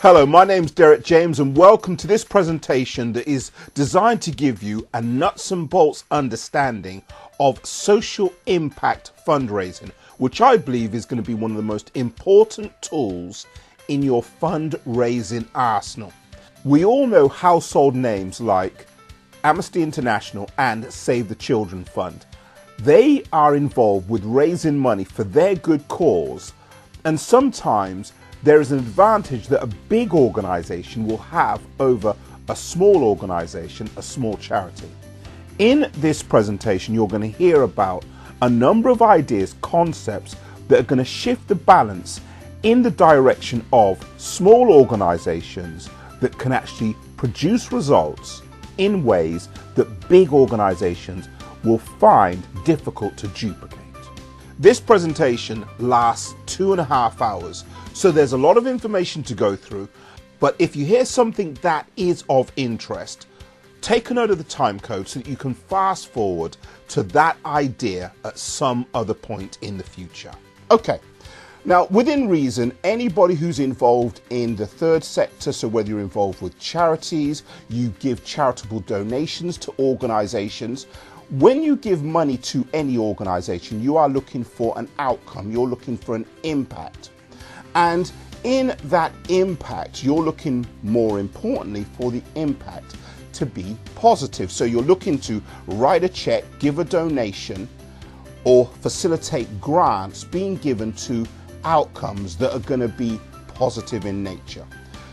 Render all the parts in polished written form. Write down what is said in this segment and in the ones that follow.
Hello, my name's Derek James and welcome to this presentation that is designed to give you a nuts and bolts understanding of social impact fundraising, which I believe is going to be one of the most important tools in your fundraising arsenal. We all know household names like Amnesty International and Save the Children Fund. They are involved with raising money for their good cause, and sometimes there is an advantage that a big organisation will have over a small organisation, a small charity. In this presentation, you're going to hear about a number of ideas, concepts that are going to shift the balance in the direction of small organisations that can actually produce results in ways that big organisations will find difficult to duplicate. This presentation lasts 2.5 hours, so there's a lot of information to go through, but if you hear something that is of interest, take a note of the time code so that you can fast forward to that idea at some other point in the future. Okay, now within reason, anybody who's involved in the third sector, so whether you're involved with charities, you give charitable donations to organisations, when you give money to any organisation, you are looking for an outcome, you're looking for an impact. And in that impact, you're looking more importantly for the impact to be positive. So you're looking to write a check, give a donation, or facilitate grants being given to outcomes that are going to be positive in nature.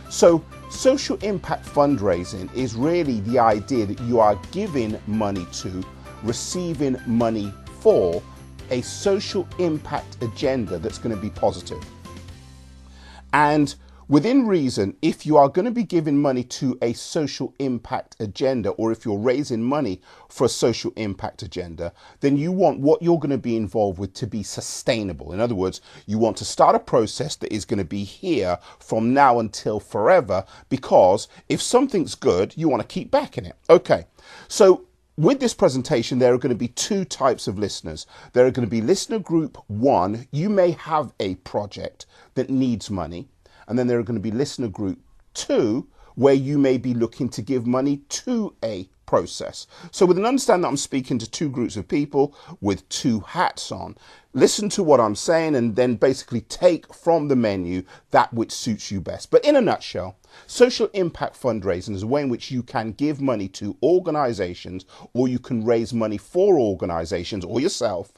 So social impact fundraising is really the idea that you are giving money to, receiving money for a social impact agenda that's going to be positive. And within reason, if you are going to be giving money to a social impact agenda, or if you're raising money for a social impact agenda, then you want what you're going to be involved with to be sustainable. In other words, you want to start a process that is going to be here from now until forever, because if something's good, you want to keep backing it. Okay, so with this presentation, there are going to be two types of listeners. There are going to be listener group 1. You may have a project that needs money. And then there are going to be listener group 2, where you may be looking to give money to a process. So with an understanding that I'm speaking to two groups of people with two hats on, listen to what I'm saying and then basically take from the menu that which suits you best. But in a nutshell, social impact fundraising is a way in which you can give money to organizations, or you can raise money for organizations or yourself,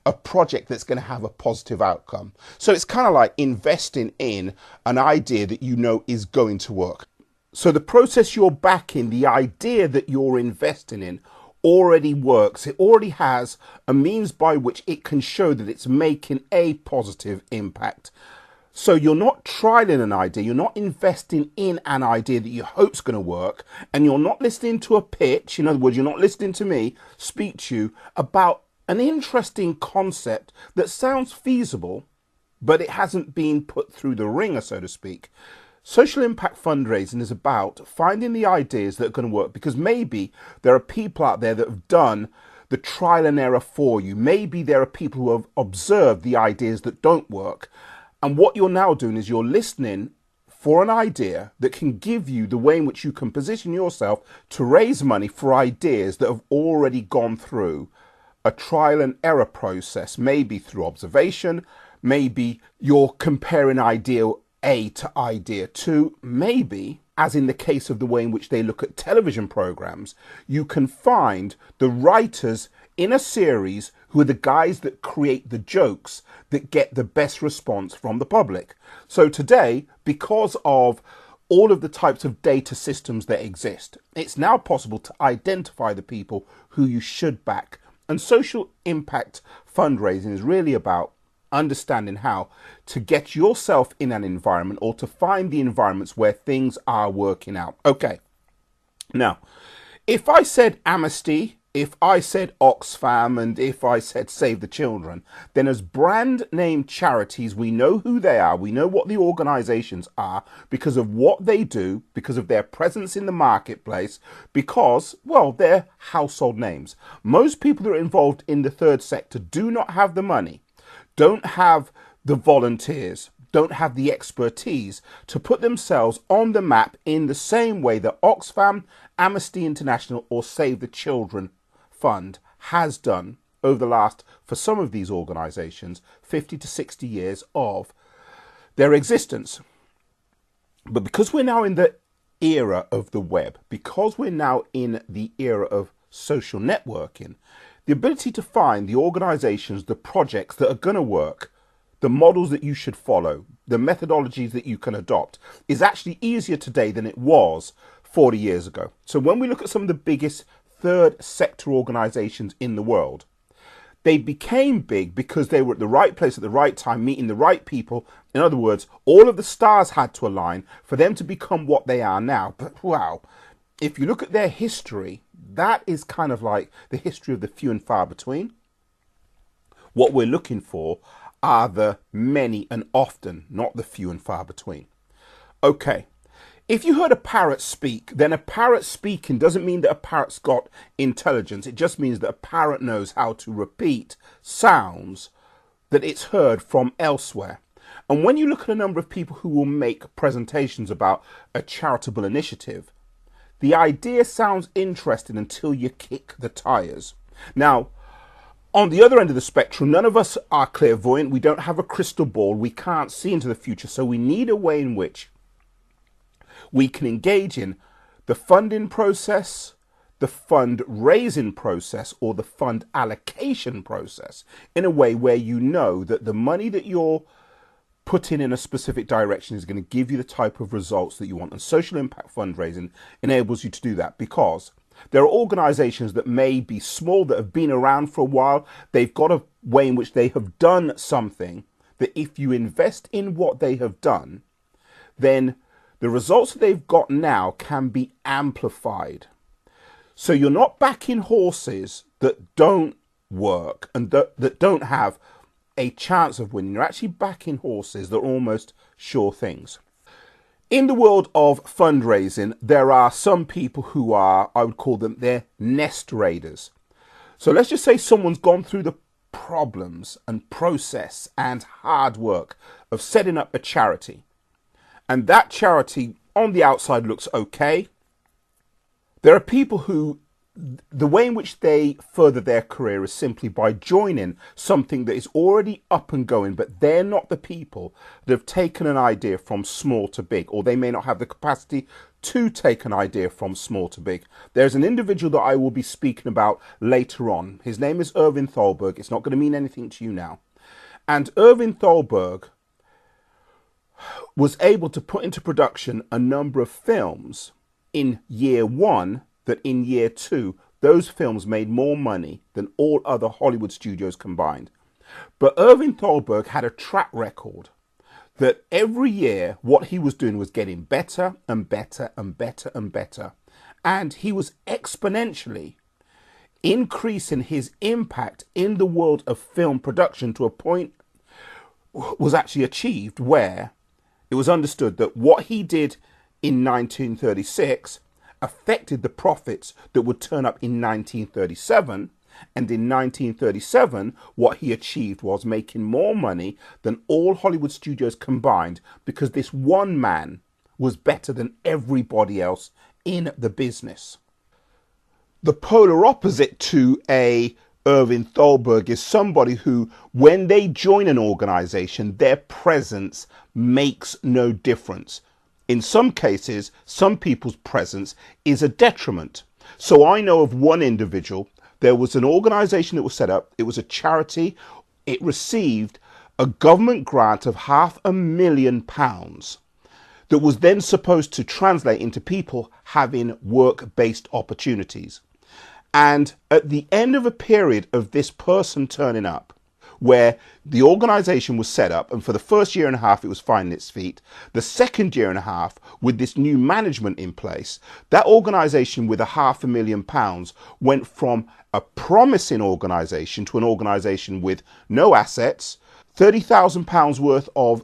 a project that's going to have a positive outcome. So it's kind of like investing in an idea that you know is going to work. So the process you're backing, the idea that you're investing in, already works. It already has a means by which it can show that it's making a positive impact. So you're not trialing an idea, you're not investing in an idea that you hope's going to work, and you're not listening to a pitch. In other words, you're not listening to me speak to you about an interesting concept that sounds feasible, but it hasn't been put through the ringer, so to speak. Social impact fundraising is about finding the ideas that are going to work, because maybe there are people out there that have done the trial and error for you. Maybe there are people who have observed the ideas that don't work. And what you're now doing is you're listening for an idea that can give you the way in which you can position yourself to raise money for ideas that have already gone through a trial and error process, maybe through observation, maybe you're comparing idea A to idea 2, maybe, as in the case of the way in which they look at television programs, you can find the writers in a series who are the guys that create the jokes that get the best response from the public. So today, because of all of the types of data systems that exist, it's now possible to identify the people who you should back. And social impact fundraising is really about understanding how to get yourself in an environment, or to find the environments where things are working out. Okay, now, if I said Amnesty, if I said Oxfam, and if I said Save the Children, then as brand name charities, we know who they are, we know what the organizations are because of what they do, because of their presence in the marketplace, because, well, they're household names. Most people that are involved in the third sector do not have the money, don't have the volunteers, don't have the expertise to put themselves on the map in the same way that Oxfam, Amnesty International or Save the Children Fund has done over the last, for some of these organisations, 50 to 60 years of their existence. But because we're now in the era of the web, because we're now in the era of social networking, the ability to find the organisations, the projects that are going to work, the models that you should follow, the methodologies that you can adopt is actually easier today than it was 40 years ago. So when we look at some of the biggest third sector organisations in the world, they became big because they were at the right place at the right time, meeting the right people. In other words, all of the stars had to align for them to become what they are now. But wow, if you look at their history, that is kind of like the history of the few and far between. What we're looking for are the many and often, not the few and far between. Okay. If you heard a parrot speak, then a parrot speaking doesn't mean that a parrot's got intelligence. It just means that a parrot knows how to repeat sounds that it's heard from elsewhere. And when you look at a number of people who will make presentations about a charitable initiative, the idea sounds interesting until you kick the tires. Now, on the other end of the spectrum, none of us are clairvoyant. We don't have a crystal ball. We can't see into the future. So we need a way in which we can engage in the funding process, the fundraising process, or the fund allocation process in a way where you know that the money that you're putting in a specific direction is going to give you the type of results that you want. And social impact fundraising enables you to do that, because there are organizations that may be small, that have been around for a while. They've got a way in which they have done something that if you invest in what they have done, then the results that they've got now can be amplified. So you're not backing horses that don't work and that don't have a chance of winning. You're actually backing horses that are almost sure things. In the world of fundraising, there are some people who are, I would call them, they're nest raiders. So let's just say someone's gone through the problems and process and hard work of setting up a charity. And that charity on the outside looks okay. There are people who, the way in which they further their career is simply by joining something that is already up and going, but they're not the people that have taken an idea from small to big, or they may not have the capacity to take an idea from small to big. There's an individual that I will be speaking about later on. His name is Irving Thalberg. It's not going to mean anything to you now. And Irving Thalberg was able to put into production a number of films in year one that in year two, those films made more money than all other Hollywood studios combined. But Irving Thalberg had a track record that every year what he was doing was getting better and better and better and better. And he was exponentially increasing his impact in the world of film production to a point was actually achieved where it was understood that what he did in 1936 affected the profits that would turn up in 1937. And in 1937, what he achieved was making more money than all Hollywood studios combined, because this one man was better than everybody else in the business. The polar opposite to a Irving Thalberg is somebody who, when they join an organization, their presence makes no difference. In some cases, some people's presence is a detriment. So I know of one individual. There was an organization that was set up. It was a charity. It received a government grant of £500,000 that was then supposed to translate into people having work-based opportunities. And at the end of a period of this person turning up, where the organization was set up, and for the first year and a half it was finding its feet, the second year and a half with this new management in place, that organization with £500,000 went from a promising organization to an organization with no assets, £30,000 worth of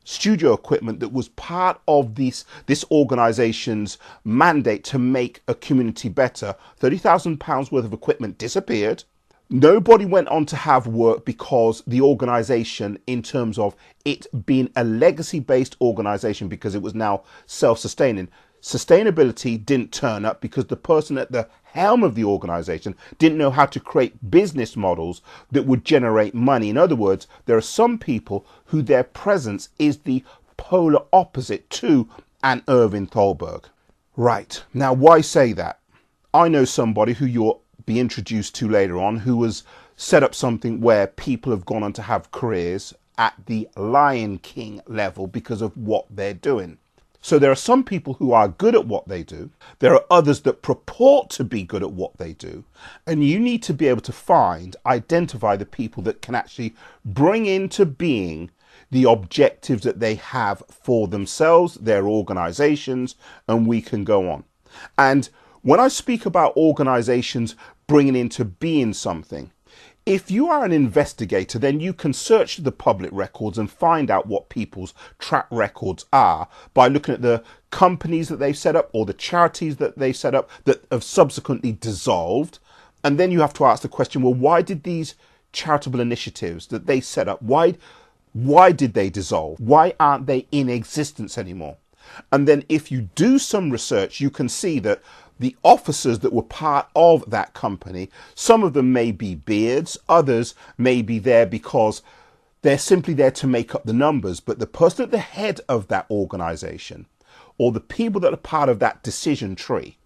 studio equipment that was part of this organization's mandate to make a community better. £30,000 worth of equipment disappeared. Nobody went on to have work because the organization, in terms of it being a legacy based organization, because it was now self-sustaining, sustainability didn't turn up because the person at the helm of the organization didn't know how to create business models that would generate money. In other words, there are some people who their presence is the polar opposite to an Irving Thalberg. Right, now why say that? I know somebody who you'll be introduced to later on who has set up something where people have gone on to have careers at the Lion King level because of what they're doing. So there are some people who are good at what they do. There are others that purport to be good at what they do. And you need to be able to identify the people that can actually bring into being the objectives that they have for themselves, their organizations, and we can go on. And when I speak about organizations bringing into being something, if you are an investigator, then you can search the public records and find out what people's track records are by looking at the companies that they've set up or the charities that they set up that have subsequently dissolved. And then you have to ask the question, well, why did these charitable initiatives that they set up, why did they dissolve? Why aren't they in existence anymore? And then if you do some research, you can see that the officers that were part of that company, some of them may be beards, others may be there because they're simply there to make up the numbers. But the person at the head of that organization, or the people that are part of that decision tree,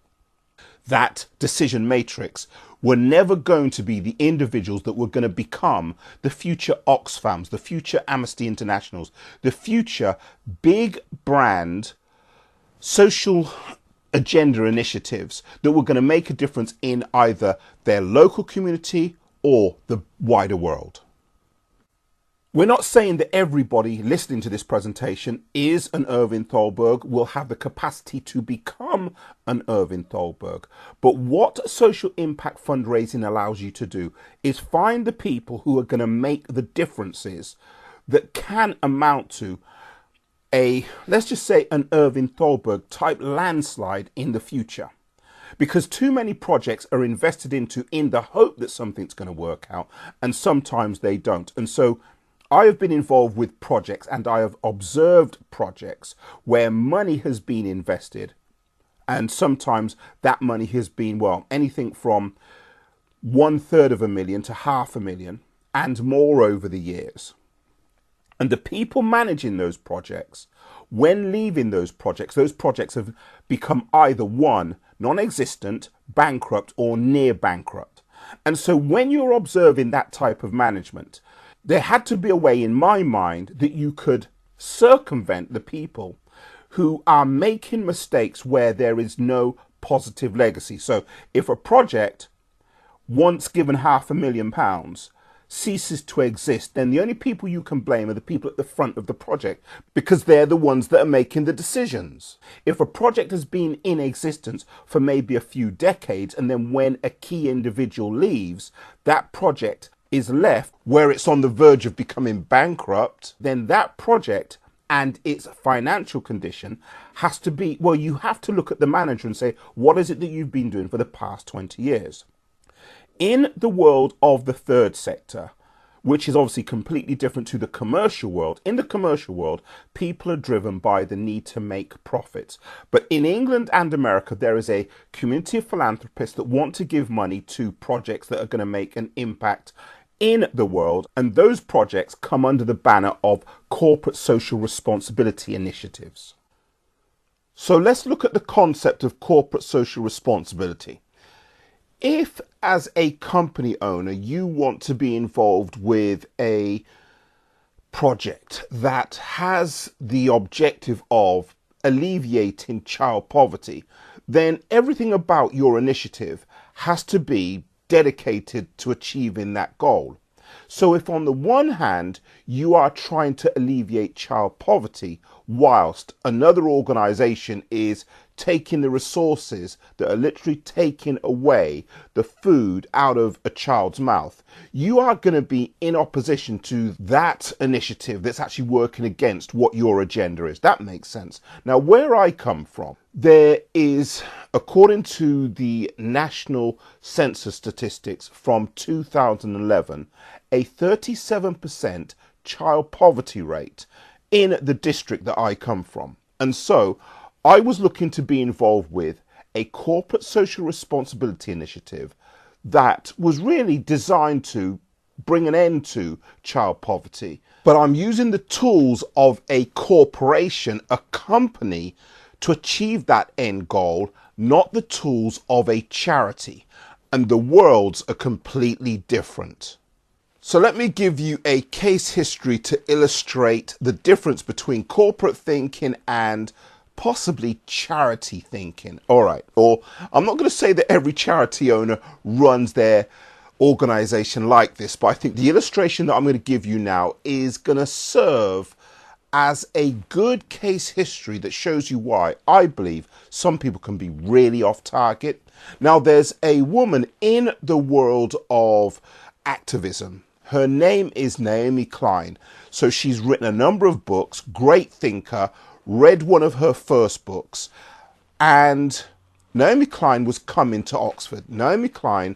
that decision matrix, were never going to be the individuals that were going to become the future Oxfams, the future Amnesty Internationals, the future big brand social agenda initiatives that were going to make a difference in either their local community or the wider world. We're not saying that everybody listening to this presentation is an Irving Thalberg, will have the capacity to become an Irving Thalberg. But what social impact fundraising allows you to do is find the people who are going to make the differences that can amount to let's just say an Irving Thalberg type landslide in the future. Because too many projects are invested into in the hope that something's going to work out, and sometimes they don't. And so I have been involved with projects and I have observed projects where money has been invested, and sometimes that money has been, well, anything from 1/3 of a million to 500,000 and more over the years. And the people managing those projects, when leaving those projects have become either one, non-existent, bankrupt, or near bankrupt. And so when you're observing that type of management, there had to be a way in my mind that you could circumvent the people who are making mistakes where there is no positive legacy. So if a project, once given £500,000, ceases to exist, then the only people you can blame are the people at the front of the project, because they're the ones that are making the decisions. If a project has been in existence for maybe a few decades, and then when a key individual leaves, that project is left where it's on the verge of becoming bankrupt, then that project and its financial condition has to be, well, you have to look at the manager and say, what is it that you've been doing for the past 20 years? In the world of the third sector, which is obviously completely different to the commercial world, in the commercial world, people are driven by the need to make profits. But in England and America, there is a community of philanthropists that want to give money to projects that are going to make an impact in the world. And those projects come under the banner of corporate social responsibility initiatives. So let's look at the concept of corporate social responsibility. If, as a company owner, you want to be involved with a project that has the objective of alleviating child poverty, then everything about your initiative has to be dedicated to achieving that goal. So if on the one hand you are trying to alleviate child poverty, whilst another organization is taking the resources that are literally taking away the food out of a child's mouth, you are going to be in opposition to that initiative that's actually working against what your agenda is. That makes sense. Now, where I come from, There is, according to the National Census Statistics from 2011, a 37% child poverty rate in the district that I come from. And so I was looking to be involved with a corporate social responsibility initiative that was really designed to bring an end to child poverty. But I'm using the tools of a corporation, a company, to achieve that end goal, not the tools of a charity. And the worlds are completely different. So let me give you a case history to illustrate the difference between corporate thinking and possibly charity thinking. All right. Or I'm not going to say that every charity owner runs their organization like this, but I think the illustration that I'm going to give you now is going to serve as a good case history that shows you why I believe some people can be really off target. Now, there's a woman in the world of activism. Her name is Naomi Klein. So she's written a number of books, great thinker, read one of her first books, and Naomi Klein was coming to Oxford. Naomi Klein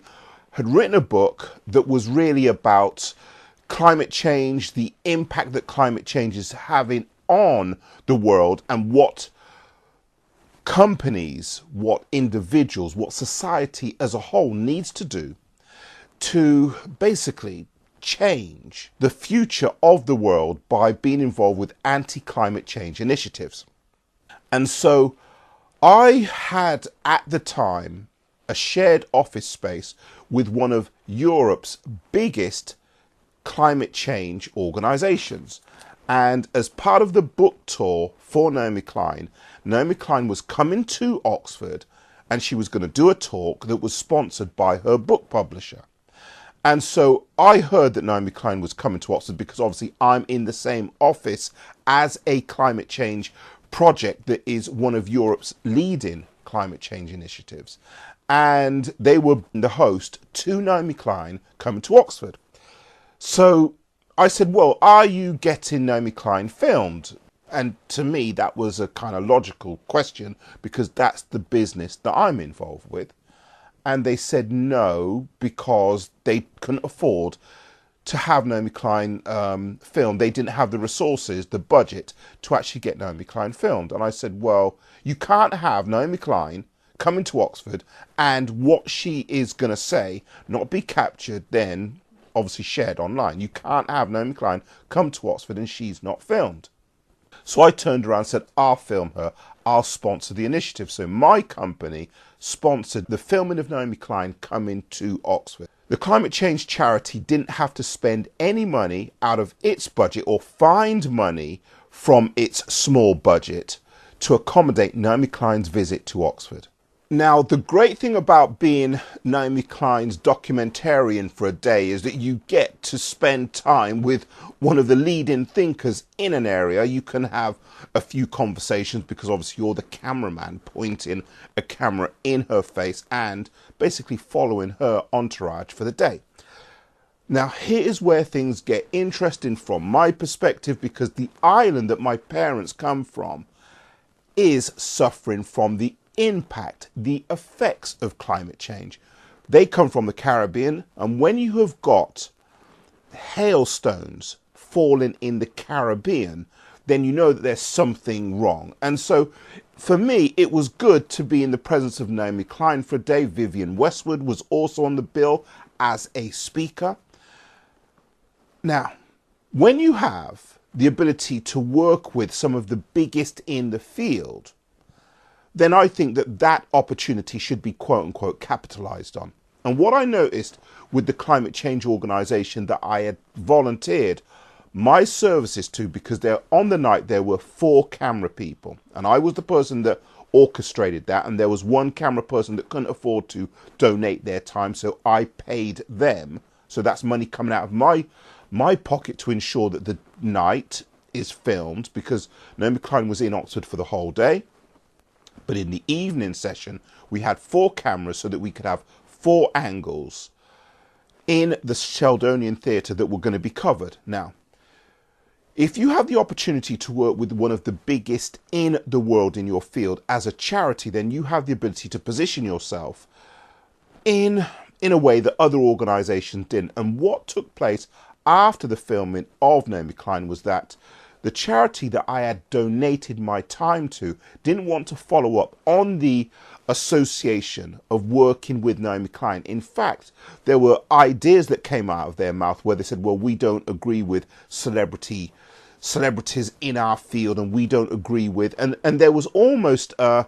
had written a book that was really about climate change, the impact that climate change is having on the world, and what companies, what individuals, what society as a whole needs to do to basically change the future of the world by being involved with anti-climate change initiatives. And so I had at the time a shared office space with one of Europe's biggest climate change organizations. And as part of the book tour for Naomi Klein was coming to Oxford, and she was going to do a talk that was sponsored by her book publisher. And so I heard that Naomi Klein was coming to Oxford because obviously I'm in the same office as a climate change project that is one of Europe's leading climate change initiatives. And they were the host to Naomi Klein coming to Oxford. So I said, well, are you getting Naomi Klein filmed? And to me, that was a kind of logical question because that's the business that I'm involved with. And they said no, because they couldn't afford to have Naomi Klein filmed. They didn't have the resources, the budget to actually get Naomi Klein filmed. And I said, well, you can't have Naomi Klein coming to Oxford and what she is going to say not be captured, then obviously shared online. You can't have Naomi Klein come to Oxford and she's not filmed. So I turned around and said, I'll film her. I'll sponsor the initiative. So my company sponsored the filming of Naomi Klein coming to Oxford. The climate change charity didn't have to spend any money out of its budget or find money from its small budget to accommodate Naomi Klein's visit to Oxford. Now, the great thing about being Naomi Klein's documentarian for a day is that you get to spend time with one of the leading thinkers in an area. You can have a few conversations because obviously you're the cameraman pointing a camera in her face and basically following her entourage for the day. Now, here's where things get interesting from my perspective, because the island that my parents come from is suffering from the impact, the effects of climate change. They come from the Caribbean, and when you have got hailstones falling in the Caribbean, then you know that there's something wrong. And so for me, it was good to be in the presence of Naomi Klein for a day. Vivienne Westwood was also on the bill as a speaker. Now, when you have the ability to work with some of the biggest in the field, then I think that that opportunity should be quote unquote capitalized on. And what I noticed with the climate change organization that I had volunteered my services to, because on the night there were 4 camera people and I was the person that orchestrated that, and there was one camera person that couldn't afford to donate their time, so I paid them. So that's money coming out of my pocket to ensure that the night is filmed, because Naomi Klein was in Oxford for the whole day. But in the evening session, we had 4 cameras so that we could have 4 angles in the Sheldonian Theatre that were going to be covered. Now, If you have the opportunity to work with one of the biggest in the world in your field as a charity, then you have the ability to position yourself in a way that other organizations didn't. And what took place after the filming of Naomi Klein was that the charity that I had donated my time to didn't want to follow up on the association of working with Naomi Klein. In fact, there were ideas that came out of their mouth where they said, well, we don't agree with celebrities in our field, and we don't agree with, and there was almost I'm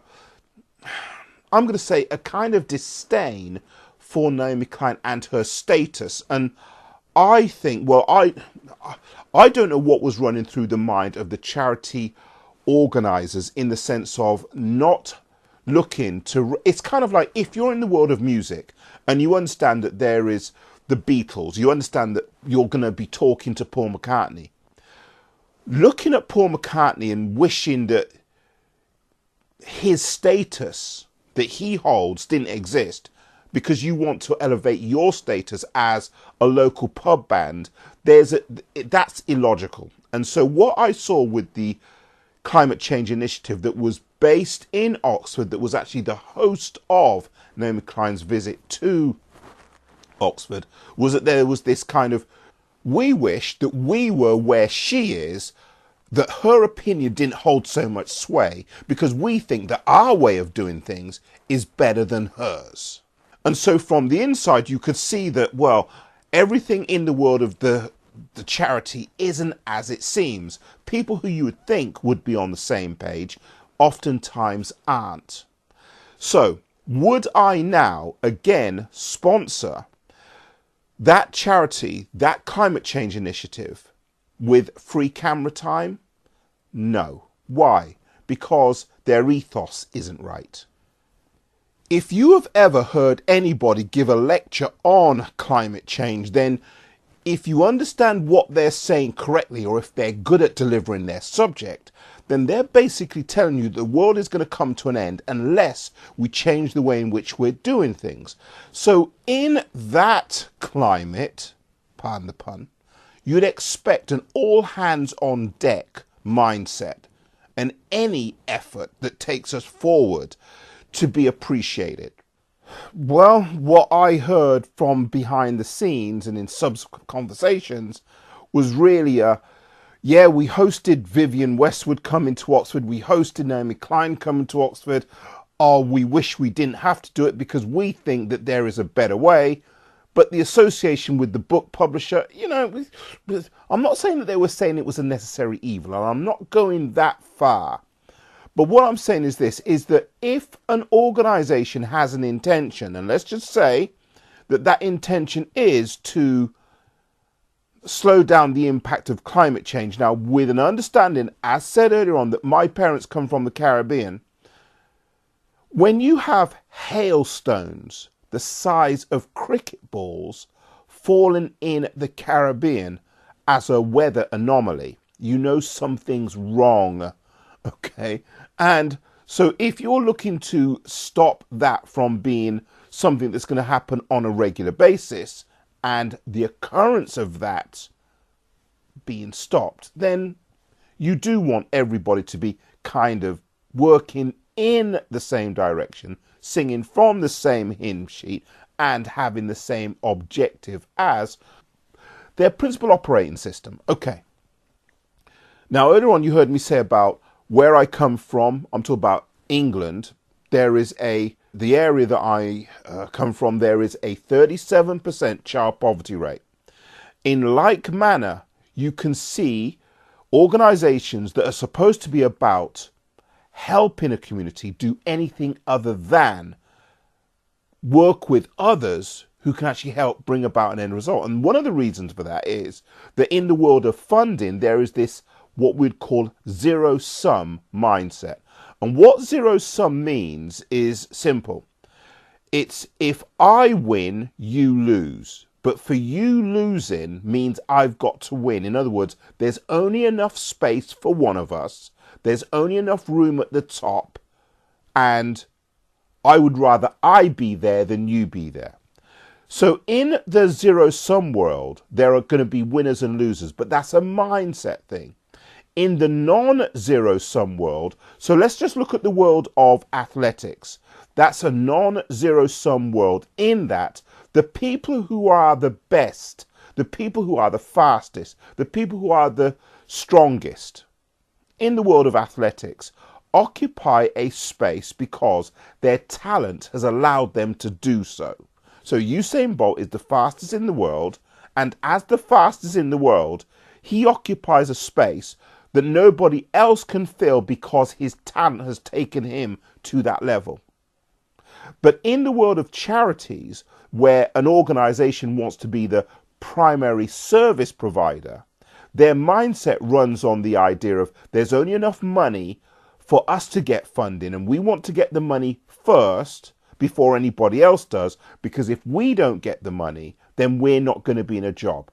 going to say a kind of disdain for Naomi Klein and her status. And I think, well, I don't know what was running through the mind of the charity organizers in the sense of not looking to, it's kind of like if you're in the world of music and you understand that there is the Beatles, you understand that you're going to be talking to Paul McCartney. Looking at Paul McCartney and wishing that his status that he holds didn't exist because you want to elevate your status as a local pub band, that's illogical. And so what I saw with the climate change initiative that was based in Oxford, that was actually the host of Naomi Klein's visit to Oxford, was that there was this kind of, we wish that we were where she is, that her opinion didn't hold so much sway because we think that our way of doing things is better than hers. And so from the inside, you could see that, well, everything in the world of the charity isn't as it seems. People who you would think would be on the same page oftentimes aren't. So would I now again sponsor that charity, that climate change initiative, with free camera time? No. Why? Because their ethos isn't right. If you have ever heard anybody give a lecture on climate change, then if you understand what they're saying correctly, or if they're good at delivering their subject, then they're basically telling you the world is going to come to an end unless we change the way in which we're doing things. So in that climate, pardon the pun, you'd expect an all hands on deck mindset and any effort that takes us forward to be appreciated. Well, what I heard from behind the scenes and in subsequent conversations was really yeah, we hosted Vivienne Westwood coming to Oxford. We hosted Naomi Klein coming to Oxford. Oh, we wish we didn't have to do it because we think that there is a better way. But the association with the book publisher, you know, I'm not saying that they were saying it was a necessary evil, and I'm not going that far. But what I'm saying is this, is that if an organization has an intention, and let's just say that that intention is to slow down the impact of climate change. Now, with an understanding, as said earlier on, that my parents come from the Caribbean, when you have hailstones the size of cricket balls falling in the Caribbean as a weather anomaly, you know something's wrong, okay? And so if you're looking to stop that from being something that's going to happen on a regular basis and the occurrence of that being stopped, then you do want everybody to be kind of working in the same direction, singing from the same hymn sheet and having the same objective as their principal operating system. Okay. Now, earlier on, you heard me say about where I come from. I'm talking about England. There is the area that I come from, there is a 37% child poverty rate. In like manner, you can see organizations that are supposed to be about helping a community do anything other than work with others who can actually help bring about an end result. And one of the reasons for that is that in the world of funding, there is this what we'd call zero-sum mindset. And what zero-sum means is simple. It's if I win, you lose. But for you losing means I've got to win. In other words, there's only enough space for one of us. There's only enough room at the top. And I would rather I be there than you be there. So in the zero-sum world, there are going to be winners and losers, but that's a mindset thing. In the non-zero-sum world, so let's just look at the world of athletics. That's a non-zero-sum world in that the people who are the best, the people who are the fastest, the people who are the strongest in the world of athletics occupy a space because their talent has allowed them to do so. So Usain Bolt is the fastest in the world, and as the fastest in the world, he occupies a space that nobody else can fill because his talent has taken him to that level. But in the world of charities, where an organization wants to be the primary service provider, their mindset runs on the idea of there's only enough money for us to get funding, and we want to get the money first before anybody else does, because if we don't get the money, then we're not going to be in a job.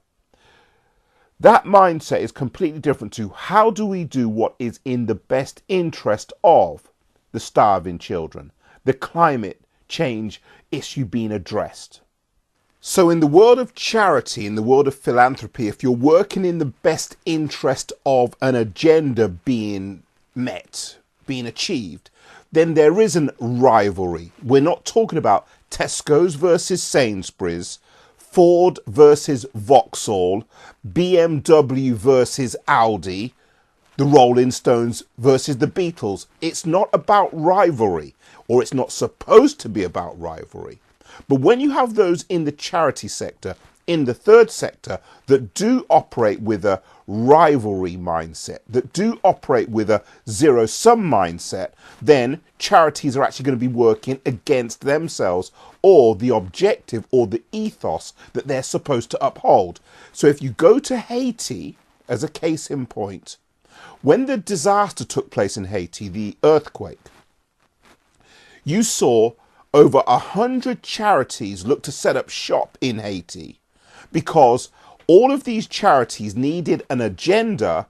That mindset is completely different to how do we do what is in the best interest of the starving children, the climate change issue being addressed. So in the world of charity, in the world of philanthropy, if you're working in the best interest of an agenda being met, being achieved, then there isn't rivalry. We're not talking about Tesco's versus Sainsbury's, Ford versus Vauxhall, BMW versus Audi, the Rolling Stones versus the Beatles. It's not about rivalry, or it's not supposed to be about rivalry. But when you have those in the charity sector, in the third sector, that do operate with a rivalry mindset, that do operate with a zero-sum mindset, then charities are actually going to be working against themselves or the objective or the ethos that they're supposed to uphold. So if you go to Haiti, as a case in point, when the disaster took place in Haiti, the earthquake, you saw over 100 charities look to set up shop in Haiti, because all of these charities needed an agenda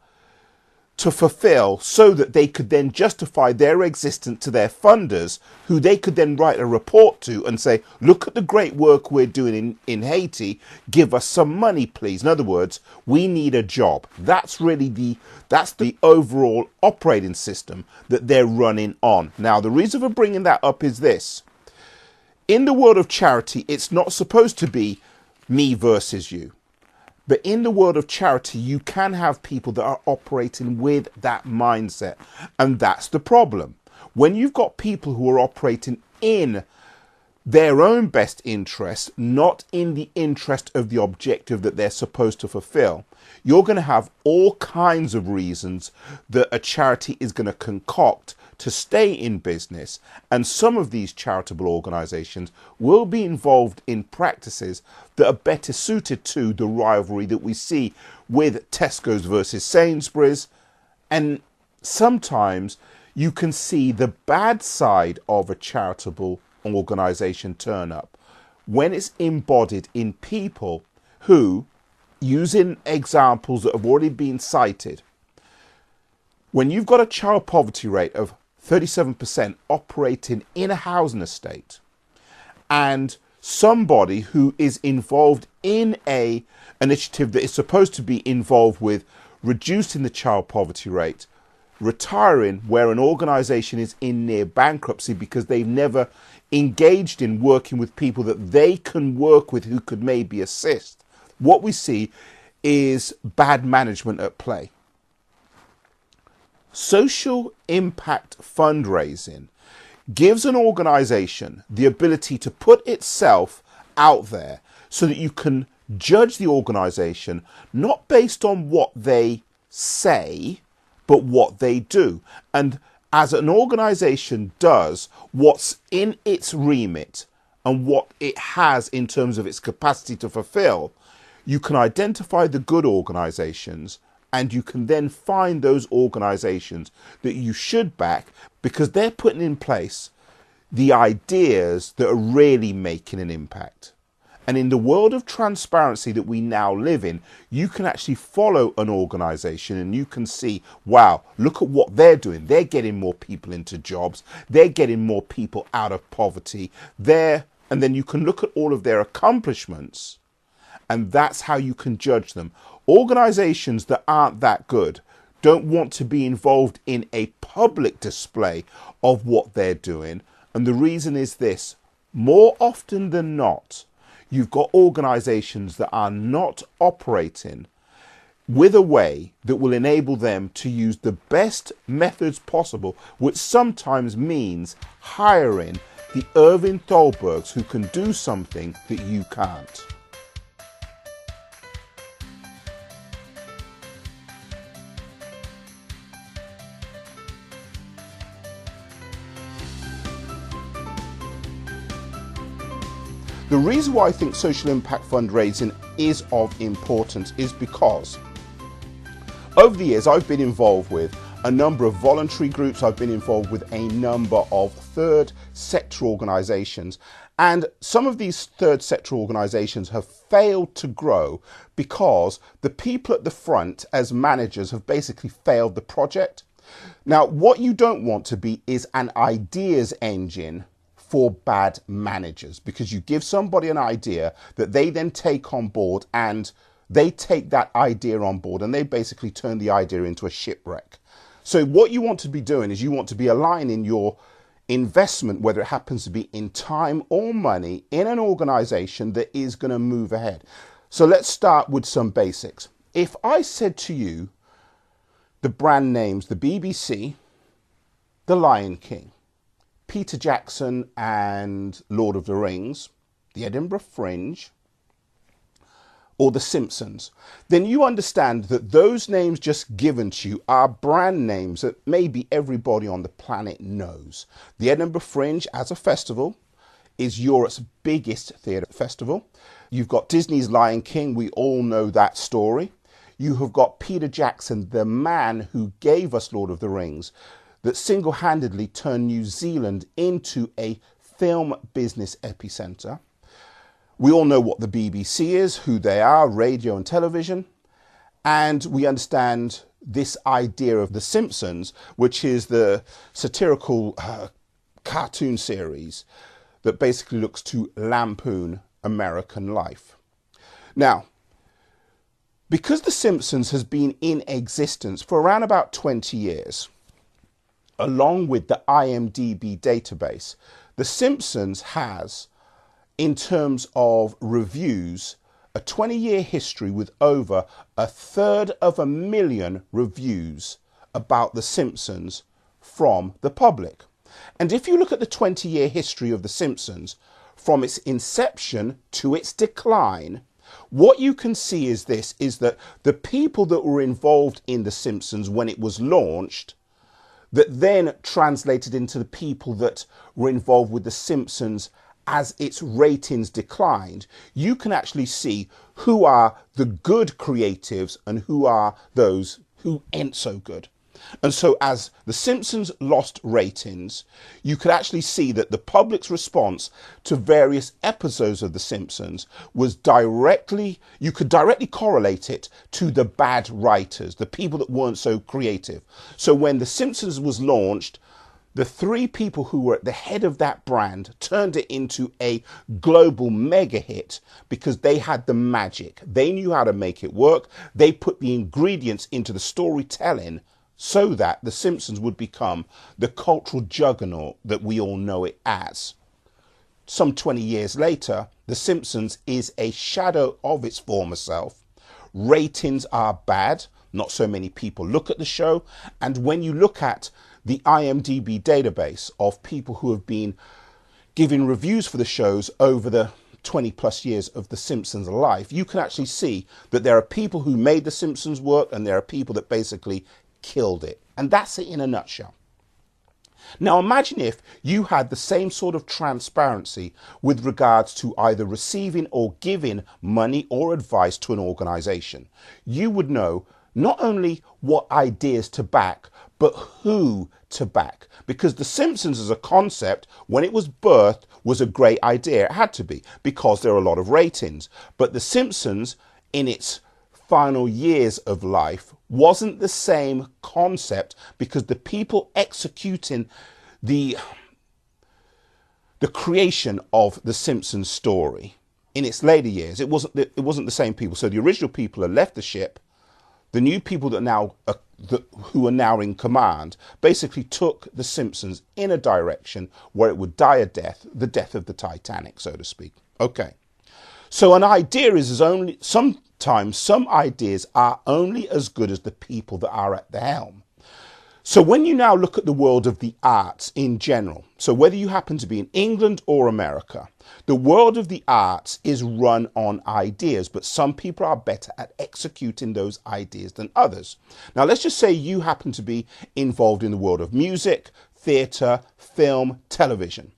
to fulfill so that they could then justify their existence to their funders, who they could then write a report to and say, look at the great work we're doing in Haiti, give us some money, please. In other words, we need a job. That's the overall operating system that they're running on. Now, the reason for bringing that up is this. In the world of charity, it's not supposed to be me versus you. But in the world of charity, you can have people that are operating with that mindset. And that's the problem. When you've got people who are operating in their own best interest, not in the interest of the objective that they're supposed to fulfill, you're going to have all kinds of reasons that a charity is going to concoct to stay in business. And some of these charitable organizations will be involved in practices that are better suited to the rivalry that we see with Tesco's versus Sainsbury's. And sometimes you can see the bad side of a charitable organization turn up when it's embodied in people who, using examples that have already been cited, when you've got a child poverty rate of 37% operating in a housing estate, and somebody who is involved in an initiative that is supposed to be involved with reducing the child poverty rate, retiring where an organization is in near bankruptcy because they've never engaged in working with people that they can work with who could maybe assist, what we see is bad management at play. Social impact fundraising gives an organization the ability to put itself out there so that you can judge the organization not based on what they say, but what they do. And as an organization does what's in its remit and what it has in terms of its capacity to fulfill, you can identify the good organizations, and you can then find those organizations that you should back because they're putting in place the ideas that are really making an impact. And in the world of transparency that we now live in, you can actually follow an organization and you can see, wow, look at what they're doing. They're getting more people into jobs. They're getting more people out of poverty. They're and then you can look at all of their accomplishments, and that's how you can judge them. Organizations that aren't that good don't want to be involved in a public display of what they're doing. And the reason is this: more often than not, you've got organizations that are not operating with a way that will enable them to use the best methods possible, which sometimes means hiring the Irving Thalbergs who can do something that you can't. The reason why I think social impact fundraising is of importance is because over the years I've been involved with a number of voluntary groups, I've been involved with a number of third sector organisations, and some of these third sector organisations have failed to grow because the people at the front as managers have basically failed the project. Now, what you don't want to be is an ideas engine for bad managers, because you give somebody an idea that they then take on board, and they take that idea on board and they basically turn the idea into a shipwreck. So what you want to be doing is you want to be aligning your investment, whether it happens to be in time or money, in an organization that is going to move ahead. So let's start with some basics. If I said to you the brand names, the BBC, the Lion King, Peter Jackson and Lord of the Rings, the Edinburgh Fringe, or the Simpsons, then you understand that those names just given to you are brand names that maybe everybody on the planet knows. The Edinburgh Fringe as a festival is Europe's biggest theatre festival. You've got Disney's Lion King, we all know that story. You have got Peter Jackson, the man who gave us Lord of the Rings, that single-handedly turned New Zealand into a film business epicenter. We all know what the BBC is, who they are, radio and television. And we understand this idea of The Simpsons, which is the satirical cartoon series that basically looks to lampoon American life. Now, because The Simpsons has been in existence for around about 20 years, along with the IMDb database, The Simpsons has, in terms of reviews, a 20-year history with over 1/3 reviews about The Simpsons from the public. And if you look at the 20-year history of The Simpsons, from its inception to its decline, what you can see is this, is that the people that were involved in The Simpsons when it was launched, that then translated into the people that were involved with The Simpsons as its ratings declined, you can actually see who are the good creatives and who are those who ain't so good. And so as The Simpsons lost ratings, you could actually see that the public's response to various episodes of The Simpsons was you could directly correlate it to the bad writers, the people that weren't so creative. So when The Simpsons was launched, the three people who were at the head of that brand turned it into a global mega hit because they had the magic. They knew how to make it work. They put the ingredients into the storytelling so that The Simpsons would become the cultural juggernaut that we all know it as. Some 20 years later, The Simpsons is a shadow of its former self. Ratings are bad. Not so many people look at the show. And when you look at the IMDb database of people who have been giving reviews for the shows over the 20 plus years of The Simpsons life, you can actually see that there are people who made The Simpsons work and there are people that basically killed it. And that's it in a nutshell. Now imagine if you had the same sort of transparency with regards to either receiving or giving money or advice to an organization. You would know not only what ideas to back, but who to back. Because The Simpsons as a concept, when it was birthed, was a great idea. It had to be, because there are a lot of ratings. But The Simpsons, in its final years of life, wasn't the same concept, because the people executing the the creation of the Simpsons story in its later years, it wasn't the same people. So the original people had left the ship. The new people who are now in command basically took the Simpsons in a direction where it would die a death, the death of the Titanic, so to speak. Okay. So an idea is only, sometimes some ideas are only as good as the people that are at the helm. So when you now look at the world of the arts in general, so whether you happen to be in England or America, the world of the arts is run on ideas, but some people are better at executing those ideas than others. Now, let's just say you happen to be involved in the world of music, theatre, film, television,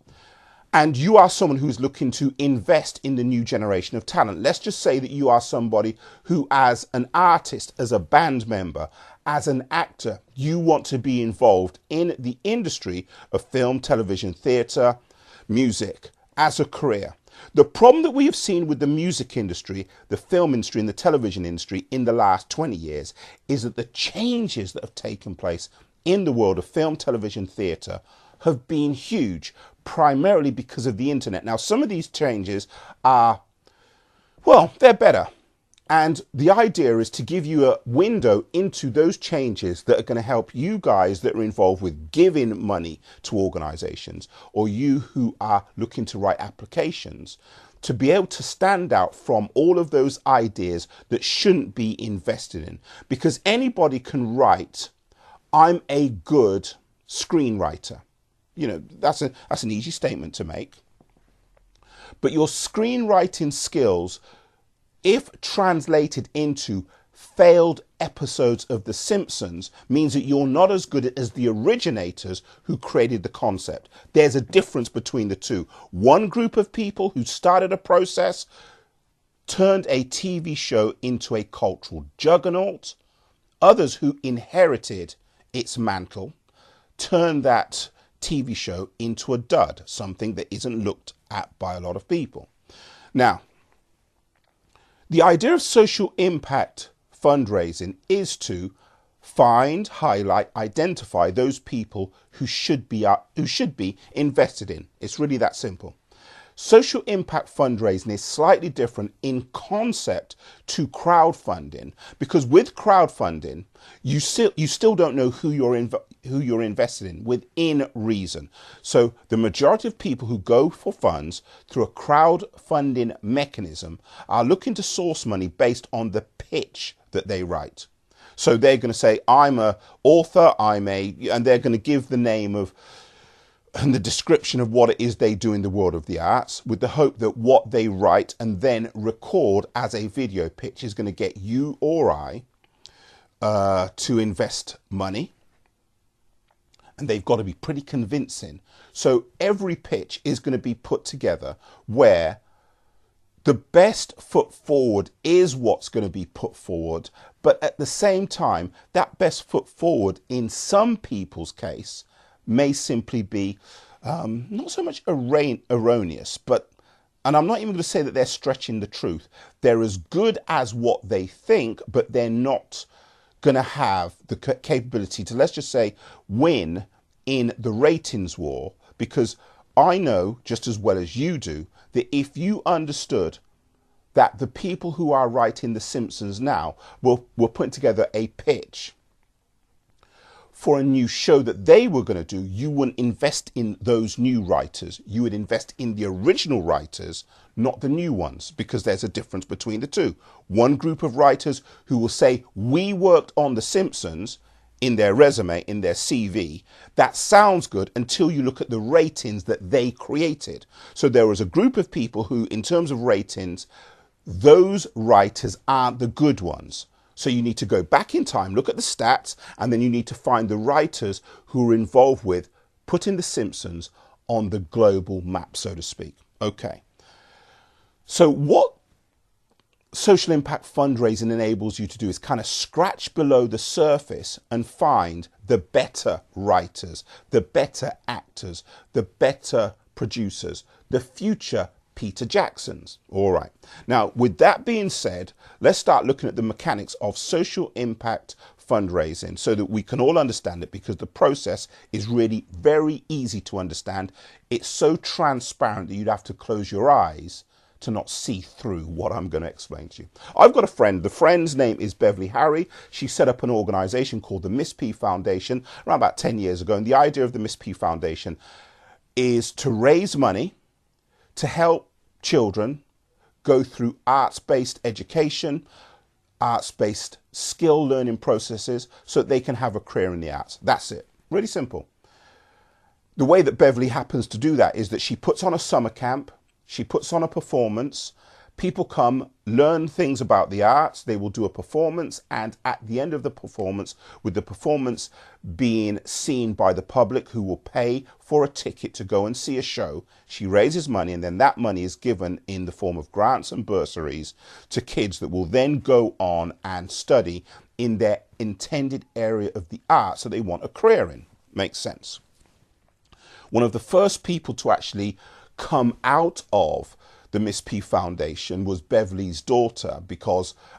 and you are someone who's looking to invest in the new generation of talent. Let's just say that you are somebody who, as an artist, as a band member, as an actor, you want to be involved in the industry of film, television, theatre, music as a career. The problem that we have seen with the music industry, the film industry and the television industry in the last 20 years is that the changes that have taken place in the world of film, television, theatre have been huge, primarily because of the internet. Now, some of these changes are, well, they're better. And the idea is to give you a window into those changes that are going to help you guys that are involved with giving money to organizations, or you who are looking to write applications, to be able to stand out from all of those ideas that shouldn't be invested in. Because anybody can write, I'm a good screenwriter. You know, that's an easy statement to make. But your screenwriting skills, if translated into failed episodes of The Simpsons, means that you're not as good as the originators who created the concept. There's a difference between the two. One group of people who started a process turned a TV show into a cultural juggernaut. Others who inherited its mantle turned that TV show into a dud, something that isn't looked at by a lot of people. Now, the idea of social impact fundraising is to find, highlight, identify those people who should be invested in. It's really that simple. Social impact fundraising is slightly different in concept to crowdfunding, because with crowdfunding, you still don't know who you're invested in within reason. So the majority of people who go for funds through a crowdfunding mechanism are looking to source money based on the pitch that they write. So they're going to say, I'm an author, and they're going to give the name of and the description of what it is they do in the world of the arts, with the hope that what they write and then record as a video pitch is going to get you or I to invest money. And they've got to be pretty convincing. So every pitch is going to be put together where the best foot forward is what's going to be put forward. But at the same time, that best foot forward in some people's case may simply be not so much erroneous, and I'm not even going to say that they're stretching the truth. They're as good as what they think, but they're not going to have the capability to, let's just say, win in the ratings war. Because I know just as well as you do that if you understood that the people who are writing The Simpsons now were putting together a pitch for a new show that they were going to do, you wouldn't invest in those new writers. You would invest in the original writers, not the new ones, because there's a difference between the two. One group of writers who will say, we worked on The Simpsons in their resume, in their CV. That sounds good until you look at the ratings that they created. So there was a group of people who, in terms of ratings, those writers aren't the good ones. So you need to go back in time, look at the stats, and then you need to find the writers who are involved with putting The Simpsons on the global map, so to speak. Okay. So what social impact fundraising enables you to do is kind of scratch below the surface and find the better writers, the better actors, the better producers, the future Peter Jacksons. All right. Now, with that being said, let's start looking at the mechanics of social impact fundraising so that we can all understand it, because the process is really very easy to understand. It's so transparent that you'd have to close your eyes to not see through what I'm going to explain to you. I've got a friend. The friend's name is Beverly Harry. She set up an organization called the Miss P Foundation around about 10 years ago. And the idea of the Miss P Foundation is to raise money to help children go through arts-based education, arts-based skill learning processes so that they can have a career in the arts. That's it. Really simple. The way that Beverly happens to do that is that she puts on a summer camp. She puts on a performance. People come, learn things about the arts. They will do a performance. And at the end of the performance, with the performance being seen by the public who will pay for a ticket to go and see a show, she raises money. And then that money is given in the form of grants and bursaries to kids that will then go on and study in their intended area of the arts that they want a career in. Makes sense. One of the first people to actually come out of the Miss P Foundation was Beverly's daughter,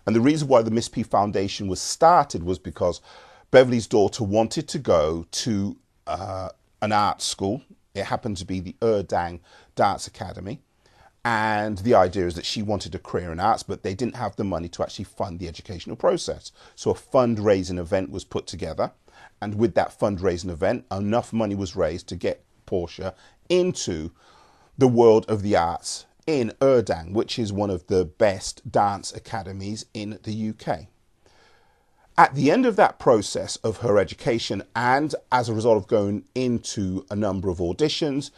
and the reason why the Miss P Foundation was started was because Beverly's daughter wanted to go to an art school. It happened to be the Erdang Dance Academy. And the idea is that she wanted a career in arts, but they didn't have the money to actually fund the educational process. So a fundraising event was put together. And with that fundraising event, enough money was raised to get Portia into the world of the arts in Erdang, which is one of the best dance academies in the UK. At the end of that process of her education, and as a result of going into a number of auditions,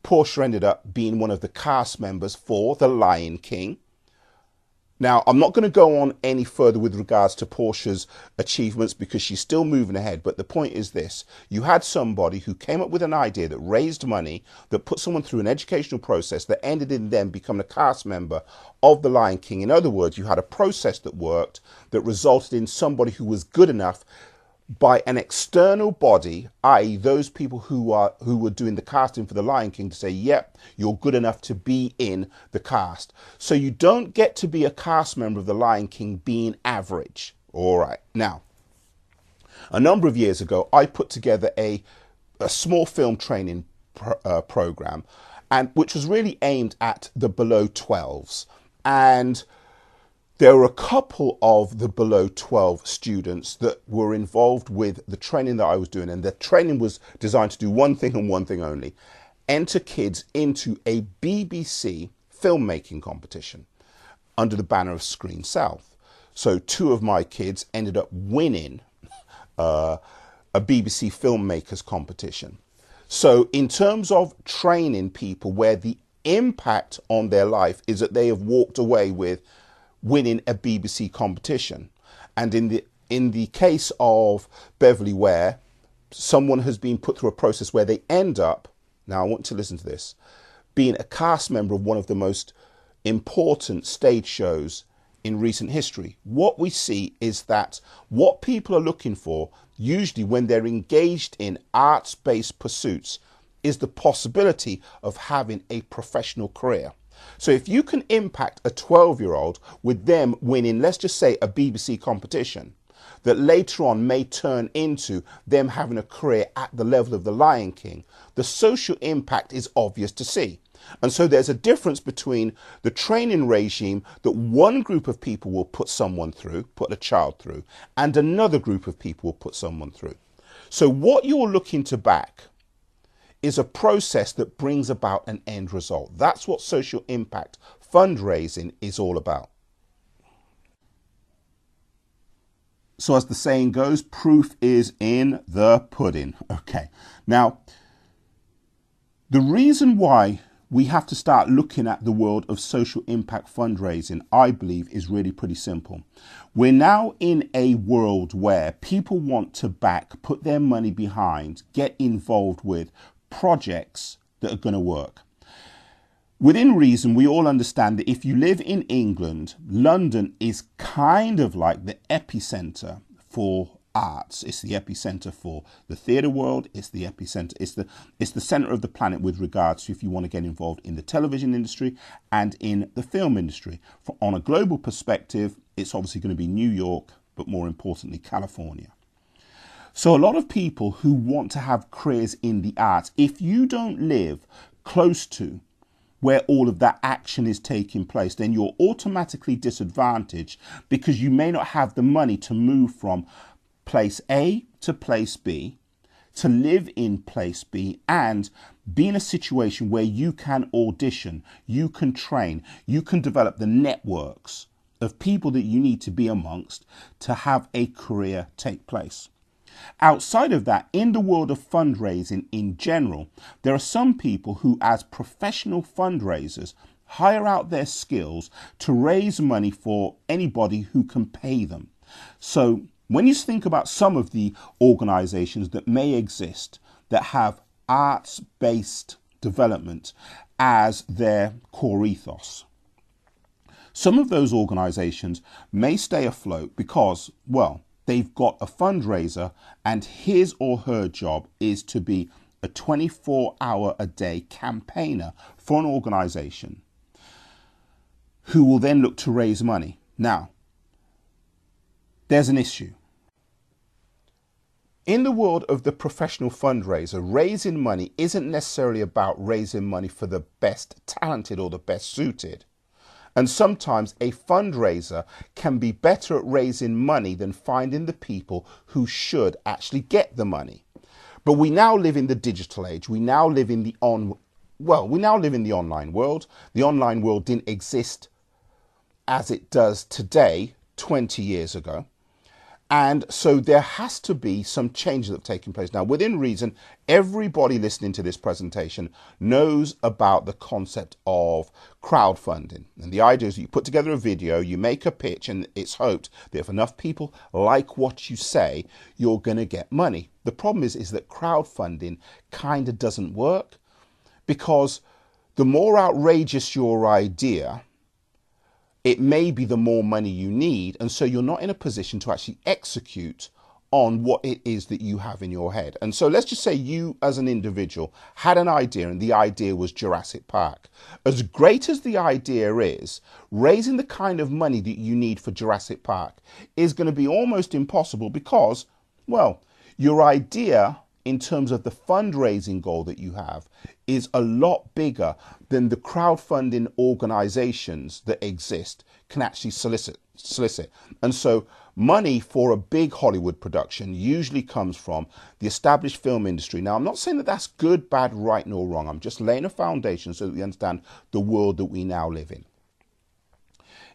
Portia ended up being one of the cast members for The Lion King. Now, I'm not going to go on any further with regards to Portia's achievements because she's still moving ahead. But the point is this. You had somebody who came up with an idea that raised money, that put someone through an educational process that ended in them becoming a cast member of The Lion King. In other words, you had a process that worked that resulted in somebody who was good enough by an external body, i.e. those people who were doing the casting for The Lion King, to say, yep, you're good enough to be in the cast. So you don't get to be a cast member of The Lion King being average. All right. Now, a number of years ago, I put together a small film training program, and which was really aimed at the below 12s. And there were a couple of the below 12 students that were involved with the training that I was doing. And the training was designed to do one thing and one thing only: enter kids into a BBC filmmaking competition under the banner of Screen South. So 2 of my kids ended up winning a BBC filmmakers competition. So in terms of training people where the impact on their life is that they have walked away with winning a BBC competition. And in the case of Beverly, where someone has been put through a process where they end up, now I want to listen to this, being a cast member of one of the most important stage shows in recent history. What we see is that what people are looking for, usually when they're engaged in arts-based pursuits, is the possibility of having a professional career. So if you can impact a 12-year-old with them winning, let's just say, a BBC competition, that later on may turn into them having a career at the level of The Lion King, the social impact is obvious to see. And so there's a difference between the training regime that one group of people will put someone through, put a child through, and another group of people will put someone through. So what you're looking to back is a process that brings about an end result. That's what social impact fundraising is all about. So as the saying goes, proof is in the pudding. Okay. Now, the reason why we have to start looking at the world of social impact fundraising, I believe, is really pretty simple. We're now in a world where people want to back, put their money behind, get involved with projects that are going to work. Within reason, we all understand that if you live in England, London is kind of like the epicenter for arts. It's the epicenter for the theatre world. It's the epicenter. It's the center of the planet with regards to if you want to get involved in the television industry and in the film industry. On a global perspective, it's obviously going to be New York, but more importantly, California. So a lot of people who want to have careers in the arts, if you don't live close to where all of that action is taking place, then you're automatically disadvantaged because you may not have the money to move from place A to place B, to live in place B, and be in a situation where you can audition, you can train, you can develop the networks of people that you need to be amongst to have a career take place. Outside of that, in the world of fundraising in general, there are some people who, as professional fundraisers, hire out their skills to raise money for anybody who can pay them. So when you think about some of the organizations that may exist that have arts-based development as their core ethos, some of those organizations may stay afloat because, well, they've got a fundraiser and his or her job is to be a 24-hour-a-day campaigner for an organization who will then look to raise money. Now, there's an issue. In the world of the professional fundraiser, raising money isn't necessarily about raising money for the best talented or the best suited. And sometimes a fundraiser can be better at raising money than finding the people who should actually get the money. But we now live in the digital age. We now live in the online world. The online world didn't exist as it does today 20 years ago. And so there has to be some changes that have taken place. Now, within reason, everybody listening to this presentation knows about the concept of crowdfunding. And the idea is that you put together a video, you make a pitch, and it's hoped that if enough people like what you say, you're going to get money. The problem is that crowdfunding kind of doesn't work, because the more outrageous your idea, it may be the more money you need, and so you're not in a position to actually execute on what it is that you have in your head. And so let's just say you as an individual had an idea, and the idea was Jurassic Park. As great as the idea is, raising the kind of money that you need for Jurassic Park is going to be almost impossible because, well, your idea in terms of the fundraising goal that you have is a lot bigger than the crowdfunding organizations that exist can actually solicit. And so money for a big Hollywood production usually comes from the established film industry. Now, I'm not saying that that's good, bad, right, nor wrong. I'm just laying a foundation so that we understand the world that we now live in.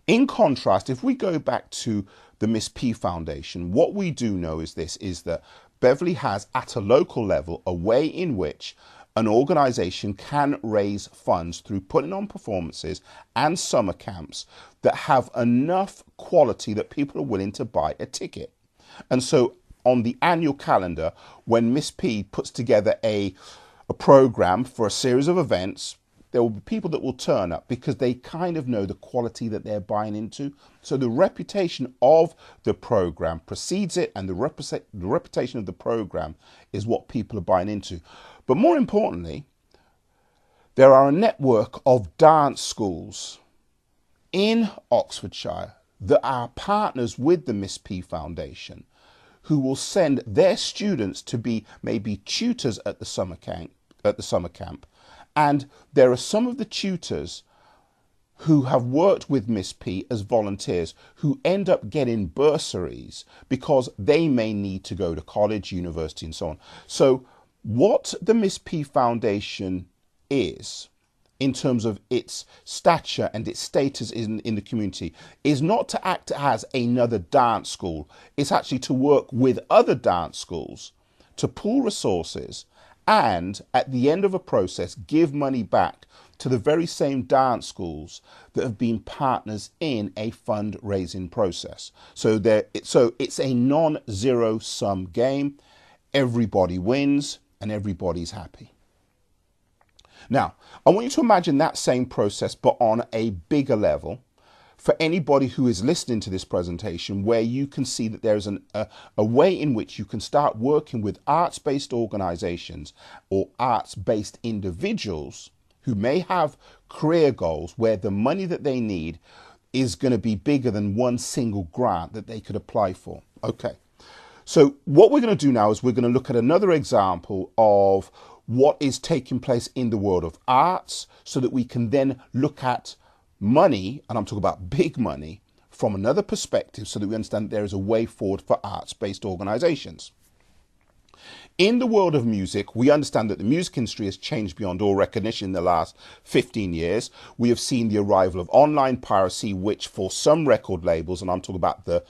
In contrast, if we go back to the Miss P Foundation, what we do know is this, is that Beverly has at a local level a way in which an organization can raise funds through putting on performances and summer camps that have enough quality that people are willing to buy a ticket. And so on the annual calendar, when Miss P puts together a program for a series of events, there will be people that will turn up because they kind of know the quality that they're buying into. So the reputation of the program precedes it, and the reputation of the program is what people are buying into. But more importantly, there are a network of dance schools in Oxfordshire that are partners with the Miss P Foundation, who will send their students to be maybe tutors at the summer camp. And there are some of the tutors who have worked with Miss P as volunteers who end up getting bursaries because they may need to go to college, university, and so on. So what the Miss P Foundation is, in terms of its stature and its status in the community, is not to act as another dance school. It's actually to work with other dance schools to pool resources and at the end of a process give money back to the very same dance schools that have been partners in a fundraising process. So it's a non-zero sum game. Everybody wins and everybody's happy. Now, I want you to imagine that same process, but on a bigger level, for anybody who is listening to this presentation, where you can see that there's a way in which you can start working with arts-based organizations or arts-based individuals who may have career goals where the money that they need is going to be bigger than one single grant that they could apply for. Okay, So what we're going to do now is we're going to look at another example of what is taking place in the world of arts so that we can then look at money, and I'm talking about big money, from another perspective so that we understand that there is a way forward for arts-based organizations. In the world of music, we understand that the music industry has changed beyond all recognition in the last 15 years. We have seen the arrival of online piracy, which for some record labels, and I'm talking about the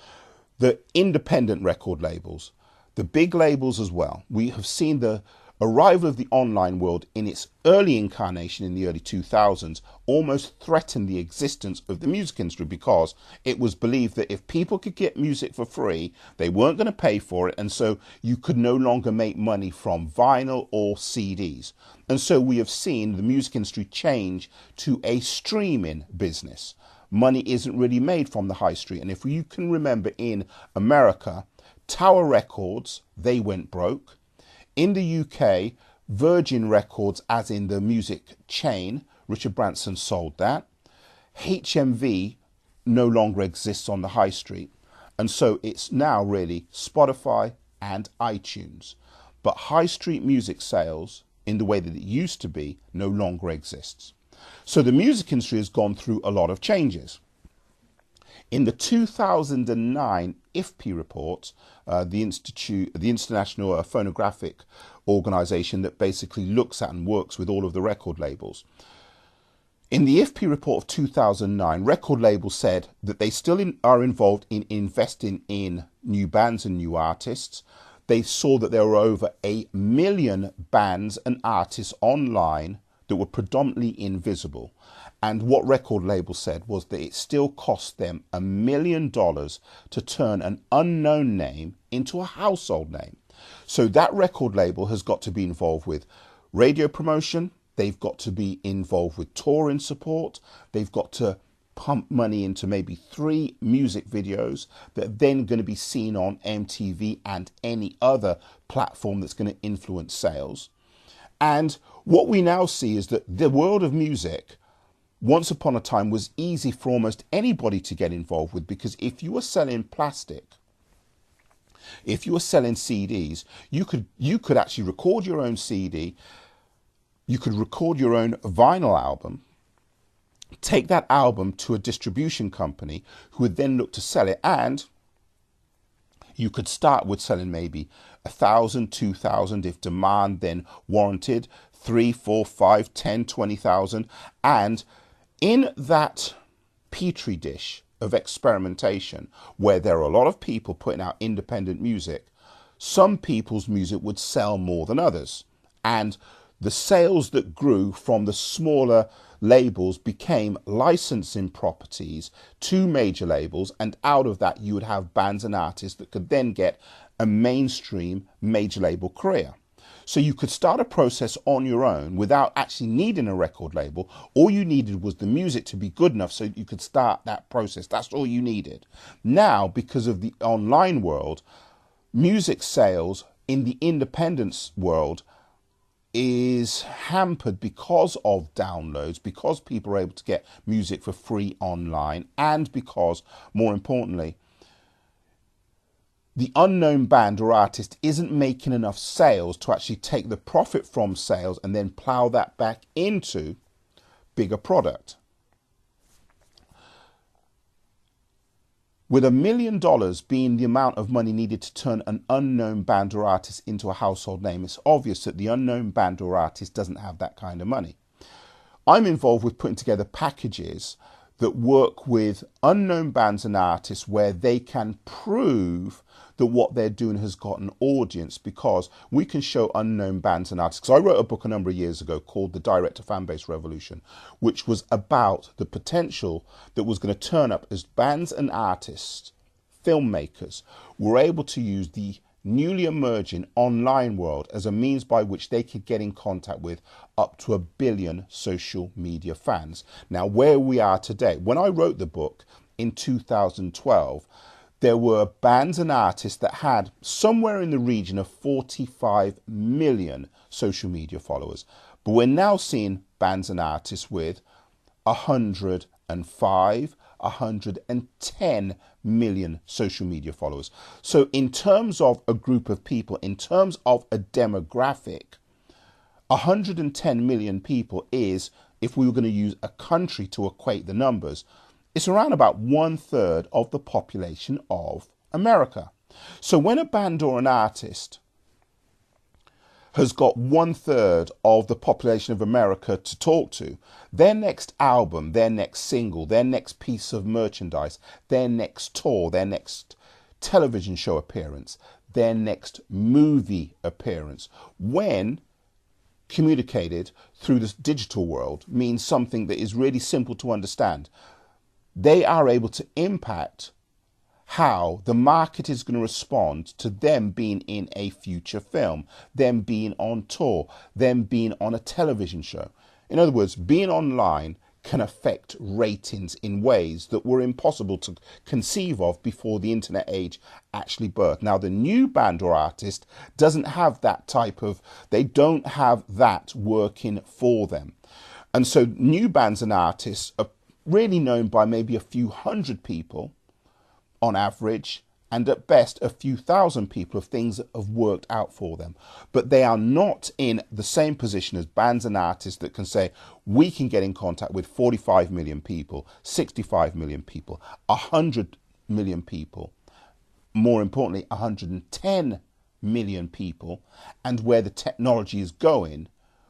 independent record labels, the big labels as well, we have seen the arrival of the online world in its early incarnation in the early 2000s almost threatened the existence of the music industry, because it was believed that if people could get music for free, they weren't going to pay for it, and so you could no longer make money from vinyl or CDs. And so we have seen the music industry change to a streaming business. Money isn't really made from the high street. And if you can remember, in America, Tower Records, they went broke. In the UK, Virgin Records, as in the music chain, Richard Branson sold that. HMV no longer exists on the high street. And so it's now really Spotify and iTunes. But high street music sales, in the way that it used to be, no longer exists. So the music industry has gone through a lot of changes. In the 2009 IFPI report, the International Phonographic Organization that basically looks at and works with all of the record labels. In the IFPI report of 2009, record labels said that they still are involved in investing in new bands and new artists. They saw that there were over 1 million bands and artists online that were predominantly invisible. And what record labels said was that it still cost them $1 million to turn an unknown name into a household name. So that record label has got to be involved with radio promotion. They've got to be involved with touring support. They've got to pump money into maybe 3 music videos that are then going to be seen on MTV and any other platform that's going to influence sales. And what we now see is that the world of music, once upon a time, was easy for almost anybody to get involved with, because if you were selling plastic, if you were selling CDs, you could actually record your own CD, you could record your own vinyl album, take that album to a distribution company who would then look to sell it, and you could start with selling maybe 1,000, 2,000, if demand then warranted, 3, 4, 5, 10, 20,000, and in that petri dish of experimentation, where there are a lot of people putting out independent music, some people's music would sell more than others. And the sales that grew from the smaller labels became licensing properties to major labels, and out of that you would have bands and artists that could then get a mainstream major label career. So you could start a process on your own without actually needing a record label. All you needed was the music to be good enough so you could start that process. That's all you needed. Now, because of the online world, music sales in the independence world is hampered because of downloads, because people are able to get music for free online, and because, more importantly, the unknown band or artist isn't making enough sales to actually take the profit from sales and then plow that back into bigger product. With $1 million being the amount of money needed to turn an unknown band or artist into a household name, it's obvious that the unknown band or artist doesn't have that kind of money. I'm involved with putting together packages that work with unknown bands and artists where they can prove that what they're doing has got an audience, because we can show unknown bands and artists. Because I wrote a book a number of years ago called The Direct Fan Base Revolution, which was about the potential that was going to turn up as bands and artists, filmmakers, were able to use the newly emerging online world as a means by which they could get in contact with up to 1 billion social media fans. Now, where we are today, when I wrote the book in 2012, there were bands and artists that had somewhere in the region of 45 million social media followers. But we're now seeing bands and artists with 105, 110 million social media followers. So in terms of a group of people, in terms of a demographic, 110 million people is, if we were going to use a country to equate the numbers, it's around about 1/3 of the population of America. So when a band or an artist has got 1/3 of the population of America to talk to, their next album, their next single, their next piece of merchandise, their next tour, their next television show appearance, their next movie appearance, when communicated through this digital world, means something that is really simple to understand. They are able to impact how the market is going to respond to them being in a future film, them being on tour, them being on a television show. In other words, being online can affect ratings in ways that were impossible to conceive of before the internet age actually birthed. Now, the new band or artist doesn't have that they don't have that working for them. And so new bands and artists are really known by maybe a few hundred people on average, and at best a few thousand people of things that have worked out for them. But they are not in the same position as bands and artists that can say, we can get in contact with 45 million people, 65 million people, 100 million people, more importantly, 110 million people, and where the technology is going,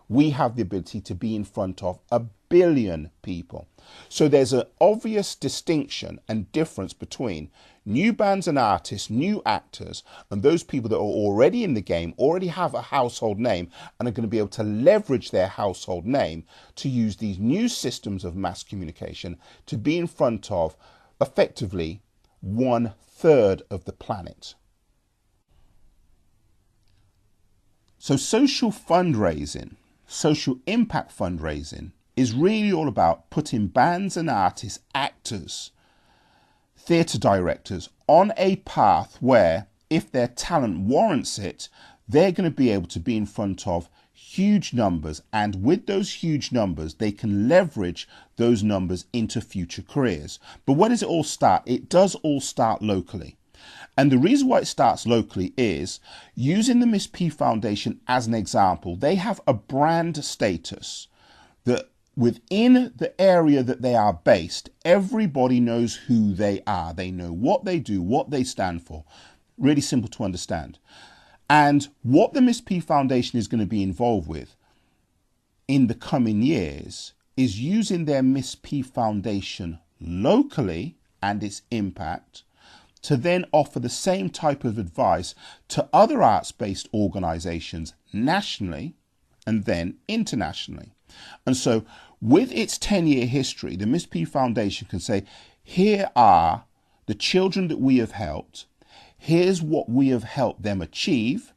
we have the ability to be in front of 1 billion people. So there's an obvious distinction and difference between new bands and artists, new actors, and those people that are already in the game, already have a household name, and are going to be able to leverage their household name to use these new systems of mass communication to be in front of effectively 1/3 of the planet. So social fundraising, social impact fundraising, is really all about putting bands and artists, actors, theatre directors on a path where, if their talent warrants it, they're going to be able to be in front of huge numbers, and with those huge numbers they can leverage those numbers into future careers. But where does it all start? It does all start locally. And the reason why it starts locally is, using the Miss P Foundation as an example, they have a brand status that within the area that they are based, everybody knows who they are. They know what they do, what they stand for. Really simple to understand. And what the Miss P Foundation is going to be involved with in the coming years is using their Miss P Foundation locally and its impact to then offer the same type of advice to other arts-based organisations nationally and then internationally. And so with its 10-year history, the Miss P Foundation can say, here are the children that we have helped. Here's what we have helped them achieve.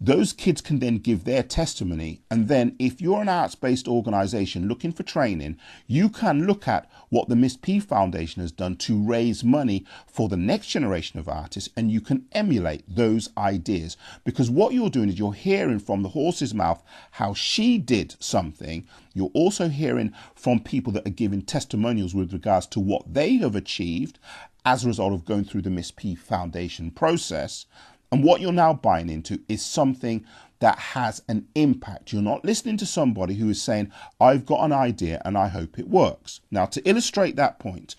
Those kids can then give their testimony. And then if you're an arts-based organisation looking for training, you can look at what the Miss P Foundation has done to raise money for the next generation of artists, and you can emulate those ideas. Because what you're doing is you're hearing from the horse's mouth how she did something. You're also hearing from people that are giving testimonials with regards to what they have achieved as a result of going through the Miss P Foundation process. And what you're now buying into is something that has an impact. You're not listening to somebody who is saying, I've got an idea and I hope it works. Now, to illustrate that point,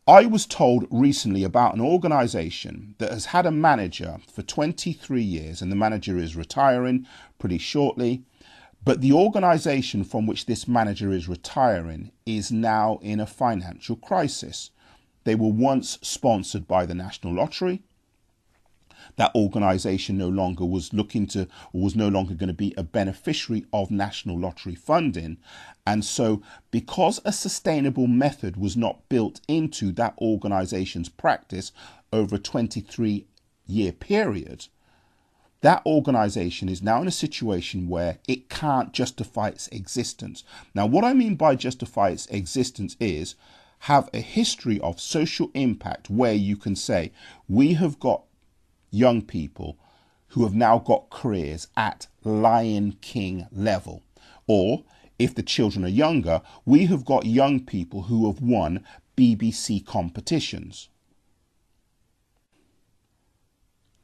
I was told recently about an organisation that has had a manager for 23 years, and the manager is retiring pretty shortly. But the organisation from which this manager is retiring is now in a financial crisis. They were once sponsored by the National Lottery. That organisation no longer was no longer going to be a beneficiary of National Lottery funding. And so because a sustainable method was not built into that organisation's practice over a 23-year period, that organisation is now in a situation where it can't justify its existence. Now, what I mean by justify its existence is have a history of social impact where you can say, we have got young people who have now got careers at Lion King level. Or if the children are younger, we have got young people who have won BBC competitions.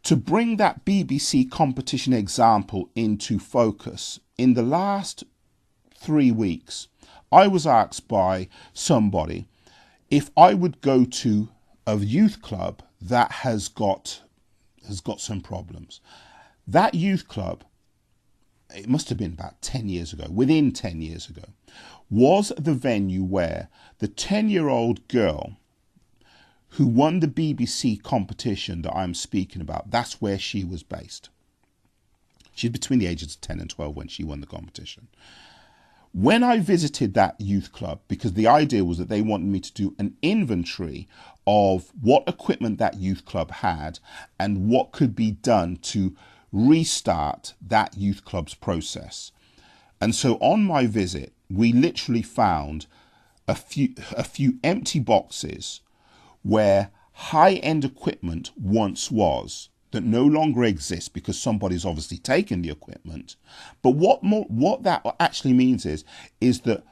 To bring that BBC competition example into focus, in the last 3 weeks, I was asked by somebody if I would go to a youth club that has got some problems. That youth club, it must have been about 10 years ago, within 10 years ago, was the venue where the 10-year-old girl who won the BBC competition that I'm speaking about, that's where she was based. She's between the ages of 10 and 12 when she won the competition. When I visited that youth club, because the idea was that they wanted me to do an inventory of what equipment that youth club had and what could be done to restart that youth club's process. And so on my visit, we literally found a few empty boxes where high-end equipment once was that no longer exists because somebody's obviously taken the equipment. But what that actually means is that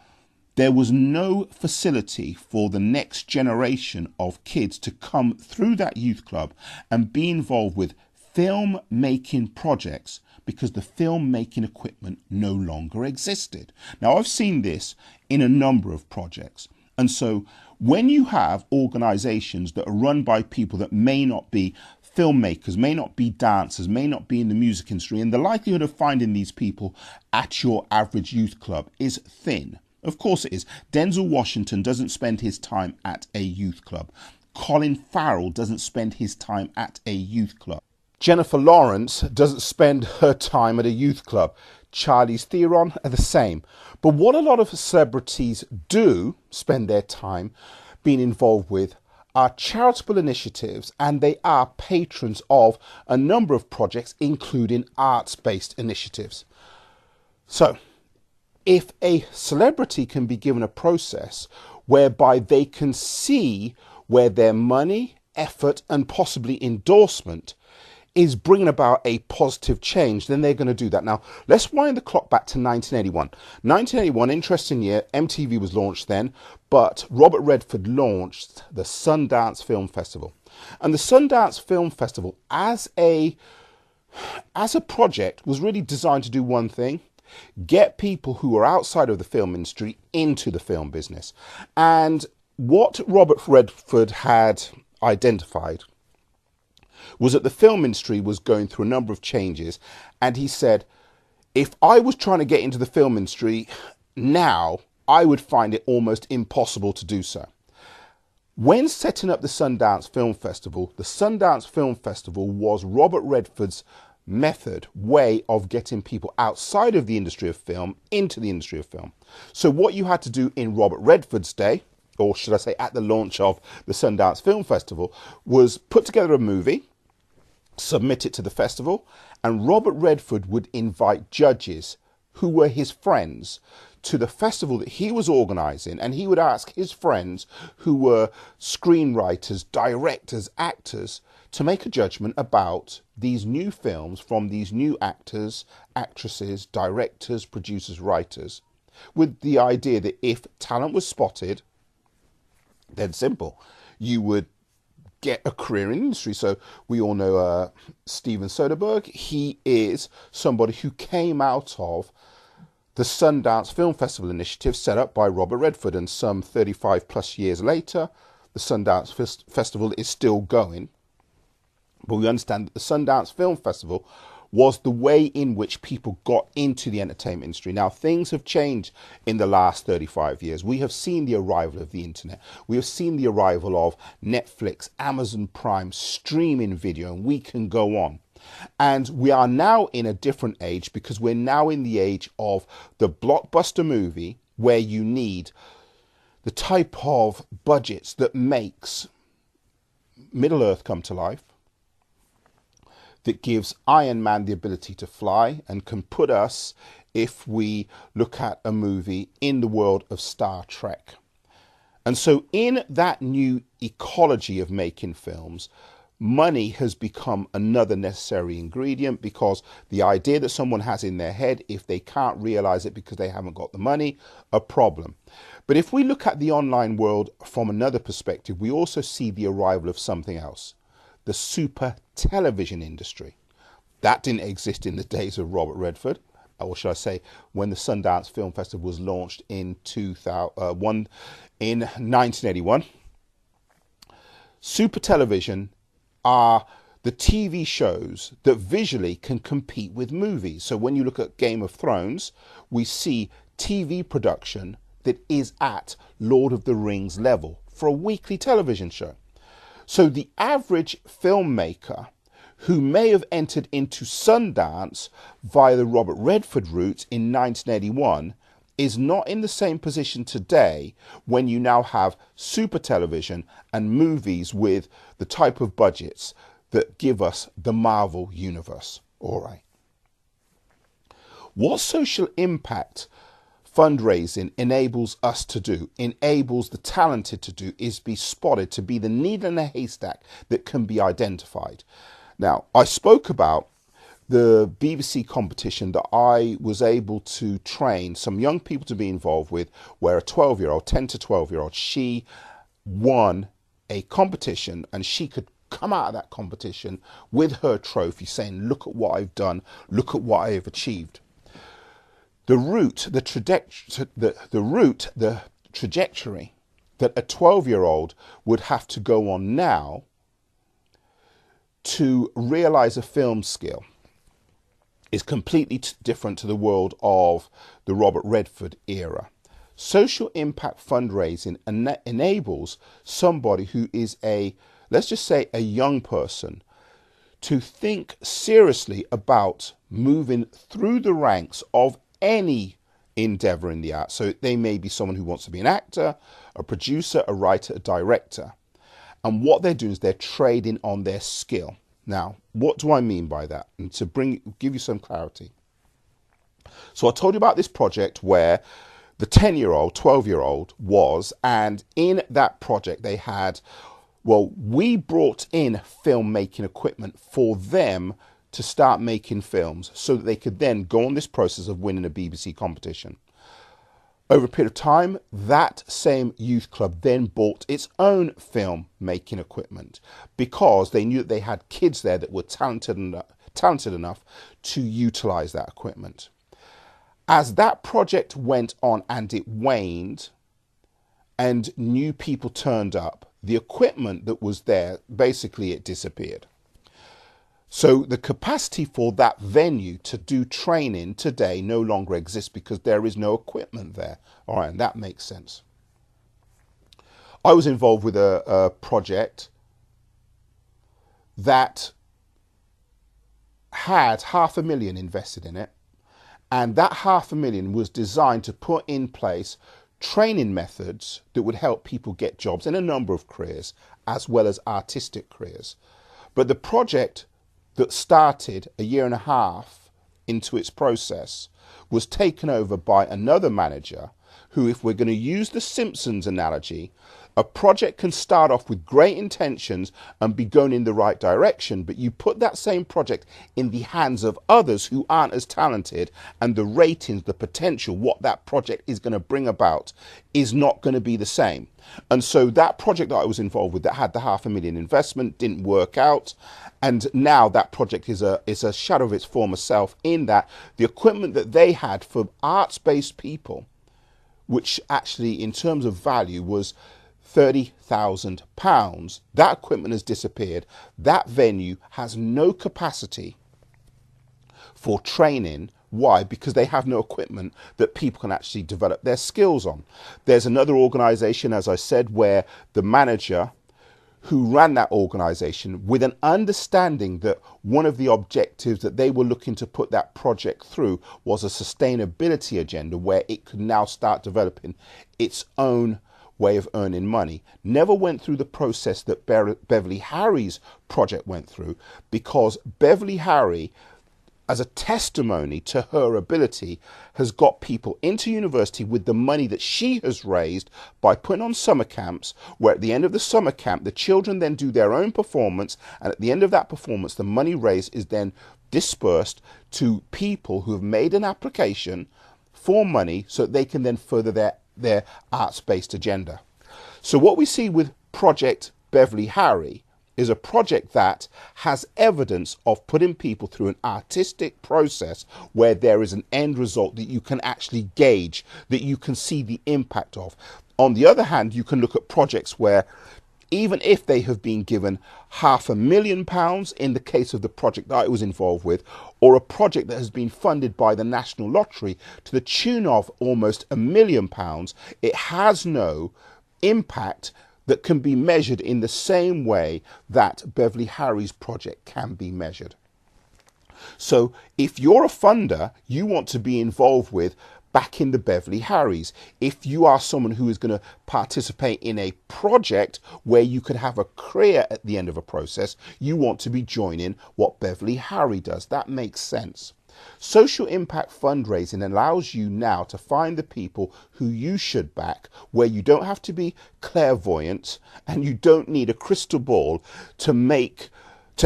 there was no facility for the next generation of kids to come through that youth club and be involved with film making projects because the film making equipment no longer existed. Now, I've seen this in a number of projects. And so when you have organizations that are run by people that may not be filmmakers, may not be dancers, may not be in the music industry, and the likelihood of finding these people at your average youth club is thin. Of course it is. Denzel Washington doesn't spend his time at a youth club. Colin Farrell doesn't spend his time at a youth club. Jennifer Lawrence doesn't spend her time at a youth club. Charlize Theron are the same. But what a lot of celebrities do spend their time being involved with are charitable initiatives, and they are patrons of a number of projects, including arts-based initiatives. So, if a celebrity can be given a process whereby they can see where their money, effort, and possibly endorsement is bringing about a positive change, then they're going to do that. Now, let's wind the clock back to 1981. 1981, interesting year. MTV was launched then, but Robert Redford launched the Sundance Film Festival. And the Sundance Film Festival, as a project, was really designed to do one thing: get people who are outside of the film industry into the film business. And what Robert Redford had identified was that the film industry was going through a number of changes. And he said, if I was trying to get into the film industry now, I would find it almost impossible to do so. When setting up the Sundance Film Festival was Robert Redford's way of getting people outside of the industry of film into the industry of film. So what you had to do in Robert Redford's day, or should I say at the launch of the Sundance Film Festival, was put together a movie, submit it to the festival, and Robert Redford would invite judges who were his friends to the festival that he was organising, and he would ask his friends who were screenwriters, directors, actors to make a judgment about these new films from these new actors, actresses, directors, producers, writers, with the idea that if talent was spotted, then simple, you would get a career in the industry. So we all know Steven Soderbergh. He is somebody who came out of the Sundance Film Festival initiative set up by Robert Redford, and some 35 plus years later, the Sundance Festival is still going. But we understand that the Sundance Film Festival was the way in which people got into the entertainment industry. Now, things have changed in the last 35 years. We have seen the arrival of the internet. We have seen the arrival of Netflix, Amazon Prime, streaming video, and we can go on. And we are now in a different age, because we're now in the age of the blockbuster movie, where you need the type of budgets that makes Middle-earth come to life, that gives Iron Man the ability to fly, and can put us, if we look at a movie, in the world of Star Trek. And so in that new ecology of making films, money has become another necessary ingredient, because the idea that someone has in their head, if they can't realize it because they haven't got the money, a problem. But if we look at the online world from another perspective, we also see the arrival of something else, the super television industry. That didn't exist in the days of Robert Redford, or should I say, when the Sundance Film Festival was launched in 1981. Super television are the TV shows that visually can compete with movies. So when you look at Game of Thrones, we see TV production that is at Lord of the Rings level for a weekly television show. So the average filmmaker who may have entered into Sundance via the Robert Redford route in 1981 is not in the same position today, when you now have super television and movies with the type of budgets that give us the Marvel universe. All right. What social impact fundraising enables us to do, enables the talented to do, is be spotted, to be the needle in a haystack that can be identified. Now, I spoke about the BBC competition that I was able to train some young people to be involved with, where a 12-year-old, 10 to 12-year-old, she won a competition, and she could come out of that competition with her trophy saying, look at what I've done, look at what I have achieved. The trajectory that a 12-year-old would have to go on now to realize a film skill is completely different to the world of the Robert Redford era. Social impact fundraising enables somebody who is let's just say a young person, to think seriously about moving through the ranks of any endeavor in the arts. So they may be someone who wants to be an actor, a producer, a writer, a director. And what they're doing is they're trading on their skill. Now, what do I mean by that? And to give you some clarity. So I told you about this project where the 10-year-old, 12-year-old was, and in that project they had, we brought in filmmaking equipment for them to start making films so that they could then go on this process of winning a BBC competition. Over a period of time, that same youth club then bought its own film making equipment, because they knew that they had kids there that were talented enough to utilize that equipment. As that project went on and it waned and new people turned up, the equipment that was there, basically it disappeared. So the capacity for that venue to do training today no longer exists, because there is no equipment there. All right, and that makes sense. I was involved with a project that had $500,000 invested in it, and that $500,000 was designed to put in place training methods that would help people get jobs in a number of careers, as well as artistic careers. But the project that started a year and a half into its process was taken over by another manager who, if we're going to use the Simpsons analogy, a project can start off with great intentions and be going in the right direction, but you put that same project in the hands of others who aren't as talented, and the ratings, the potential, what that project is going to bring about is not going to be the same. And so that project that I was involved with that had the $500,000 investment didn't work out. And now that project is a shadow of its former self, in that the equipment that they had for arts-based people, which actually in terms of value was £30,000, that equipment has disappeared. That venue has no capacity for training. Why? Because they have no equipment that people can actually develop their skills on. There's another organization, as I said, where the manager who ran that organization, with an understanding that one of the objectives that they were looking to put that project through was a sustainability agenda, where it could now start developing its own way of earning money, never went through the process that Beverly Harry's project went through, because Beverly Harry as a testimony to her ability, has got people into university with the money that she has raised by putting on summer camps, where at the end of the summer camp, the children then do their own performance, and at the end of that performance, the money raised is then dispersed to people who have made an application for money so that they can then further their arts-based agenda. So what we see with Project Beverly Harry is a project that has evidence of putting people through an artistic process where there is an end result that you can actually gauge, that you can see the impact of. On the other hand, you can look at projects where even if they have been given £500,000 in the case of the project that I was involved with, or a project that has been funded by the National Lottery to the tune of almost £1 million, it has no impact that can be measured in the same way that Beverly Harry's project can be measured. So if you're a funder, you want to be involved with backing the Beverly Harrys. If you are someone who is going to participate in a project where you could have a career at the end of a process, you want to be joining what Beverly Harry does. That makes sense. Social impact fundraising allows you now to find the people who you should back, where you don't have to be clairvoyant and you don't need a crystal ball to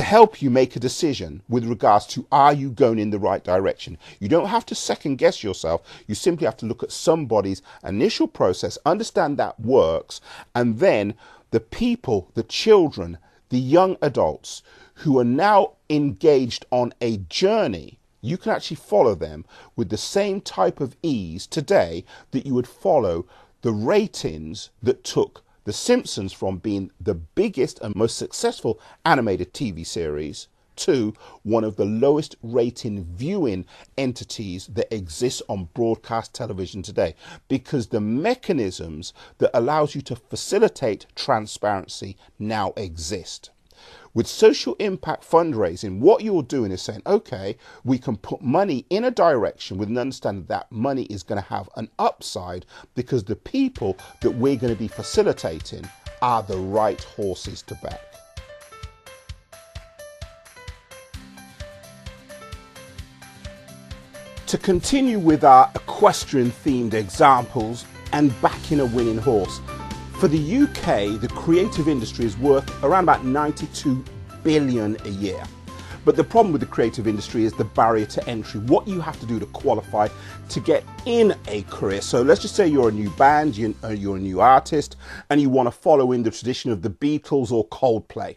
help you make a decision with regards to, are you going in the right direction? You don't have to second guess yourself. You simply have to look at somebody's initial process, understand that works, and then the people, the children, the young adults who are now engaged on a journey, you can actually follow them with the same type of ease today that you would follow the ratings that took The Simpsons from being the biggest and most successful animated TV series to one of the lowest rating viewing entities that exists on broadcast television today, because the mechanisms that allows you to facilitate transparency now exist. With social impact fundraising, what you're doing is saying, okay, we can put money in a direction with an understanding that money is going to have an upside because the people that we're going to be facilitating are the right horses to back. To continue with our equestrian themed examples and backing a winning horse, for the UK, the creative industry is worth around about 92 billion a year. But the problem with the creative industry is the barrier to entry, what you have to do to qualify to get in a career. So let's just say you're a new band, you're a new artist, and you want to follow in the tradition of the Beatles or Coldplay.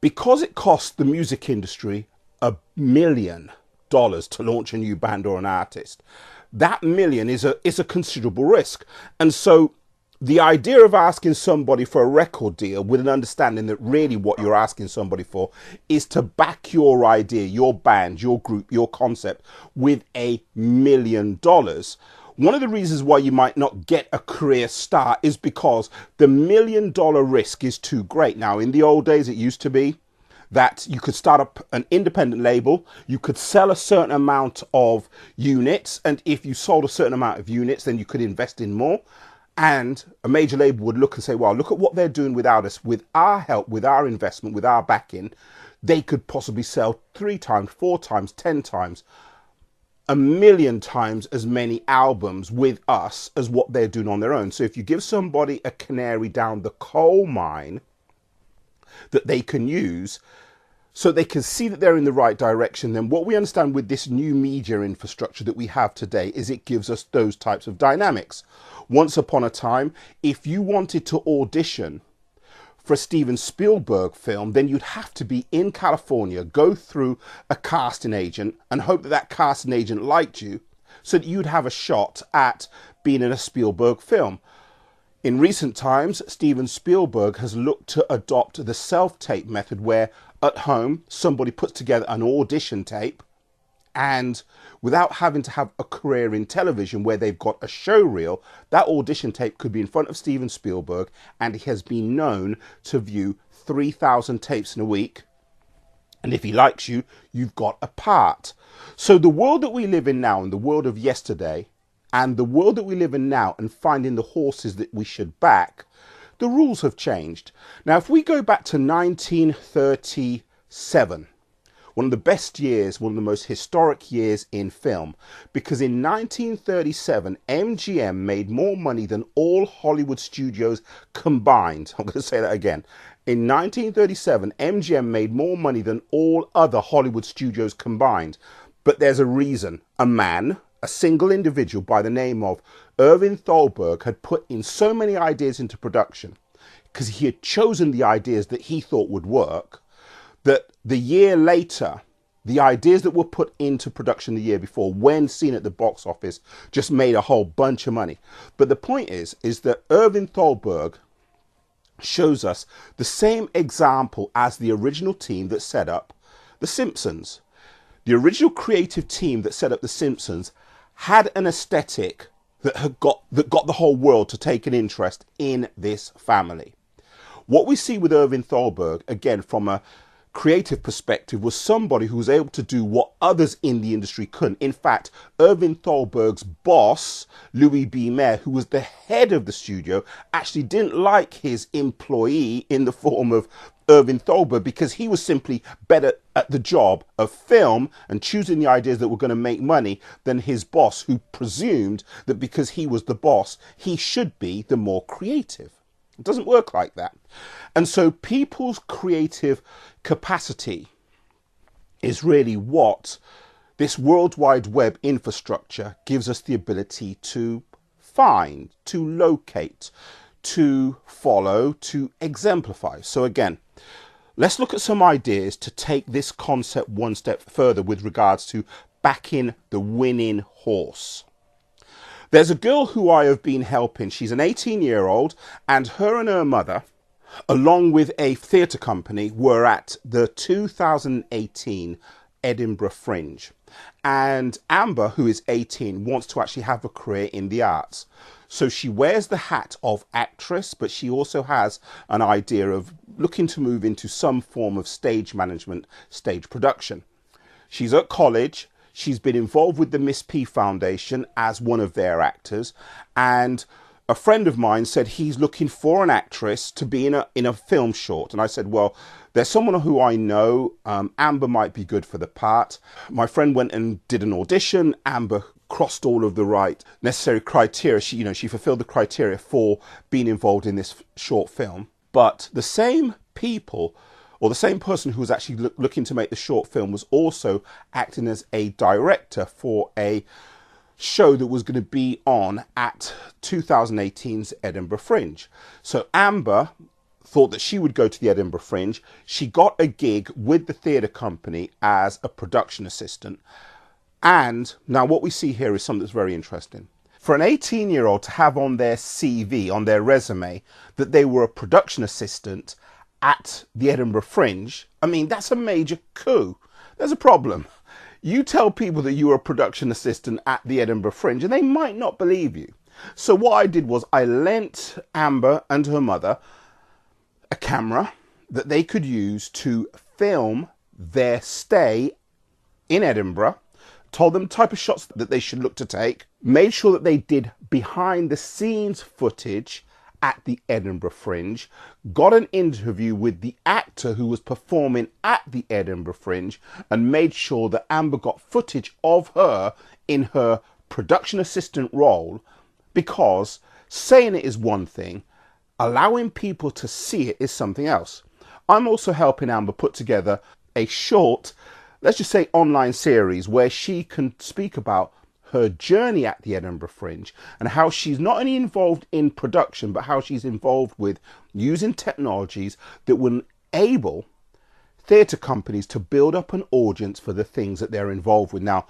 Because it costs the music industry $1 million to launch a new band or an artist, that million is a considerable risk. And so the idea of asking somebody for a record deal with an understanding that really what you're asking somebody for is to back your idea, your band, your group, your concept with $1 million. One of the reasons why you might not get a career start is because the $1 million risk is too great. Now, in the old days, it used to be that you could start up an independent label, you could sell a certain amount of units, and if you sold a certain amount of units, then you could invest in more. And a major label would look and say, well, look at what they're doing without us, with our help, with our investment, with our backing. They could possibly sell 3 times, 4 times, 10 times, 1 million times as many albums with us as what they're doing on their own. So if you give somebody a canary down the coal mine that they can use so they can see that they're in the right direction, then what we understand with this new media infrastructure that we have today is it gives us those types of dynamics. Once upon a time, if you wanted to audition for a Steven Spielberg film, then you'd have to be in California, go through a casting agent and hope that that casting agent liked you so that you'd have a shot at being in a Spielberg film. In recent times, Steven Spielberg has looked to adopt the self-tape method where at home somebody puts together an audition tape, and without having to have a career in television where they've got a show reel, that audition tape could be in front of Steven Spielberg, and he has been known to view 3,000 tapes in a week. And if he likes you, you've got a part. So the world that we live in now, and the world of yesterday, and the world that we live in now, and finding the horses that we should back, the rules have changed. Now, if we go back to 1937, one of the best years, one of the most historic years in film, because in 1937, MGM made more money than all Hollywood studios combined. I'm going to say that again. In 1937, MGM made more money than all other Hollywood studios combined. But there's a reason. A man, a single individual by the name of Irving Thalberg, had put in so many ideas into production because he had chosen the ideas that he thought would work, that the year later, the ideas that were put into production the year before, when seen at the box office, just made a whole bunch of money. But the point is that Irving Thalberg shows us the same example as the original team that set up The Simpsons. The original creative team that set up The Simpsons had an aesthetic that got the whole world to take an interest in this family. What we see with Irving Thalberg, again, from a creative perspective, was somebody who was able to do what others in the industry couldn't. In fact, Irving Thalberg's boss, Louis B. Mayer, who was the head of the studio, actually didn't like his employee in the form of Irving Thalberg because he was simply better at the job of film and choosing the ideas that were going to make money than his boss, who presumed that because he was the boss, he should be the more creative. It doesn't work like that. And so people's creative capacity is really what this World Wide Web infrastructure gives us the ability to find, to locate, to follow, to exemplify. So again, let's look at some ideas to take this concept one step further with regards to backing the winning horse. There's a girl who I have been helping. She's an 18-year-old, and her mother, along with a theatre company, were at the 2018 Edinburgh Fringe. And Amber, who is 18, wants to actually have a career in the arts. So she wears the hat of actress, but she also has an idea of looking to move into some form of stage management, stage production. She's at college. She's been involved with the Miss P Foundation as one of their actors, and a friend of mine said he's looking for an actress to be in a film short. And I said, well, there's someone who I know, Amber might be good for the part. My friend went and did an audition. Amber crossed all of the right necessary criteria. She fulfilled the criteria for being involved in this short film. But the same people, or the same person who was actually looking to make the short film, was also acting as a director for a show that was going to be on at 2018's Edinburgh Fringe. So Amber thought that she would go to the Edinburgh Fringe. She got a gig with the theatre company as a production assistant. And now what we see here is something that's very interesting. For an 18-year-old to have on their CV, on their resume, that they were a production assistant at the Edinburgh Fringe, I mean, that's a major coup. There's a problem. You tell people that you were a production assistant at the Edinburgh Fringe and they might not believe you. So what I did was I lent Amber and her mother a camera that they could use to film their stay in Edinburgh, told them the type of shots that they should look to take, made sure that they did behind the scenes footage at the Edinburgh Fringe, got an interview with the actor who was performing at the Edinburgh Fringe, and made sure that Amber got footage of her in her production assistant role, because saying it is one thing, allowing people to see it is something else. I'm also helping Amber put together a short, let's just say online series, where she can speak about her journey at the Edinburgh Fringe and how she's not only involved in production, but how she's involved with using technologies that will enable theatre companies to build up an audience for the things that they're involved with. Now,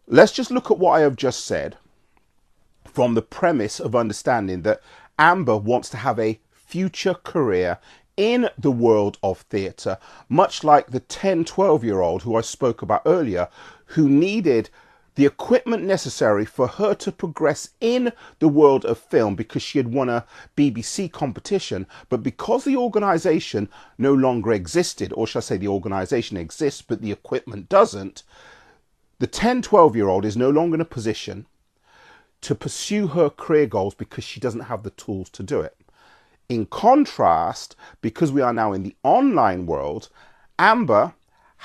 let's just look at what I have just said from the premise of understanding that Amber wants to have a future career in the world of theatre, much like the 10-12-year-old who I spoke about earlier, who needed the equipment necessary for her to progress in the world of film because she had won a BBC competition, but because the organisation no longer existed, or shall I say the organisation exists but the equipment doesn't, the 10-12-year-old is no longer in a position to pursue her career goals because she doesn't have the tools to do it. In contrast, because we are now in the online world, Amber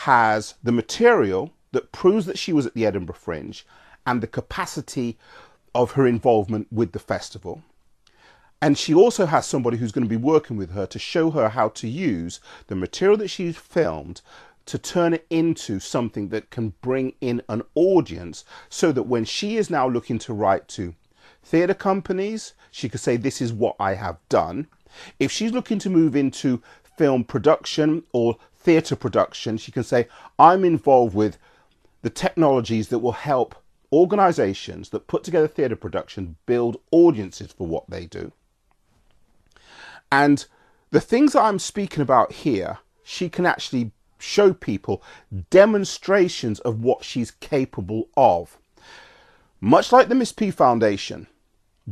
has the material that proves that she was at the Edinburgh Fringe and the capacity of her involvement with the festival. And she also has somebody who's going to be working with her to show her how to use the material that she's filmed to turn it into something that can bring in an audience, so that when she is now looking to write to theatre companies, she could say, this is what I have done. If she's looking to move into film production or theatre production, she can say, I'm involved with the technologies that will help organisations that put together theatre production build audiences for what they do. And the things that I'm speaking about here, she can actually show people demonstrations of what she's capable of. Much like the Miss P Foundation,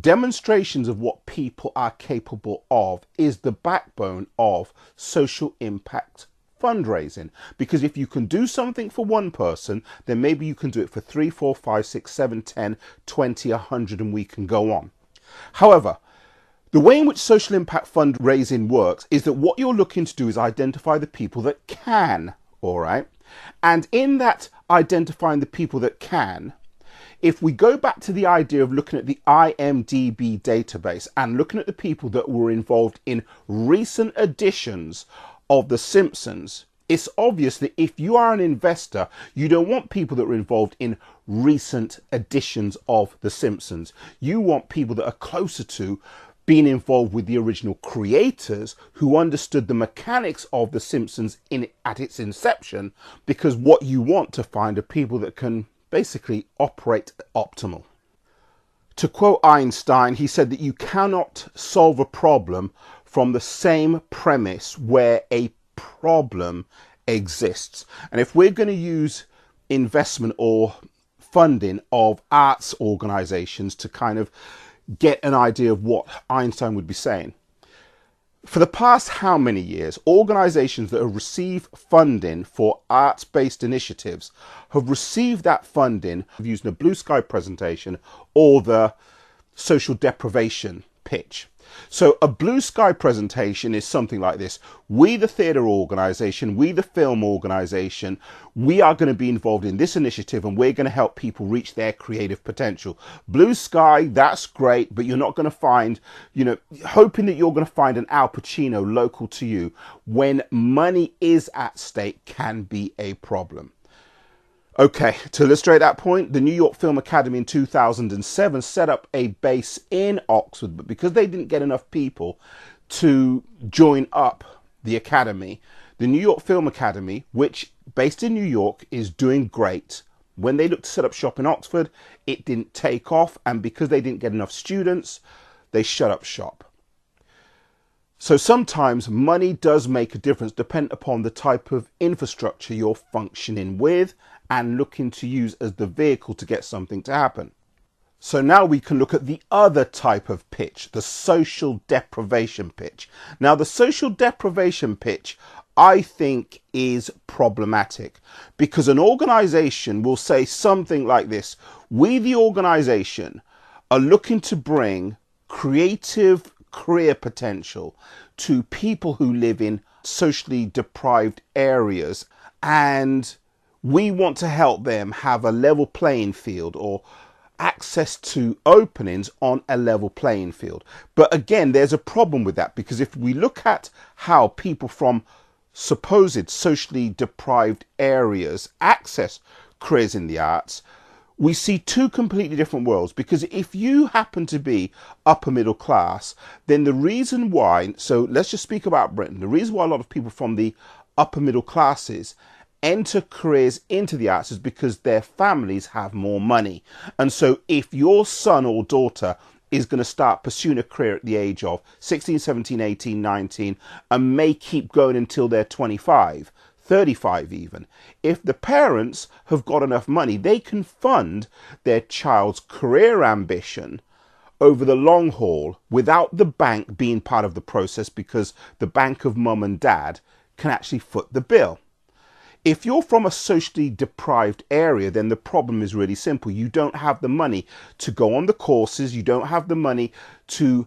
demonstrations of what people are capable of is the backbone of social impact fundraising. Because if you can do something for one person, then maybe you can do it for 3, 4, 5, 6, 7, 10, 20, 100, and we can go on. However, the way in which social impact fundraising works is that what you're looking to do is identify the people that can, all right? And in that identifying the people that can, if we go back to the idea of looking at the IMDb database and looking at the people that were involved in recent editions of The Simpsons, it's obvious that if you are an investor, you don't want people that are involved in recent editions of The Simpsons. You want people that are closer to being involved with the original creators who understood the mechanics of The Simpsons at its inception, because what you want to find are people that can basically operate optimal. To quote Einstein, he said that you cannot solve a problem from the same premise where a problem exists. And if we're going to use investment or funding of arts organizations to kind of get an idea of what Einstein would be saying, for the past how many years, organizations that have received funding for arts-based initiatives have received that funding using a blue sky presentation or the social deprivation pitch. So a blue sky presentation is something like this. We, the theatre organisation, we, the film organisation, we are going to be involved in this initiative and we're going to help people reach their creative potential. Blue sky, that's great, but you're not going to find, hoping that you're going to find an Al Pacino local to you when money is at stake can be a problem. Okay, to illustrate that point, the New York Film Academy in 2007 set up a base in Oxford, but because they didn't get enough people to join up the Academy, the New York Film Academy, which based in New York is doing great, when they looked to set up shop in Oxford, it didn't take off, and because they didn't get enough students, they shut up shop. So sometimes money does make a difference depending upon the type of infrastructure you're functioning with and looking to use as the vehicle to get something to happen. So now we can look at the other type of pitch, the social deprivation pitch. Now the social deprivation pitch, I think, is problematic because an organization will say something like this: we, the organization, are looking to bring creative career potential to people who live in socially deprived areas, and we want to help them have a level playing field or access to openings on a level playing field. But again, there's a problem with that, because if we look at how people from supposed socially deprived areas access careers in the arts, we see two completely different worlds. Because if you happen to be upper middle class, then the reason why, so let's just speak about Britain, the reason why a lot of people from the upper middle classes enter careers into the arts is because their families have more money. And so if your son or daughter is going to start pursuing a career at the age of 16, 17, 18, 19, and may keep going until they're 25, 35 even, if the parents have got enough money, they can fund their child's career ambition over the long haul without the bank being part of the process, because the bank of mum and dad can actually foot the bill. If you're from a socially deprived area, then the problem is really simple. You don't have the money to go on the courses. You don't have the money to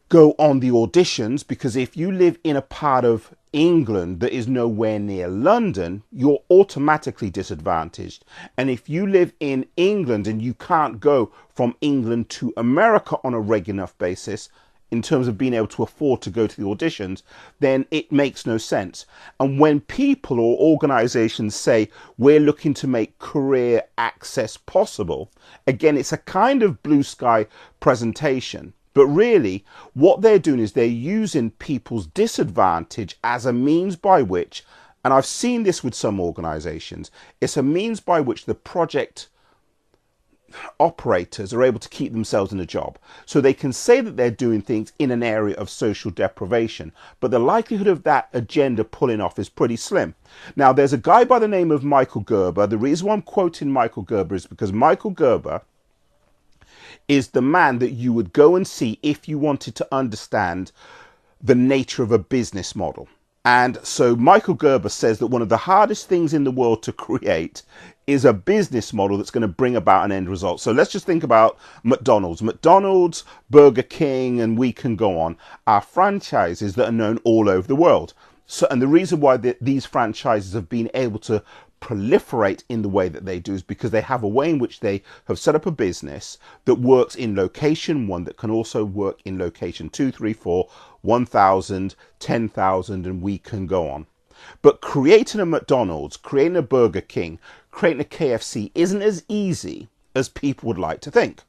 go on the auditions, because if you live in a part of England that is nowhere near London, you're automatically disadvantaged. And if you live in England and you can't go from England to America on a regular enough basis, in terms of being able to afford to go to the auditions, then it makes no sense. And when people or organizations say we're looking to make career access possible, again, it's a kind of blue sky presentation. But really, what they're doing is they're using people's disadvantage as a means by which, and I've seen this with some organizations, it's a means by which the project operators are able to keep themselves in a job. So they can say that they're doing things in an area of social deprivation, but the likelihood of that agenda pulling off is pretty slim. Now, there's a guy by the name of Michael Gerber. The reason why I'm quoting Michael Gerber is because Michael Gerber is the man that you would go and see if you wanted to understand the nature of a business model. And so Michael Gerber says that one of the hardest things in the world to create is a business model that's going to bring about an end result. So let's just think about McDonald's. McDonald's, Burger King, and we can go on, are franchises that are known all over the world. So, and the reason why these franchises have been able to proliferate in the way that they do is because they have a way in which they have set up a business that works in location 1 that can also work in location 2, 3, 4, 1,000, 10,000, and we can go on. But creating a McDonald's, creating a Burger King, creating a KFC isn't as easy as people would like to think.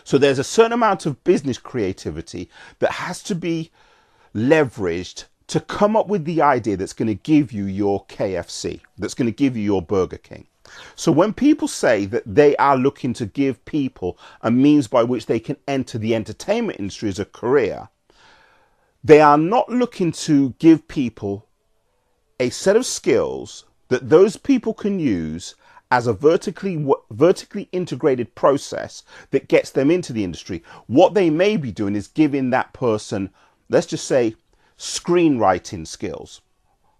So there's a certain amount of business creativity that has to be leveraged to come up with the idea that's going to give you your KFC, that's going to give you your Burger King. So when people say that they are looking to give people a means by which they can enter the entertainment industry as a career, they are not looking to give people a set of skills that those people can use as a vertically integrated process that gets them into the industry. What they may be doing is giving that person, let's just say, screenwriting skills.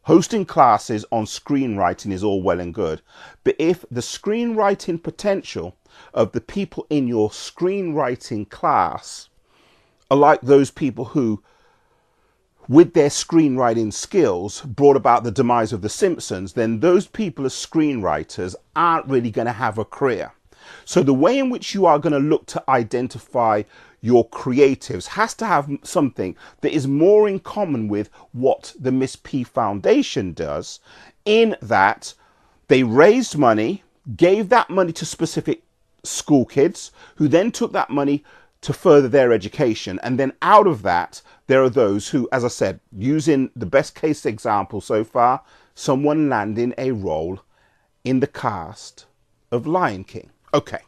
Hosting classes on screenwriting is all well and good, but if the screenwriting potential of the people in your screenwriting class are like those people who, with their screenwriting skills, brought about the demise of The Simpsons, then those people as screenwriters aren't really going to have a career. So the way in which you are going to look to identify your creatives has to have something that is more in common with what the Miss P Foundation does, in that they raised money, gave that money to specific school kids, who then took that money to further their education. And then out of that, there are those who, as I said, using the best case example so far, someone landing a role in the cast of Lion King. Okay.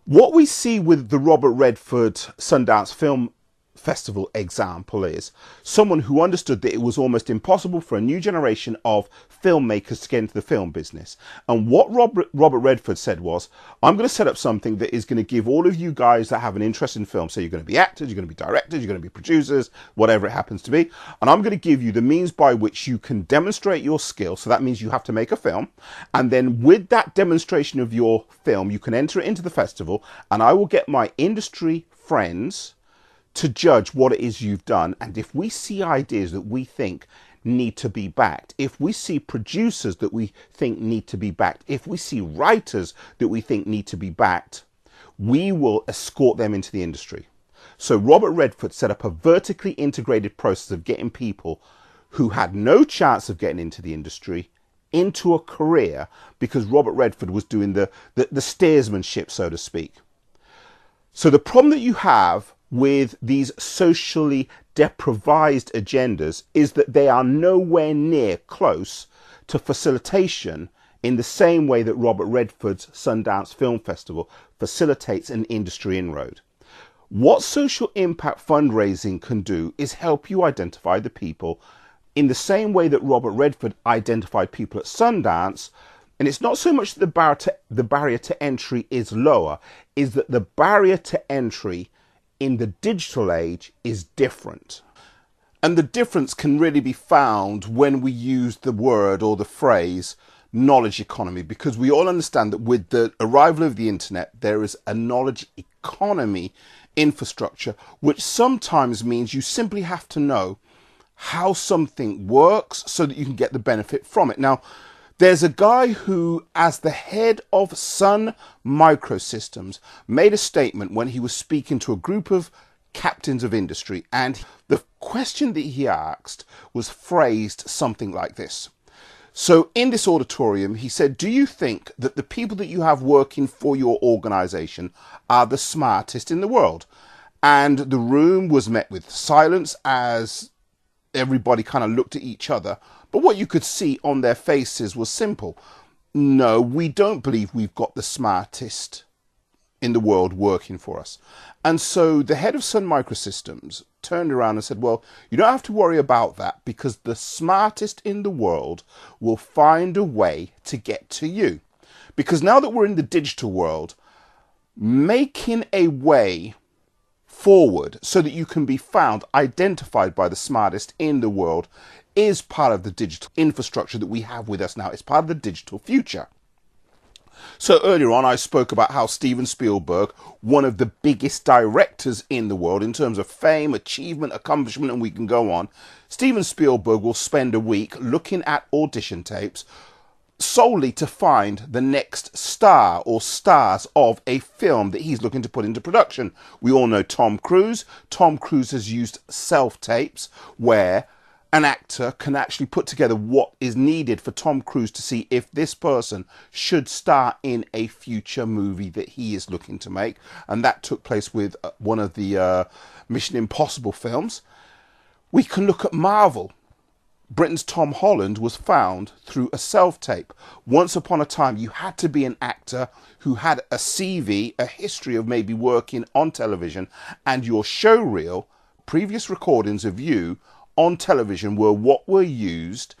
What we see with the Robert Redford Sundance Film Festival example is someone who understood that it was almost impossible for a new generation of filmmakers to get into the film business. And what Robert Redford said was, I'm going to set up something that is going to give all of you guys that have an interest in film, so you're going to be actors, you're going to be directors, you're going to be producers, whatever it happens to be, and I'm going to give you the means by which you can demonstrate your skill. So that means you have to make a film, and then with that demonstration of your film, you can enter it into the festival, and I will get my industry friends to judge what it is you've done. And if we see ideas that we think need to be backed, if we see producers that we think need to be backed, if we see writers that we think need to be backed, we will escort them into the industry. So Robert Redford set up a vertically integrated process of getting people who had no chance of getting into the industry into a career, because Robert Redford was doing the steersmanship, so to speak. So the problem that you have with these socially deprived agendas is that they are nowhere near close to facilitation in the same way that Robert Redford's Sundance Film Festival facilitates an industry inroad. What social impact fundraising can do is help you identify the people in the same way that Robert Redford identified people at Sundance. And it's not so much that the barrier to entry is lower, is that the barrier to entry in the digital age is different. And the difference can really be found when we use the word or the phrase knowledge economy, because we all understand that with the arrival of the internet, there is a knowledge economy infrastructure, which sometimes means you simply have to know how something works so that you can get the benefit from it. Now, there's a guy who, as the head of Sun Microsystems, made a statement when he was speaking to a group of captains of industry, and the question that he asked was phrased something like this. So in this auditorium, he said, do you think that the people that you have working for your organization are the smartest in the world? And the room was met with silence as everybody kind of looked at each other. But what you could see on their faces was simple. No, we don't believe we've got the smartest in the world working for us. And so the head of Sun Microsystems turned around and said, well, you don't have to worry about that, because the smartest in the world will find a way to get to you. Because now that we're in the digital world, making a way forward so that you can be found, identified by the smartest in the world, is part of the digital infrastructure that we have with us now. It's part of the digital future. So earlier on, I spoke about how Steven Spielberg, one of the biggest directors in the world in terms of fame, achievement, accomplishment, and we can go on. Steven Spielberg will spend a week looking at audition tapes solely to find the next star or stars of a film that he's looking to put into production. We all know Tom Cruise. Tom Cruise has used self-tapes where an actor can actually put together what is needed for Tom Cruise to see if this person should star in a future movie that he is looking to make. And that took place with one of the Mission Impossible films. We can look at Marvel. Britain's Tom Holland was found through a self-tape. Once upon a time, you had to be an actor who had a CV, a history of maybe working on television, and your show reel, previous recordings of you on television, were what were used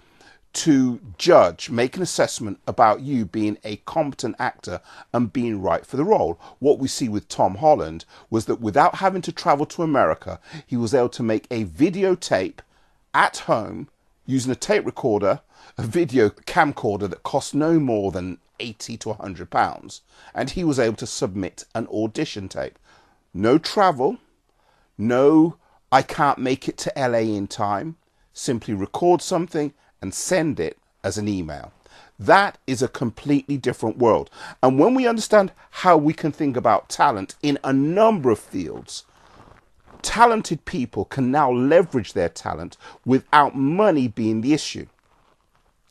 to judge, make an assessment about you being a competent actor and being right for the role. What we see with Tom Holland was that without having to travel to America, he was able to make a videotape at home using a tape recorder, a video camcorder that cost no more than £80 to £100, and he was able to submit an audition tape. No travel, no I can't make it to LA in time. Simply record something and send it as an email. That is a completely different world. And when we understand how we can think about talent in a number of fields, talented people can now leverage their talent without money being the issue.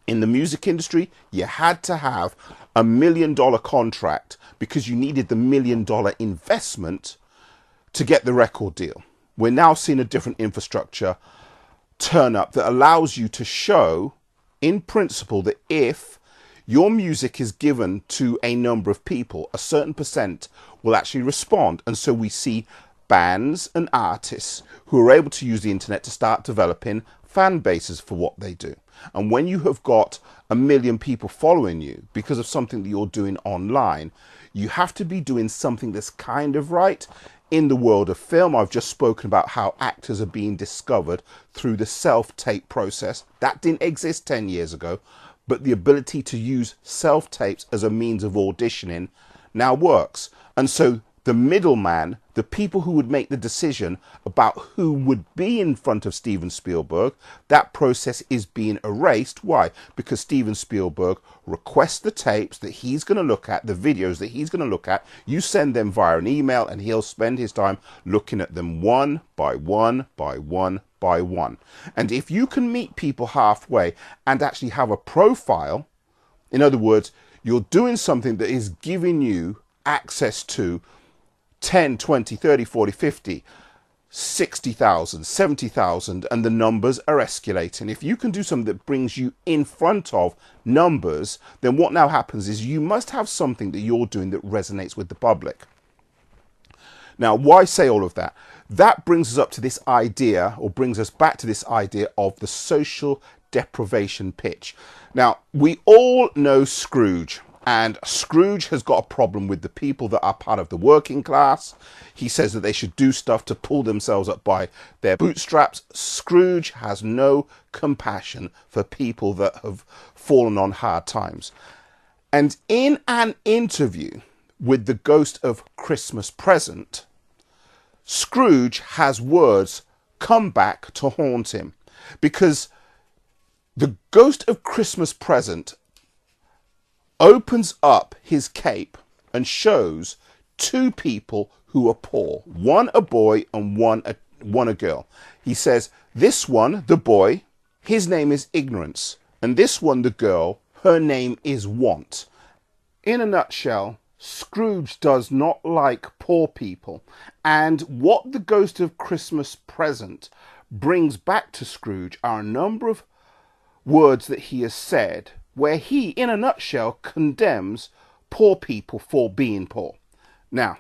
In the music industry, you had to have $1 million contract because you needed the $1 million investment to get the record deal. We're now seeing a different infrastructure turn up that allows you to show, in principle, that if your music is given to a number of people, a certain percent will actually respond. And so we see bands and artists who are able to use the internet to start developing fan bases for what they do. And when you have got 1 million people following you because of something that you're doing online, you have to be doing something that's kind of right. In the world of film, I've just spoken about how actors are being discovered through the self-tape process. That didn't exist 10 years ago, but the ability to use self-tapes as a means of auditioning now works. And so the middleman, the people who would make the decision about who would be in front of Steven Spielberg, that process is being erased. Why? Because Steven Spielberg requests the tapes that he's going to look at, the videos that he's going to look at. You send them via an email and he'll spend his time looking at them one by one by one by one. And if you can meet people halfway and actually have a profile, in other words, you're doing something that is giving you access to 10, 20, 30, 40, 50, 60,000, 70,000, and the numbers are escalating. If you can do something that brings you in front of numbers, then what now happens is you must have something that you're doing that resonates with the public. Now, why say all of that? That brings us up to this idea, or brings us back to this idea of the social deprivation pitch. Now, we all know Scrooge. And Scrooge has got a problem with the people that are part of the working class. He says that they should do stuff to pull themselves up by their bootstraps. Scrooge has no compassion for people that have fallen on hard times. And in an interview with the Ghost of Christmas Present, Scrooge has words come back to haunt him. because the ghost of Christmas present opens up his cape and shows two people who are poor, one a boy and one a girl. He says, this one, the boy, his name is ignorance, and this one, the girl, her name is want. In a nutshell, Scrooge does not like poor people, and what the ghost of Christmas present brings back to Scrooge are a number of words that he has said where he, in a nutshell, condemns poor people for being poor. Now,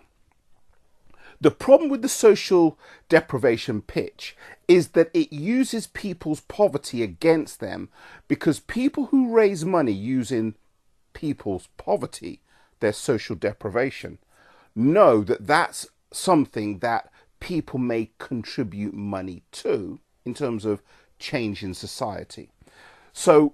the problem with the social deprivation pitch is that it uses people's poverty against them, because people who raise money using people's poverty, their social deprivation, know that that's something that people may contribute money to in terms of change in society. So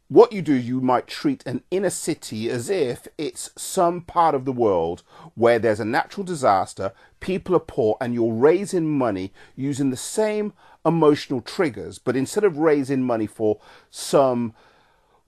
what you do, you might treat an inner city as if it's some part of the world where there's a natural disaster, people are poor, and you're raising money using the same emotional triggers, but instead of raising money for some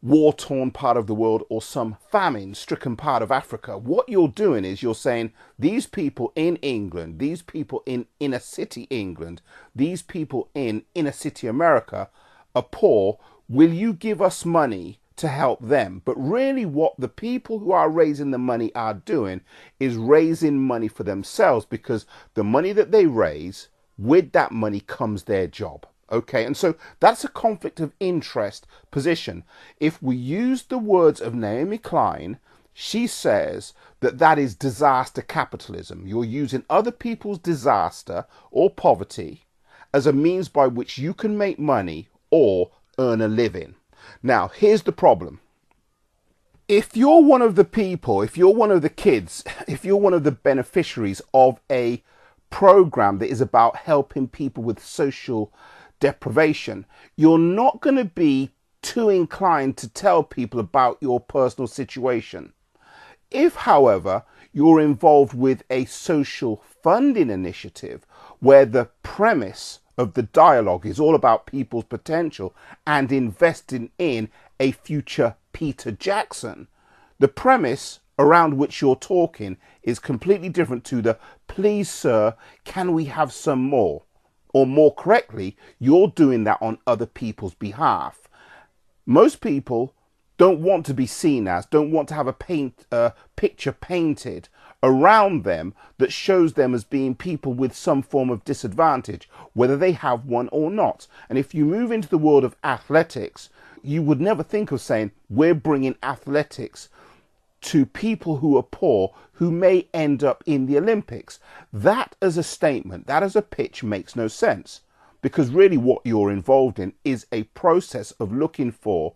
war-torn part of the world or some famine-stricken part of Africa, what you're doing is you're saying, these people in England, these people in inner city England, these people in inner city America are poor. Will you give us money to help them? But really what the people who are raising the money are doing is raising money for themselves, because the money that they raise, with that money comes their job. Okay, and so that's a conflict of interest position. If we use the words of Naomi Klein, she says that that is disaster capitalism. You're using other people's disaster or poverty as a means by which you can make money or earn a living. Now, here's the problem. If you're one of the people, if you're one of the kids, if you're one of the beneficiaries of a program that is about helping people with social deprivation, you're not going to be too inclined to tell people about your personal situation. If, however, you're involved with a social funding initiative where the premise of the dialogue is all about people's potential and investing in a future Peter Jackson, the premise around which you're talking is completely different to the, please sir, can we have some more? Or more correctly, you're doing that on other people's behalf. Most people don't want to be seen as, don't want to have a picture painted around them that shows them as being people with some form of disadvantage, whether they have one or not. And if you move into the world of athletics, you would never think of saying, we're bringing athletics to people who are poor, who may end up in the Olympics. That as a statement, that as a pitch makes no sense, because really what you're involved in is a process of looking for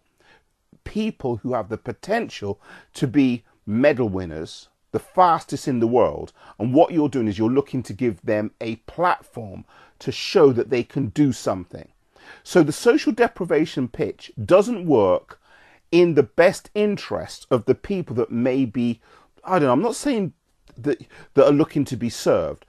people who have the potential to be medal winners, the fastest in the world. And what you're doing is you're looking to give them a platform to show that they can do something. So the social deprivation pitch doesn't work in the best interest of the people that may be, I don't know, I'm not saying that are looking to be served.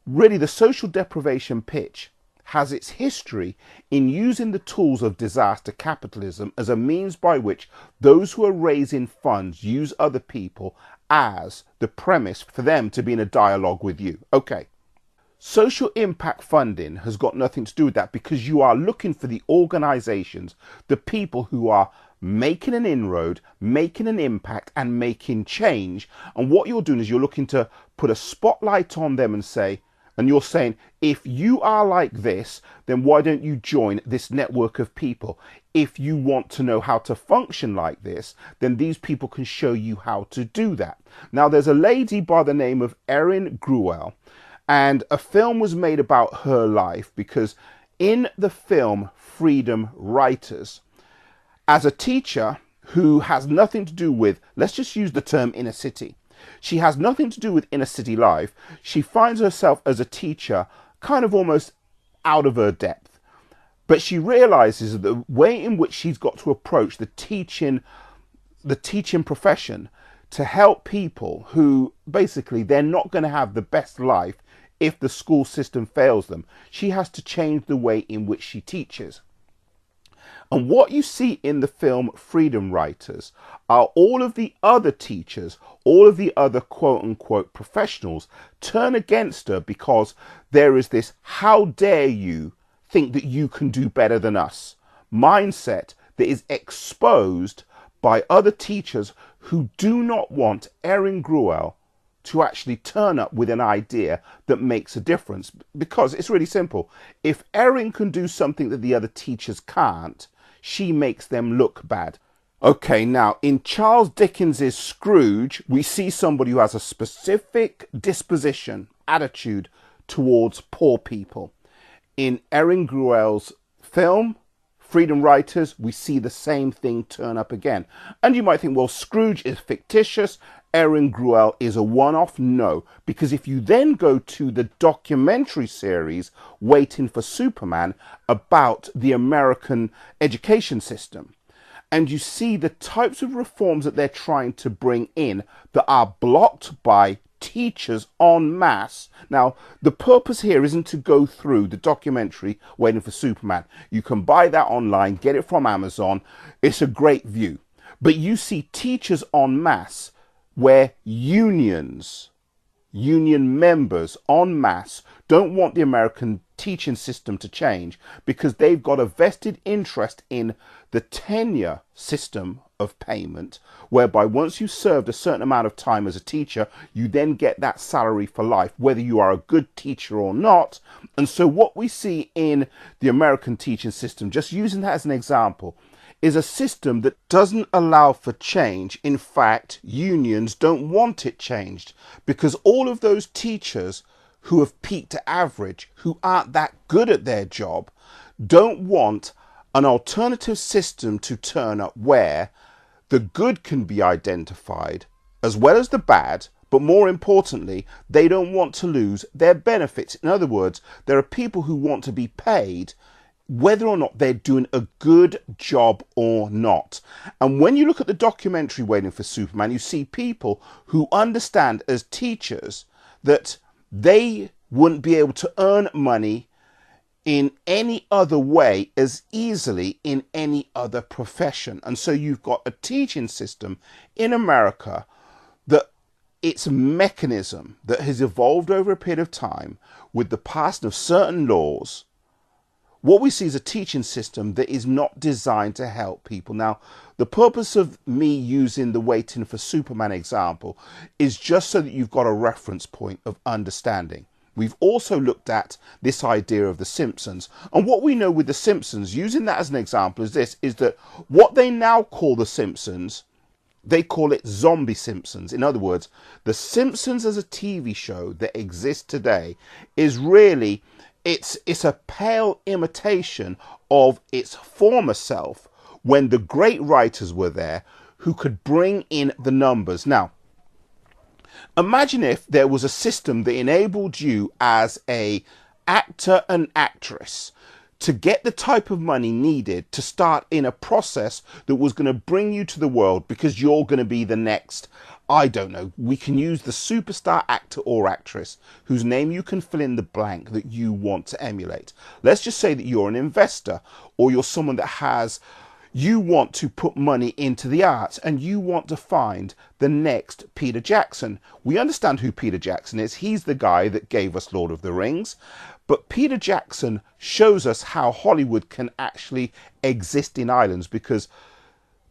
Really, the social deprivation pitch has its history in using the tools of disaster capitalism as a means by which those who are raising funds use other people as the premise for them to be in a dialogue with you. Okay. Social impact funding has got nothing to do with that, because you are looking for the organizations, the people who are making an inroad, making an impact and making change. And what you're doing is you're looking to put a spotlight on them and say, and you're saying, if you are like this, then why don't you join this network of people? If you want to know how to function like this, then these people can show you how to do that. Now, there's a lady by the name of Erin Gruwell, and a film was made about her life, because in the film Freedom Writers, as a teacher who has nothing to do with, let's just use the term inner city. She has nothing to do with inner city life. She finds herself as a teacher kind of almost out of her depth. But she realizes that the way in which she's got to approach the teaching profession to help people who basically they're not going to have the best life if the school system fails them, she has to change the way in which she teaches. And what you see in the film Freedom Writers are all of the other teachers, all of the other quote unquote professionals turn against her because there is this "how dare you think that you can do better than us" mindset that is exposed by other teachers who do not want Erin Gruwell to actually turn up with an idea that makes a difference. Because it's really simple. If Erin can do something that the other teachers can't, she makes them look bad. Okay, now in Charles Dickens's Scrooge, we see somebody who has a specific disposition, attitude towards poor people. In Erin Gruwell's film, Freedom Writers, we see the same thing turn up again. And you might think, well, Scrooge is fictitious, Erin Gruwell is a one-off. No, because if you then go to the documentary series Waiting for Superman about the American education system, and you see the types of reforms that they're trying to bring in that are blocked by teachers en masse. Now, the purpose here isn't to go through the documentary Waiting for Superman. You can buy that online, get it from Amazon. It's a great view. But you see teachers en masse where union members en masse don't want the American teaching system to change because they've got a vested interest in the tenure system of payment, whereby once you've served a certain amount of time as a teacher, you then get that salary for life, whether you are a good teacher or not. And so what we see in the American teaching system, just using that as an example, is a system that doesn't allow for change. In fact, unions don't want it changed because all of those teachers who have peaked at average, who aren't that good at their job, don't want an alternative system to turn up where the good can be identified as well as the bad, but more importantly, they don't want to lose their benefits. In other words, there are people who want to be paid whether or not they're doing a good job or not. And when you look at the documentary Waiting for Superman, you see people who understand as teachers that they wouldn't be able to earn money in any other way as easily in any other profession. And so you've got a teaching system in America that its mechanism that has evolved over a period of time with the passing of certain laws. What we see is a teaching system that is not designed to help people. Now, the purpose of me using the Waiting for Superman example is just so that you've got a reference point of understanding. We've also looked at this idea of The Simpsons. And what we know with The Simpsons, using that as an example, is that what they now call The Simpsons, they call it Zombie Simpsons. In other words, The Simpsons as a TV show that exists today is really, it's a pale imitation of its former self when the great writers were there who could bring in the numbers. Now, imagine if there was a system that enabled you as a actor and actress to get the type of money needed to start in a process that was going to bring you to the world because you're going to be the next, I don't know, we can use the superstar actor or actress whose name you can fill in the blank that you want to emulate. Let's just say that you're an investor or you're someone that you want to put money into the arts and you want to find the next Peter Jackson. We understand who Peter Jackson is. He's the guy that gave us Lord of the Rings. But Peter Jackson shows us how Hollywood can actually exist in islands, because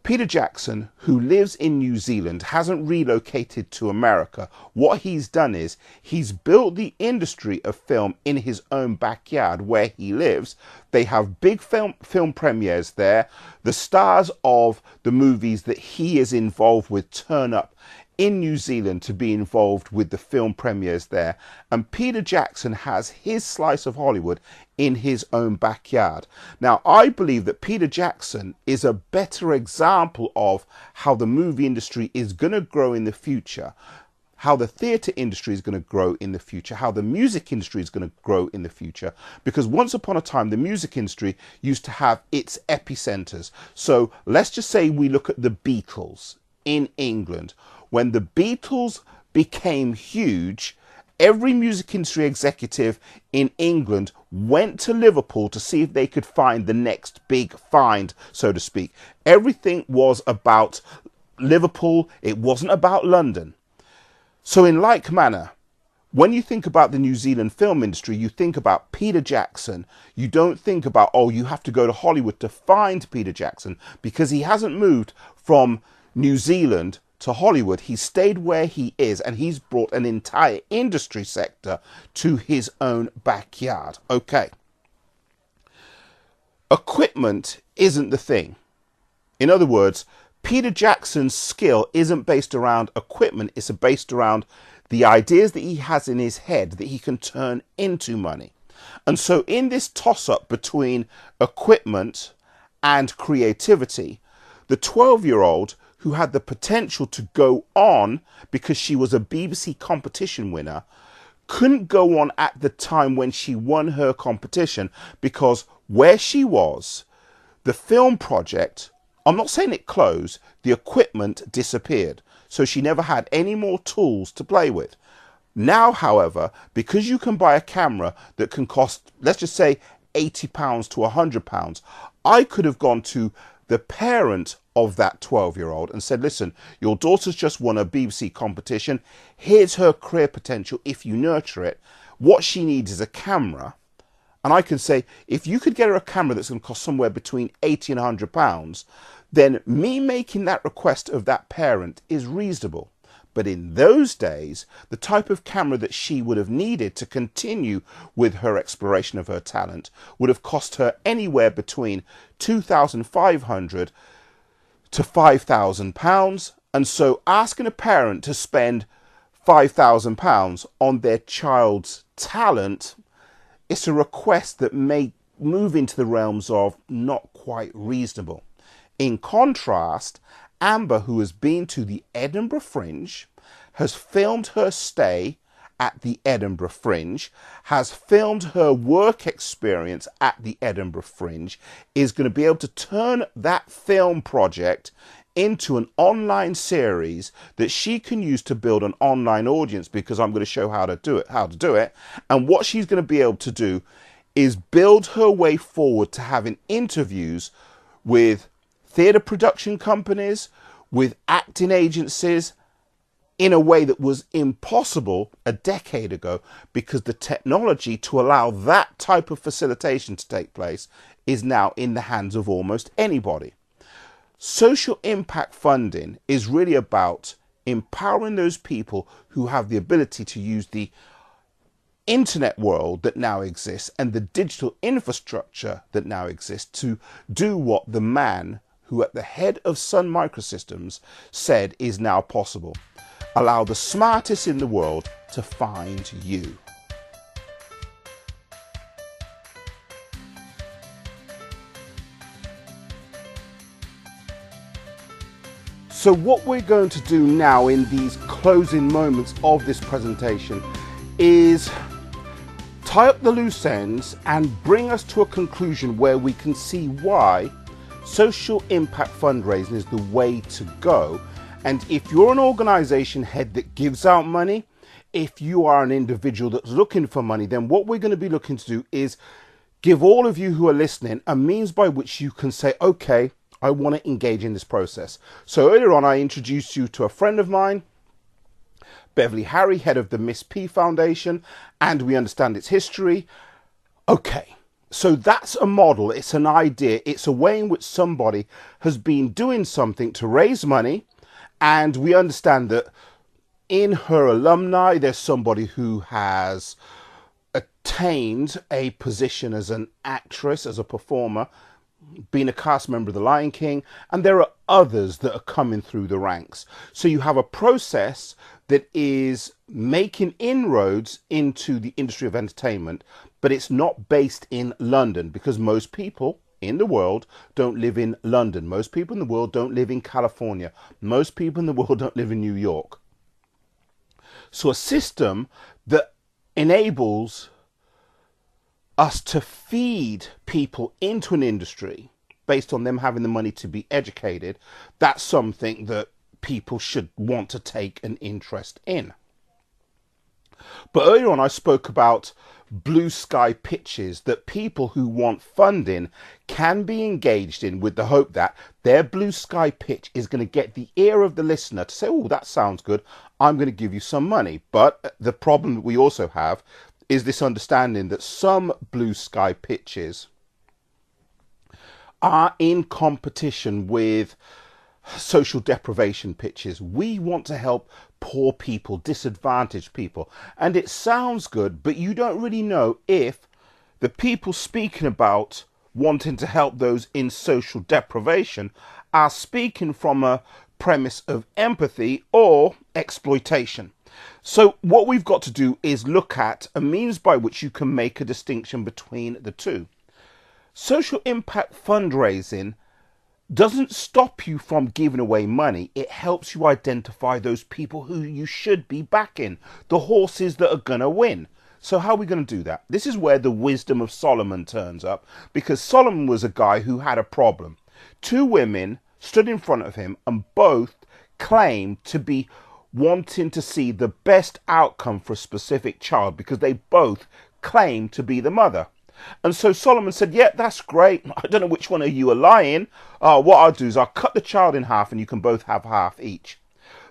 Peter Jackson, who lives in New Zealand, hasn't relocated to America. What he's done is he's built the industry of film in his own backyard where he lives. They have big film premieres there. The stars of the movies that he is involved with turn up in New Zealand to be involved with the film premieres there. And Peter Jackson has his slice of Hollywood in his own backyard. Now, I believe that Peter Jackson is a better example of how the movie industry is going to grow in the future, how the theatre industry is going to grow in the future, how the music industry is going to grow in the future. Because once upon a time, the music industry used to have its epicenters. So let's just say we look at the Beatles in England. When the Beatles became huge Every music industry executive in England went to Liverpool to see if they could find the next big find, so to speak. Everything was about Liverpool. It wasn't about London. So in like manner, when you think about the New Zealand film industry, you think about Peter Jackson. You don't think about, oh, you have to go to Hollywood to find Peter Jackson, because he hasn't moved from New Zealand to Hollywood. He stayed where he is, and he's brought an entire industry sector to his own backyard. Okay. Equipment isn't the thing. In other words, Peter Jackson's skill isn't based around equipment. It's based around the ideas that he has in his head that he can turn into money. And so in this toss-up between equipment and creativity, the 12-year-old who had the potential to go on because she was a BBC competition winner couldn't go on at the time when she won her competition, because where she was, the film project, I'm not saying it closed, the equipment disappeared. So she never had any more tools to play with. Now, however, because you can buy a camera that can cost, let's just say, £80 to £100, I could have gone to the parent of that 12-year-old and said, listen, your daughter's just won a BBC competition. Here's her career potential if you nurture it. What she needs is a camera. And I can say, if you could get her a camera that's going to cost somewhere between £80 and £100, then me making that request of that parent is reasonable. But in those days, the type of camera that she would have needed to continue with her exploration of her talent would have cost her anywhere between £2,500 to £5,000. And so asking a parent to spend £5,000 on their child's talent, it's a request that may move into the realms of not quite reasonable. In contrast, Amber, who has been to the Edinburgh Fringe, has filmed her stay at the Edinburgh Fringe, has filmed her work experience at the Edinburgh Fringe, is going to be able to turn that film project into an online series that she can use to build an online audience, because I'm going to show how to do it. And what she's going to be able to do is build her way forward to having interviews with theatre production companies, with acting agencies, in a way that was impossible a decade ago, because the technology to allow that type of facilitation to take place is now in the hands of almost anybody. Social impact funding is really about empowering those people who have the ability to use the internet world that now exists and the digital infrastructure that now exists to do what the man who at the head of Sun Microsystems said is now possible. Allow the smartest in the world to find you. So what we're going to do now in these closing moments of this presentation is tie up the loose ends and bring us to a conclusion where we can see why social impact fundraising is the way to go. And if you're an organization head that gives out money, if you are an individual that's looking for money, then what we're going to be looking to do is give all of you who are listening a means by which you can say, okay, I want to engage in this process. So earlier on, I introduced you to a friend of mine, Beverly Harry, head of the Miss P Foundation, and we understand its history. Okay, so that's a model, it's an idea, it's a way in which somebody has been doing something to raise money, and we understand that in her alumni, there's somebody who has attained a position as an actress, as a performer, been a cast member of The Lion King, and there are others that are coming through the ranks. So you have a process that is making inroads into the industry of entertainment, but it's not based in London, because most people in the world don't live in London. Most people in the world don't live in California. Most people in the world don't live in New York. So a system that enables us to feed people into an industry based on them having the money to be educated, that's something that people should want to take an interest in. But earlier on, I spoke about blue sky pitches that people who want funding can be engaged in with the hope that their blue sky pitch is going to get the ear of the listener to say, oh, that sounds good. I'm going to give you some money. But the problem that we also have is this understanding that some blue sky pitches are in competition with social deprivation pitches. We want to help poor people, disadvantaged people. And it sounds good, but you don't really know if the people speaking about wanting to help those in social deprivation are speaking from a premise of empathy or exploitation. So what we've got to do is look at a means by which you can make a distinction between the two. Social impact fundraising doesn't stop you from giving away money. It helps you identify those people who you should be backing, the horses that are going to win. So how are we going to do that? This is where the wisdom of Solomon turns up, because Solomon was a guy who had a problem. Two women stood in front of him and both claimed to be wanting to see the best outcome for a specific child because they both claimed to be the mother. And so Solomon said, yeah, that's great. I don't know which one of you are lying. What I'll do is I'll cut the child in half and you can both have half each.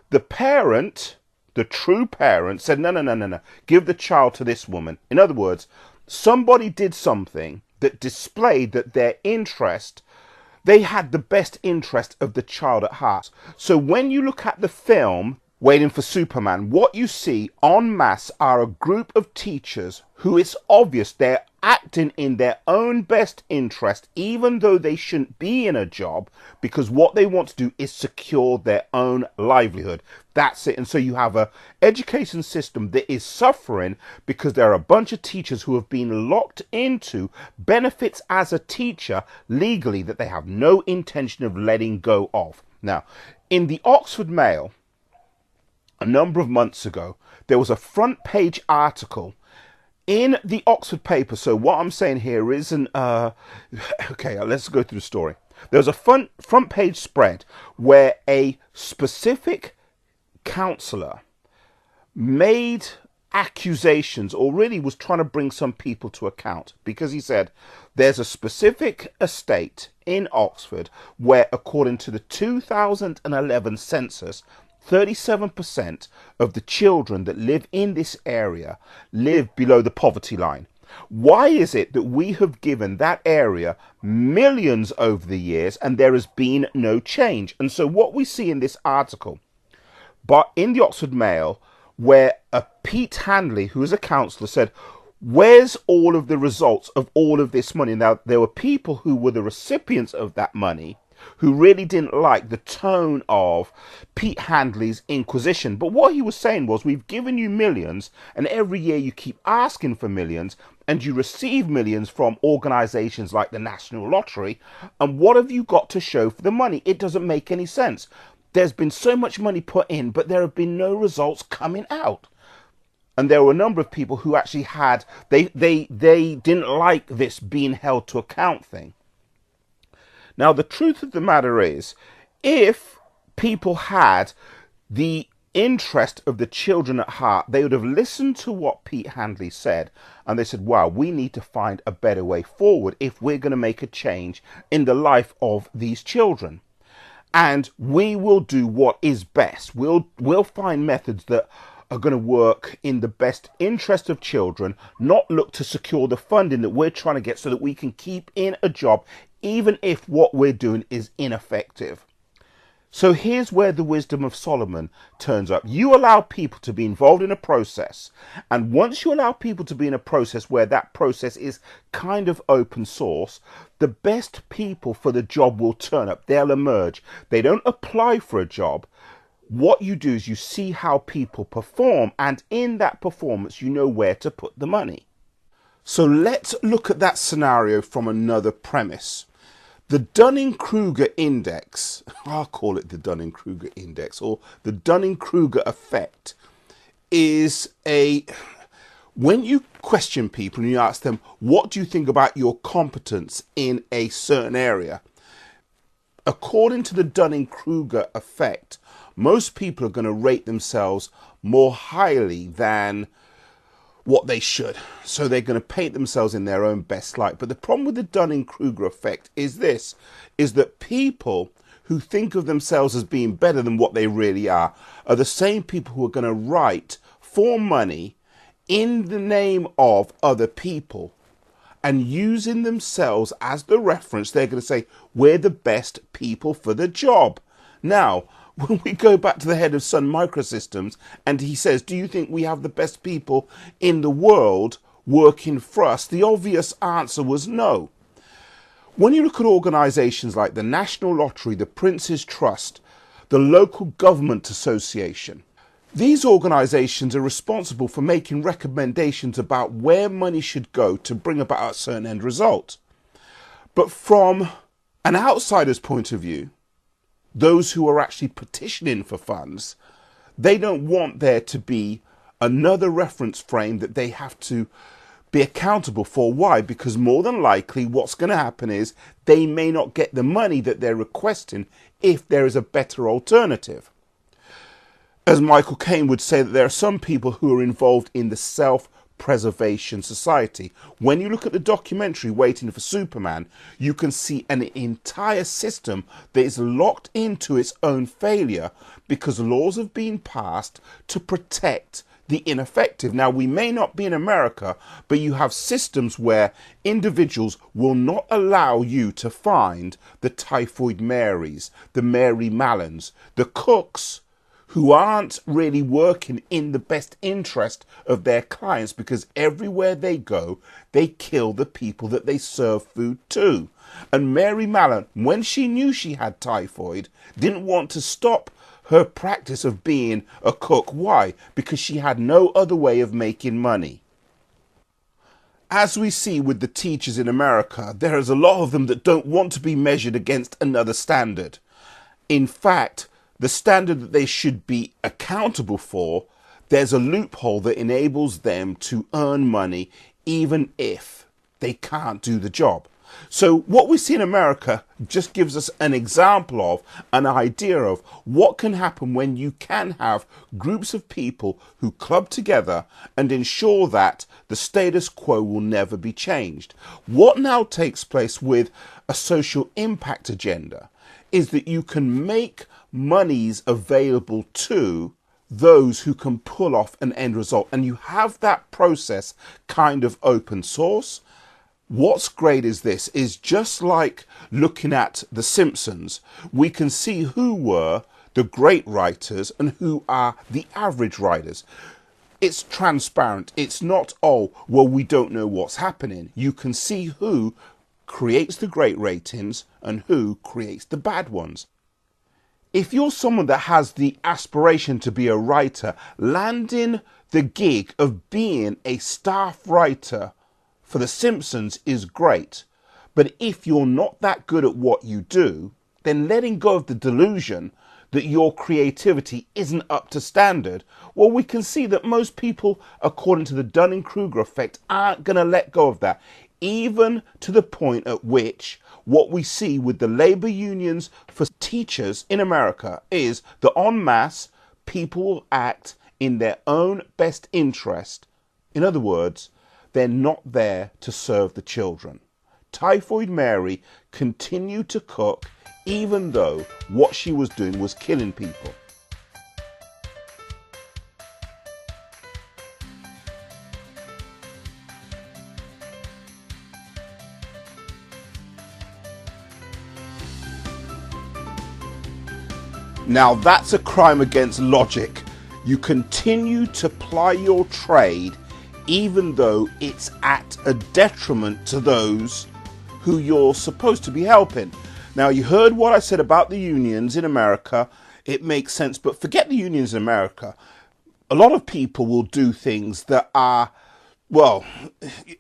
The parent, the true parent, said, no. Give the child to this woman. In other words, somebody did something that displayed that their interest, they had the best interest of the child at heart. So when you look at the film Waiting for Superman, what you see en masse are a group of teachers who it's obvious they're acting in their own best interest, even though they shouldn't be in a job, because what they want to do is secure their own livelihood. That's it. And so you have a education system that is suffering because there are a bunch of teachers who have been locked into benefits as a teacher legally that they have no intention of letting go of. Now, in the Oxford Mail, a number of months ago, there was a front page article in the Oxford paper. So what I'm saying here isn't, okay, let's go through the story. There was a front page spread where a specific counsellor made accusations, or really was trying to bring some people to account, because he said there's a specific estate in Oxford where, according to the 2011 census, 37% of the children that live in this area live below the poverty line. Why is it that we have given that area millions over the years and there has been no change? And so what we see in this article, but in the Oxford Mail, where a Pete Handley, who is a counsellor, said, where's all of the results of all of this money? Now, there were people who were the recipients of that money who really didn't like the tone of Pete Handley's inquisition. But what he was saying was, we've given you millions, and every year you keep asking for millions, and you receive millions from organisations like the National Lottery, and what have you got to show for the money? It doesn't make any sense. There's been so much money put in, but there have been no results coming out. And there were a number of people who actually had, they didn't like this being held to account thing. Now, the truth of the matter is, if people had the interest of the children at heart, they would have listened to what Pete Handley said, and they said, wow, we need to find a better way forward if we're going to make a change in the life of these children. And we will do what is best. We'll find methods that are going to work in the best interest of children, not look to secure the funding that we're trying to get so that we can keep in a job, even if what we're doing is ineffective. So here's where the wisdom of Solomon turns up. You allow people to be involved in a process, and once you allow people to be in a process where that process is kind of open source, the best people for the job will turn up. They'll emerge. They don't apply for a job. What you do is you see how people perform, and in that performance you know where to put the money. So let's look at that scenario from another premise. The Dunning-Kruger index, I'll call it the Dunning-Kruger index, or the Dunning-Kruger effect, is when you question people and you ask them, what do you think about your competence in a certain area? According to the Dunning-Kruger effect, most people are going to rate themselves more highly than what they should. So they're going to paint themselves in their own best light. But the problem with the Dunning-Kruger effect is this, is that people who think of themselves as being better than what they really are the same people who are going to write for money in the name of other people. And using themselves as the reference, they're going to say, we're the best people for the job. Now, when we go back to the head of Sun Microsystems and he says, do you think we have the best people in the world working for us? The obvious answer was no. When you look at organisations like the National Lottery, the Prince's Trust, the Local Government Association, these organisations are responsible for making recommendations about where money should go to bring about a certain end result. But from an outsider's point of view, those who are actually petitioning for funds, they don't want there to be another reference frame that they have to be accountable for. Why? Because more than likely what's going to happen is they may not get the money that they're requesting if there is a better alternative. As Michael Caine would say, that there are some people who are involved in the self-preservation society. When you look at the documentary Waiting for Superman, you can see an entire system that is locked into its own failure because laws have been passed to protect the ineffective. Now, we may not be in America, but you have systems where individuals will not allow you to find the Typhoid Marys, the Mary Mallons, the cooks who aren't really working in the best interest of their clients, because everywhere they go, they kill the people that they serve food to. And Mary Mallon, when she knew she had typhoid, didn't want to stop her practice of being a cook. Why? Because she had no other way of making money. As we see with the teachers in America, there is a lot of them that don't want to be measured against another standard. In fact, the standard that they should be accountable for, there's a loophole that enables them to earn money even if they can't do the job. So what we see in America just gives us an example of, an idea of what can happen when you can have groups of people who club together and ensure that the status quo will never be changed. What now takes place with a social impact agenda is that you can make monies available to those who can pull off an end result, and you have that process kind of open source. What's great is this, is just like looking at The Simpsons, we can see who were the great writers and who are the average writers. It's transparent. It's not, oh, well, we don't know what's happening. You can see who creates the great ratings and who creates the bad ones. If you're someone that has the aspiration to be a writer, landing the gig of being a staff writer for The Simpsons is great. But if you're not that good at what you do, then letting go of the delusion that your creativity isn't up to standard, well, we can see that most people, according to the Dunning-Kruger effect, aren't going to let go of that, even to the point at which what we see with the labor unions for teachers in America is that en masse, people will act in their own best interest. In other words, they're not there to serve the children. Typhoid Mary continued to cook even though what she was doing was killing people. Now that's a crime against logic. You continue to ply your trade even though it's at a detriment to those who you're supposed to be helping. Now, you heard what I said about the unions in America. It makes sense, but forget the unions in America. A lot of people will do things that are, well,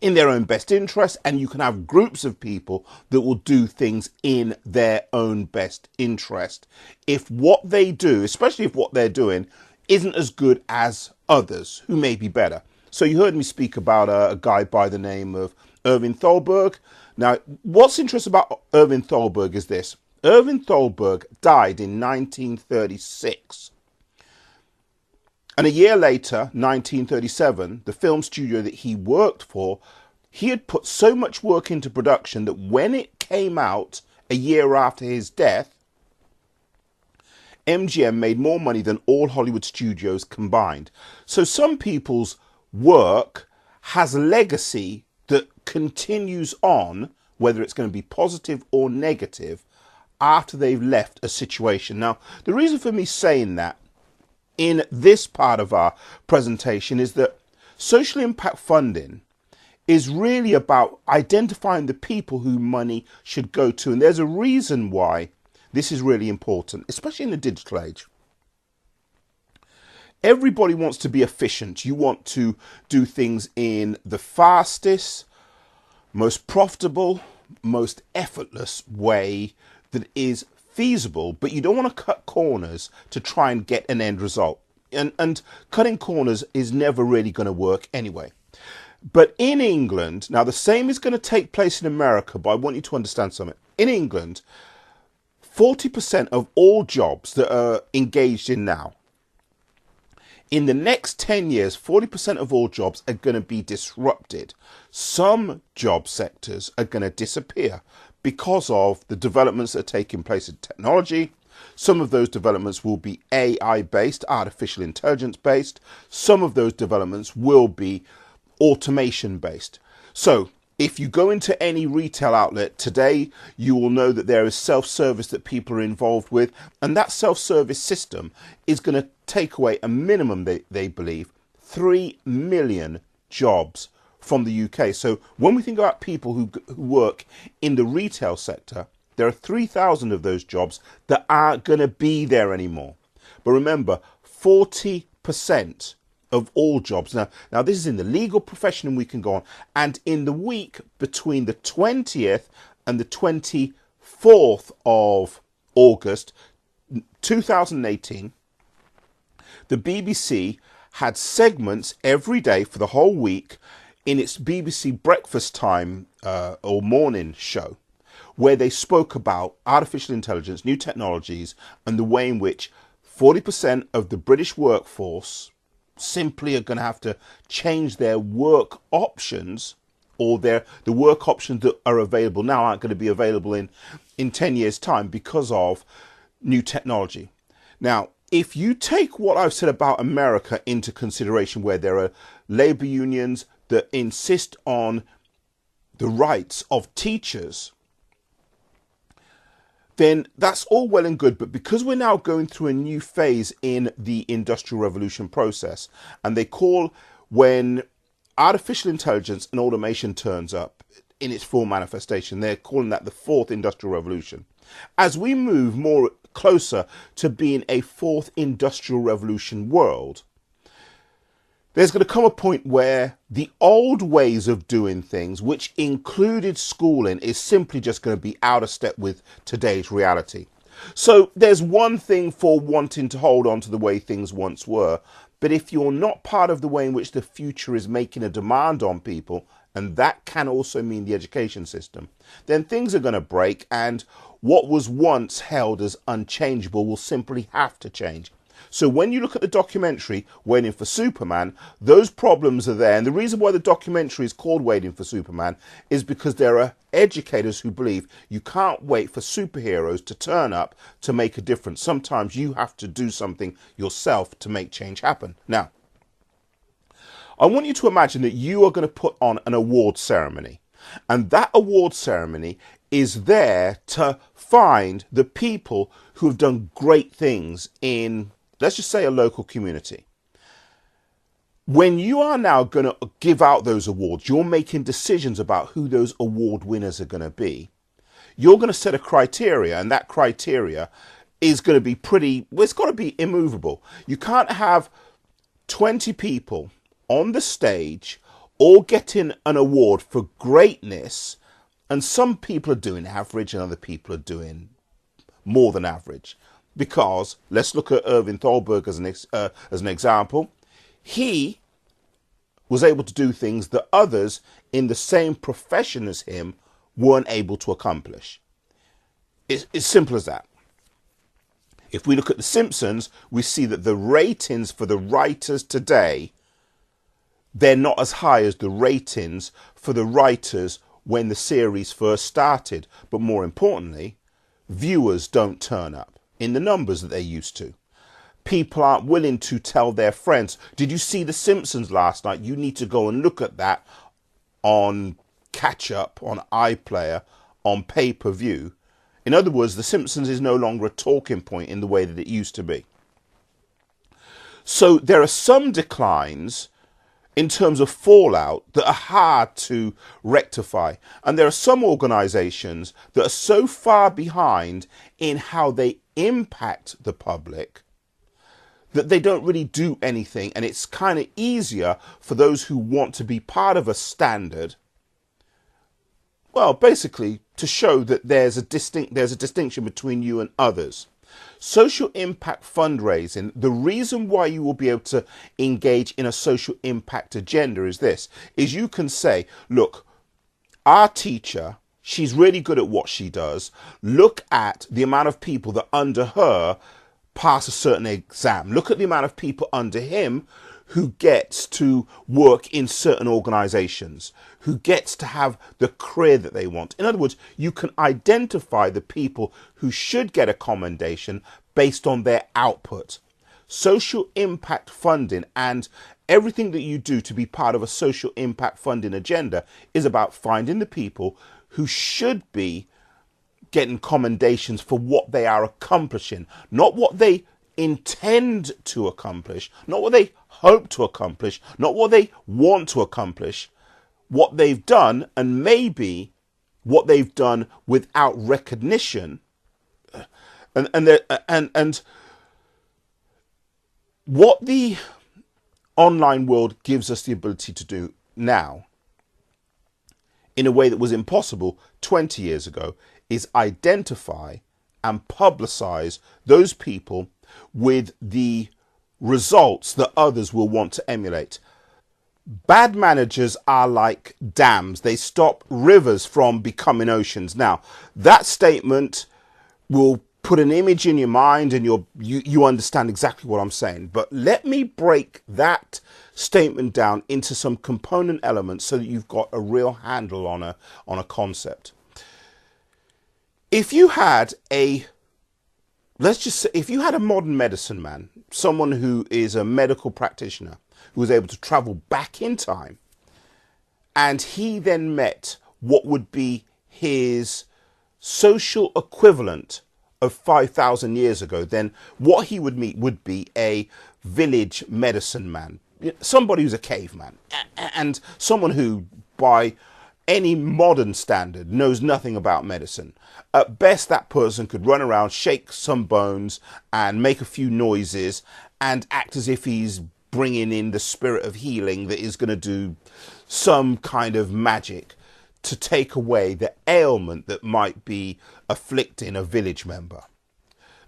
in their own best interest, and you can have groups of people that will do things in their own best interest. If what they do, especially if what they're doing, isn't as good as others who may be better. So you heard me speak about a guy by the name of Irving Thalberg. Now, what's interesting about Irving Thalberg is this. Irving Thalberg died in 1936. And a year later, 1937, the film studio that he worked for, he had put so much work into production that when it came out a year after his death, MGM made more money than all Hollywood studios combined. So some people's work has a legacy that continues on, whether it's going to be positive or negative, after they've left a situation. Now, the reason for me saying that in this part of our presentation is that social impact funding is really about identifying the people who money should go to. And there's a reason why this is really important, especially in the digital age. Everybody wants to be efficient. You want to do things in the fastest, most profitable, most effortless way that is feasible, but you don't want to cut corners to try and get an end result. And cutting corners is never really going to work anyway. But in England, now the same is going to take place in America, but I want you to understand something. In England, 40% of all jobs that are engaged in now, in the next 10 years, 40% of all jobs are going to be disrupted. Some job sectors are going to disappear because of the developments that are taking place in technology. Some of those developments will be AI based, artificial intelligence based. Some of those developments will be automation based. So if you go into any retail outlet today, you will know that there is self-service that people are involved with, and that self-service system is going to take away a minimum, they believe, 3 million jobs from the UK. So when we think about people who work in the retail sector, there are 3,000 of those jobs that aren't going to be there anymore. But remember, 40% of all jobs. Now this is in the legal profession, and we can go on. And in the week between the 20th and the 24th of August 2018, the BBC had segments every day for the whole week in its BBC breakfast time or morning show, where they spoke about artificial intelligence, new technologies, and the way in which 40% of the British workforce simply are going to have to change their work options, or the work options that are available now aren't going to be available in 10 years time because of new technology. Now, if you take what I've said about America into consideration, where there are labor unions that insist on the rights of teachers, then that's all well and good. But because we're now going through a new phase in the Industrial Revolution process, and they call when artificial intelligence and automation turns up in its full manifestation, they're calling that the fourth Industrial Revolution. As we move more closer to being a fourth Industrial Revolution world, there's going to come a point where the old ways of doing things, which included schooling, is simply just going to be out of step with today's reality. So there's one thing for wanting to hold on to the way things once were, but if you're not part of the way in which the future is making a demand on people, and that can also mean the education system, then things are going to break, and what was once held as unchangeable will simply have to change. So when you look at the documentary, Waiting for Superman, those problems are there. And the reason why the documentary is called Waiting for Superman is because there are educators who believe you can't wait for superheroes to turn up to make a difference. Sometimes you have to do something yourself to make change happen. Now, I want you to imagine that you are going to put on an award ceremony. And that award ceremony is there to find the people who have done great things in, let's just say, a local community. When you are now going to give out those awards, you're making decisions about who those award winners are going to be. You're going to set a criteria, and that criteria is going to be it's got to be immovable. You can't have 20 people on the stage all getting an award for greatness, and some people are doing average and other people are doing more than average. Because let's look at Irving Thalberg as an example. He was able to do things that others in the same profession as him weren't able to accomplish. It's simple as that. If we look at The Simpsons, we see that the ratings for the writers today, they're not as high as the ratings for the writers when the series first started. But more importantly, viewers don't turn up in the numbers that they used to. People aren't willing to tell their friends, did you see The Simpsons last night? You need to go and look at that on catch up, on iPlayer, on pay-per-view. In other words, The Simpsons is no longer a talking point in the way that it used to be. So there are some declines in terms of fallout that are hard to rectify. And there are some organizations that are so far behind in how they impact the public that they don't really do anything. And it's kind of easier for those who want to be part of a standard, well, basically to show that there's a distinction between you and others. Social impact fundraising, the reason why you will be able to engage in a social impact agenda is this, is you can say, look, our teacher, she's really good at what she does. Look at the amount of people that under her pass a certain exam. Look at the amount of people under him who gets to work in certain organizations, who gets to have the career that they want. In other words, you can identify the people who should get a commendation based on their output. Social impact funding and everything that you do to be part of a social impact funding agenda is about finding the people who should be getting commendations for what they are accomplishing, not what they intend to accomplish, not what they hope to accomplish, not what they want to accomplish, what they've done, and maybe what they've done without recognition. And what the online world gives us the ability to do now, in a way that was impossible 20 years ago, is identify and publicize those people with the results that others will want to emulate. Bad managers are like dams. They stop rivers from becoming oceans. Now, that statement will put an image in your mind and you understand exactly what I'm saying. But let me break that statement down into some component elements so that you've got a real handle on a concept. If you had let's just say, if you had a modern medicine man, someone who is a medical practitioner, who was able to travel back in time, and he then met what would be his social equivalent of 5,000 years ago, then what he would meet would be a village medicine man, somebody who's a caveman, and someone who, by any modern standard, knows nothing about medicine. At best, that person could run around, shake some bones and make a few noises and act as if he's bringing in the spirit of healing that is going to do some kind of magic to take away the ailment that might be afflicting a village member.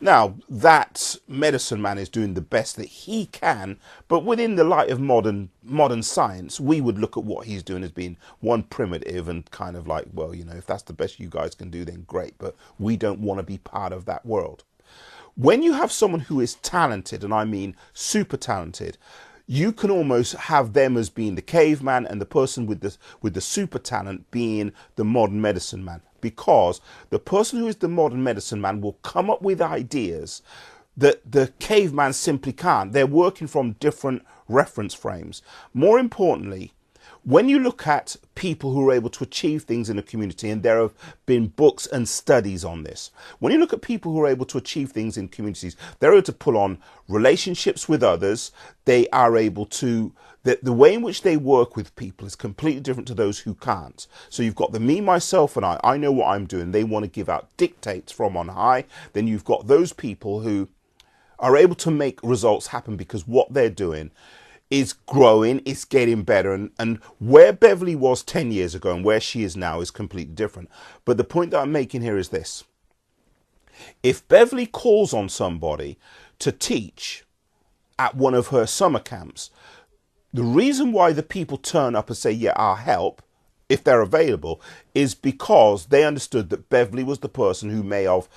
Now, that medicine man is doing the best that he can, but within the light of modern science, we would look at what he's doing as being one, primitive and kind of like, well, you know, if that's the best you guys can do, then great, but we don't want to be part of that world. When you have someone who is talented, and I mean super talented, you can almost have them as being the caveman and the person with the super talent being the modern medicine man. Because the person who is the modern medicine man will come up with ideas that the caveman simply can't. They're working from different reference frames. More importantly, when you look at people who are able to achieve things in a community, and there have been books and studies on this, when you look at people who are able to achieve things in communities, they're able to pull on relationships with others. They are able to, the way in which they work with people is completely different to those who can't. So you've got the me, myself, and I know what I'm doing. They want to give out dictates from on high. Then you've got those people who are able to make results happen because what they're doing is growing, it's getting better. And where Beverly was 10 years ago and where she is now is completely different. But the point that I'm making here is this. If Beverly calls on somebody to teach at one of her summer camps, the reason why the people turn up and say, yeah, I'll help, if they're available, is because they understood that Beverly was the person who may have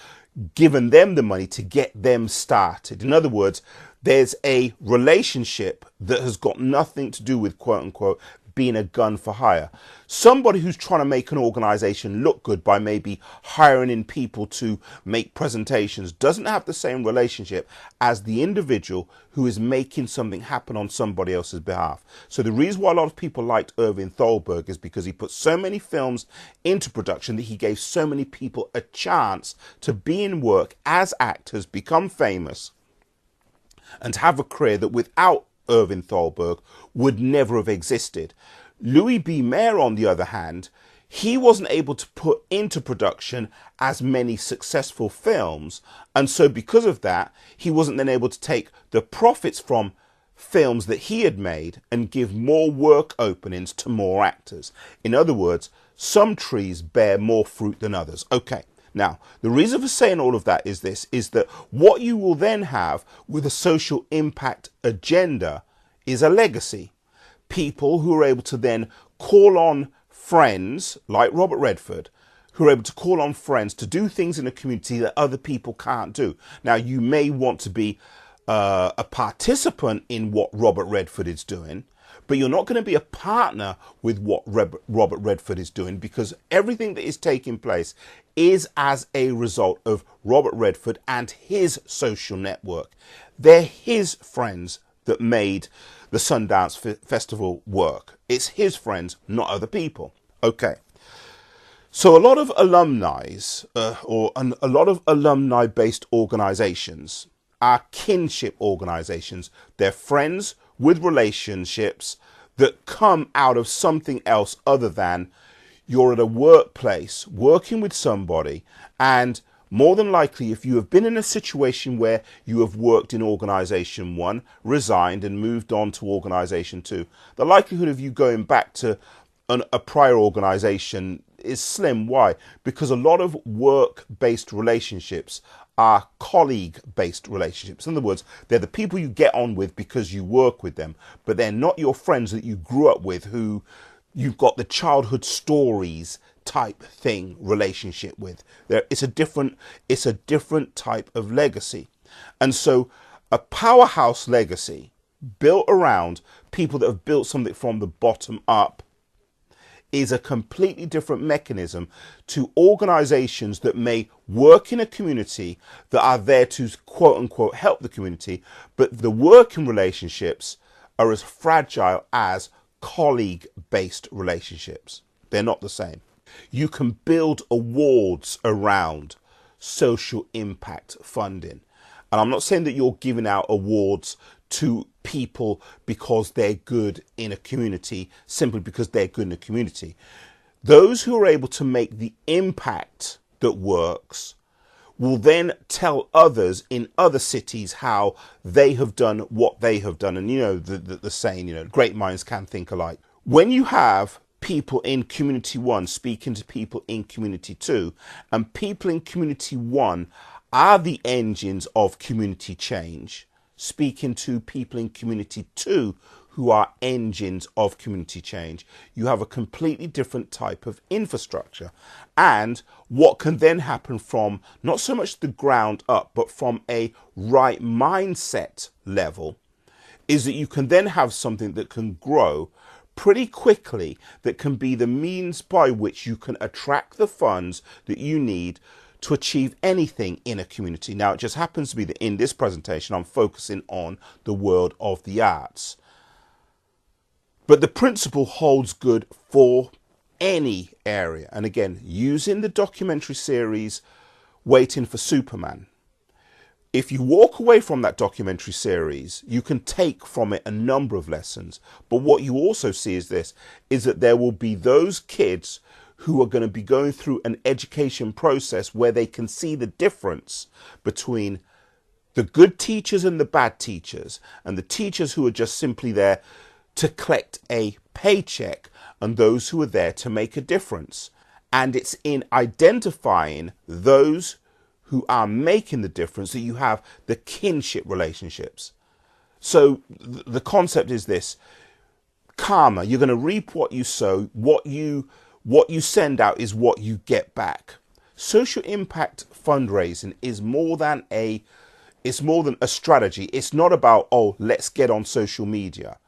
given them the money to get them started. In other words, there's a relationship that has got nothing to do with, quote unquote, being a gun for hire. Somebody who's trying to make an organization look good by maybe hiring in people to make presentations doesn't have the same relationship as the individual who is making something happen on somebody else's behalf. So the reason why a lot of people liked Irving Thalberg is because he put so many films into production that he gave so many people a chance to be in work as actors, become famous, and have a career that without Irving Thalberg would never have existed. Louis B. Mayer, on the other hand, he wasn't able to put into production as many successful films, and so because of that, he wasn't then able to take the profits from films that he had made and give more work openings to more actors. In other words, some trees bear more fruit than others. Okay. Now, the reason for saying all of that is this, is that what you will then have with a social impact agenda is a legacy. People who are able to then call on friends like Robert Redford, who are able to call on friends to do things in a community that other people can't do. Now, you may want to be a participant in what Robert Redford is doing, but you're not going to be a partner with what Robert Redford is doing, because everything that is taking place is as a result of Robert Redford and his social network. They're his friends that made the Sundance Festival work. It's his friends, not other people. Okay. So a lot of alumni a lot of alumni-based organizations are kinship organizations. They're friends with relationships that come out of something else other than you're at a workplace working with somebody, and more than likely, if you have been in a situation where you have worked in organization 1, resigned and moved on to organization 2, the likelihood of you going back to a prior organization is slim. Why? Because a lot of work-based relationships are colleague-based relationships. In other words, they're the people you get on with because you work with them, but they're not your friends that you grew up with, who you've got the childhood stories type thing relationship with. It's a different type of legacy. And so a powerhouse legacy built around people that have built something from the bottom up is a completely different mechanism to organizations that may work in a community that are there to, quote unquote, help the community, but the working relationships are as fragile as colleague-based relationships. They're not the same. You can build awards around social impact funding. And I'm not saying that you're giving out awards to people because they're good in a community, simply because they're good in a community. Those who are able to make the impact that works will then tell others in other cities how they have done what they have done. And you know, the saying, great minds can think alike. When you have people in community 1 speaking to people in community 2, and people in community 1 are the engines of community change, speaking to people in community 2 who are engines of community change, you have a completely different type of infrastructure. And what can then happen from not so much the ground up, but from a right mindset level, is that you can then have something that can grow pretty quickly, that can be the means by which you can attract the funds that you need to achieve anything in a community. Now, it just happens to be that in this presentation, I'm focusing on the world of the arts. But the principle holds good for any area. And again, using the documentary series, Waiting for Superman, if you walk away from that documentary series, you can take from it a number of lessons. But what you also see is this, is that there will be those kids who are going to be going through an education process where they can see the difference between the good teachers and the bad teachers, and the teachers who are just simply there to collect a paycheck, and those who are there to make a difference. And it's in identifying those who are making the difference that you have the kinship relationships. So the concept is this: karma. You're going to reap what you sow. What you send out is what you get back. Social impact fundraising is more than a strategy. It's not about, oh, let's get on social media,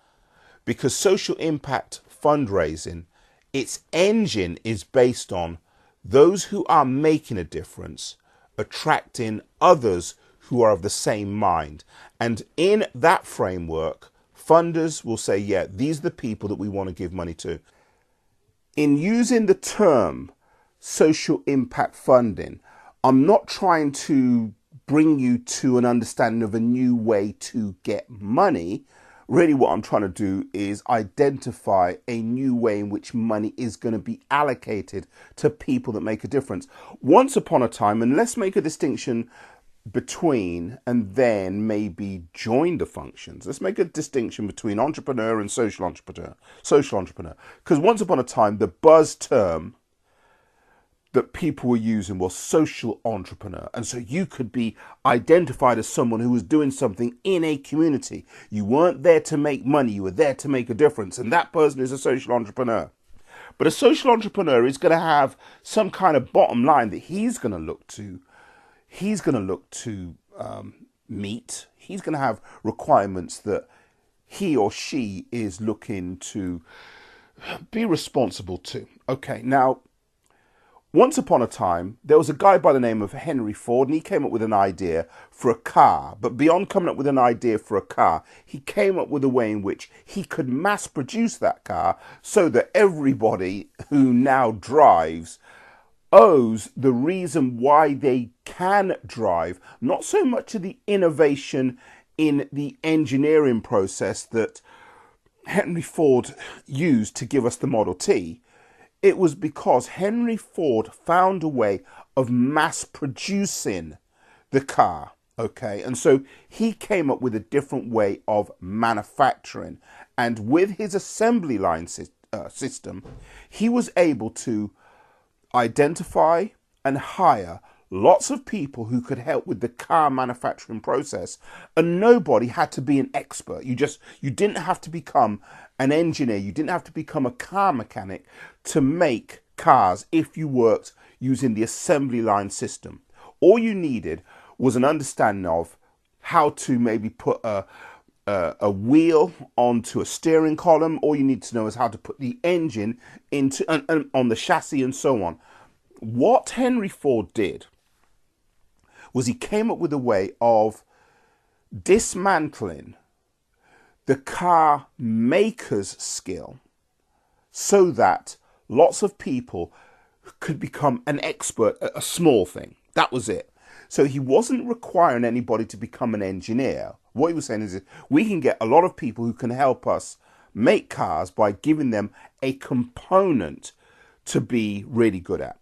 because social impact fundraising, its engine is based on those who are making a difference, attracting others who are of the same mind. And in that framework, funders will say, yeah, these are the people that we want to give money to. In using the term social impact funding, I'm not trying to bring you to an understanding of a new way to get money. Really, what I'm trying to do is identify a new way in which money is going to be allocated to people that make a difference. Once upon a time, and let's make a distinction between and then maybe join the functions. Let's make a distinction between entrepreneur and social entrepreneur. Social entrepreneur. Because once upon a time, the buzz term that people were using was social entrepreneur. And so you could be identified as someone who was doing something in a community. You weren't there to make money, you were there to make a difference. And that person is a social entrepreneur. But a social entrepreneur is going to have some kind of bottom line that he's going to look to. He's going to look to meet. He's going to have requirements that he or she is looking to be responsible to. Okay, now, once upon a time, there was a guy by the name of Henry Ford, and he came up with an idea for a car. But beyond coming up with an idea for a car, he came up with a way in which he could mass produce that car so that everybody who now drives owes the reason why they can drive, not so much to the innovation in the engineering process that Henry Ford used to give us the Model T. It was because Henry Ford found a way of mass producing the car, okay? And so he came up with a different way of manufacturing. And with his assembly line system, he was able to identify and hire lots of people who could help with the car manufacturing process, and nobody had to be an expert. You didn't have to become an engineer, you didn't have to become a car mechanic to make cars if you worked using the assembly line system. All you needed was an understanding of how to maybe put a wheel onto a steering column. All you need to know is how to put the engine into on the chassis and so on. What Henry Ford did was he came up with a way of dismantling the car maker's skill so that lots of people could become an expert at a small thing. That was it. So he wasn't requiring anybody to become an engineer. What he was saying is we can get a lot of people who can help us make cars by giving them a component to be really good at.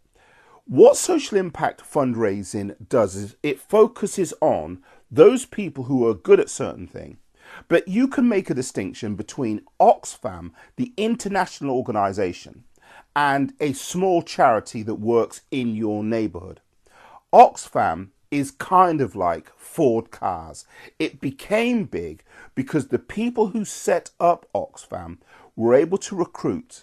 What social impact fundraising does is it focuses on those people who are good at certain things. But you can make a distinction between Oxfam, the international organization, and a small charity that works in your neighborhood. Oxfam is kind of like Ford Cars. It became big because the people who set up Oxfam were able to recruit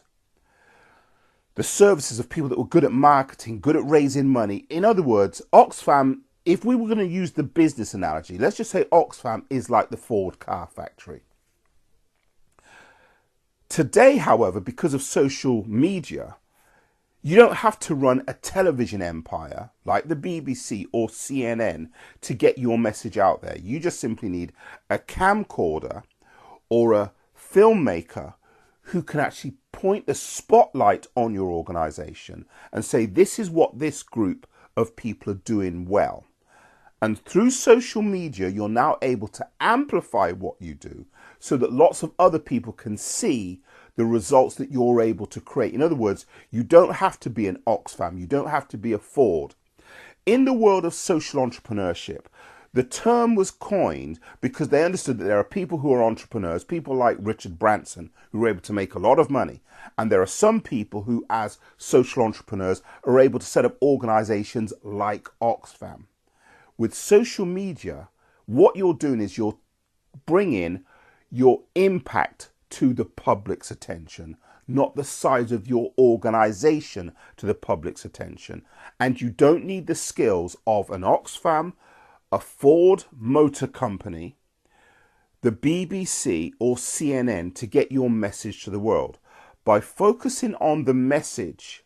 the services of people that were good at marketing, good at raising money. In other words, Oxfam, if we were going to use the business analogy, let's just say Oxfam is like the Ford car factory. Today, however, because of social media, you don't have to run a television empire like the BBC or CNN to get your message out there. You just simply need a camcorder or a filmmaker who can actually point the spotlight on your organization and say, this is what this group of people are doing well. And through social media, you're now able to amplify what you do so that lots of other people can see the results that you're able to create. In other words, you don't have to be an Oxfam, you don't have to be a Ford. In the world of social entrepreneurship, the term was coined because they understood that there are people who are entrepreneurs, people like Richard Branson, who are able to make a lot of money. And there are some people who, as social entrepreneurs, are able to set up organizations like Oxfam. With social media, what you're doing is you're bringing your impact to the public's attention, not the size of your organization, to the public's attention. And you don't need the skills of an Oxfam, a Ford Motor Company, the BBC or CNN to get your message to the world. By focusing on the message,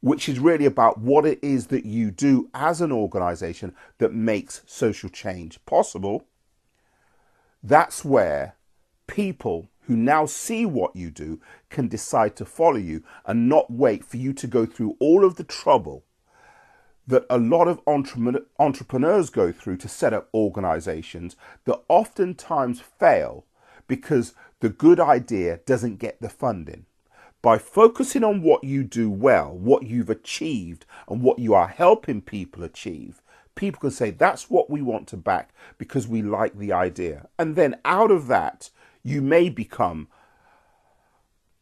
which is really about what it is that you do as an organization that makes social change possible, that's where people who now see what you do can decide to follow you and not wait for you to go through all of the trouble that a lot of entrepreneurs go through to set up organizations that oftentimes fail because the good idea doesn't get the funding. By focusing on what you do well, what you've achieved, and what you are helping people achieve, people can say, that's what we want to back because we like the idea. And then out of that, you may become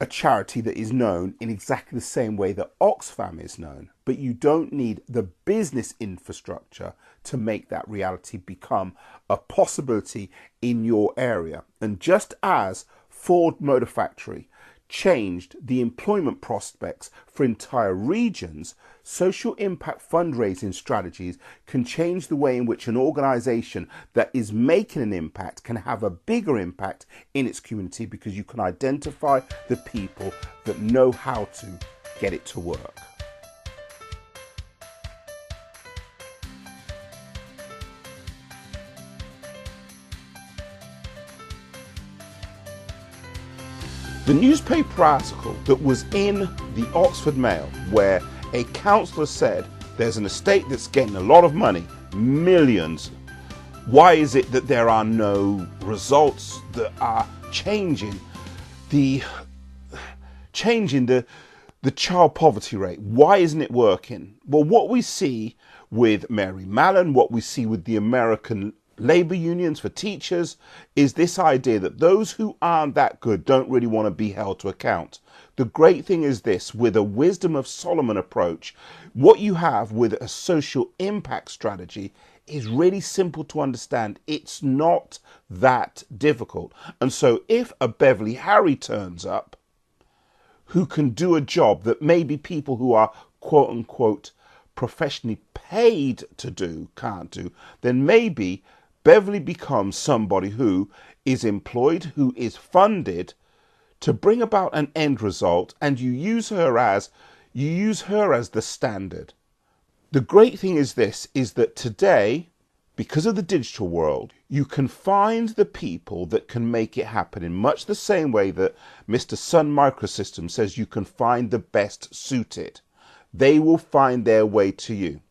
a charity that is known in exactly the same way that Oxfam is known, but you don't need the business infrastructure to make that reality become a possibility in your area. And just as Ford Motor Factory changed the employment prospects for entire regions, social impact fundraising strategies can change the way in which an organization that is making an impact can have a bigger impact in its community, because you can identify the people that know how to get it to work. The newspaper article that was in the Oxford Mail, where a councillor said there's an estate that's getting a lot of money, millions. Why is it that there are no results that are changing the child poverty rate? Why isn't it working? Well, what we see with Mary Mallon, what we see with the American labor unions for teachers, is this idea that those who aren't that good don't really want to be held to account. The great thing is this: with a wisdom of Solomon approach, what you have with a social impact strategy is really simple to understand. It's not that difficult. And so if a Beverly Harry turns up who can do a job that maybe people who are quote unquote professionally paid to do can't do, then maybe Beverly becomes somebody who is employed, who is funded to bring about an end result, and you use her as the standard. The great thing is this, is that today, because of the digital world, you can find the people that can make it happen in much the same way that Mr. Sun Microsystems says you can find the best suited. They will find their way to you.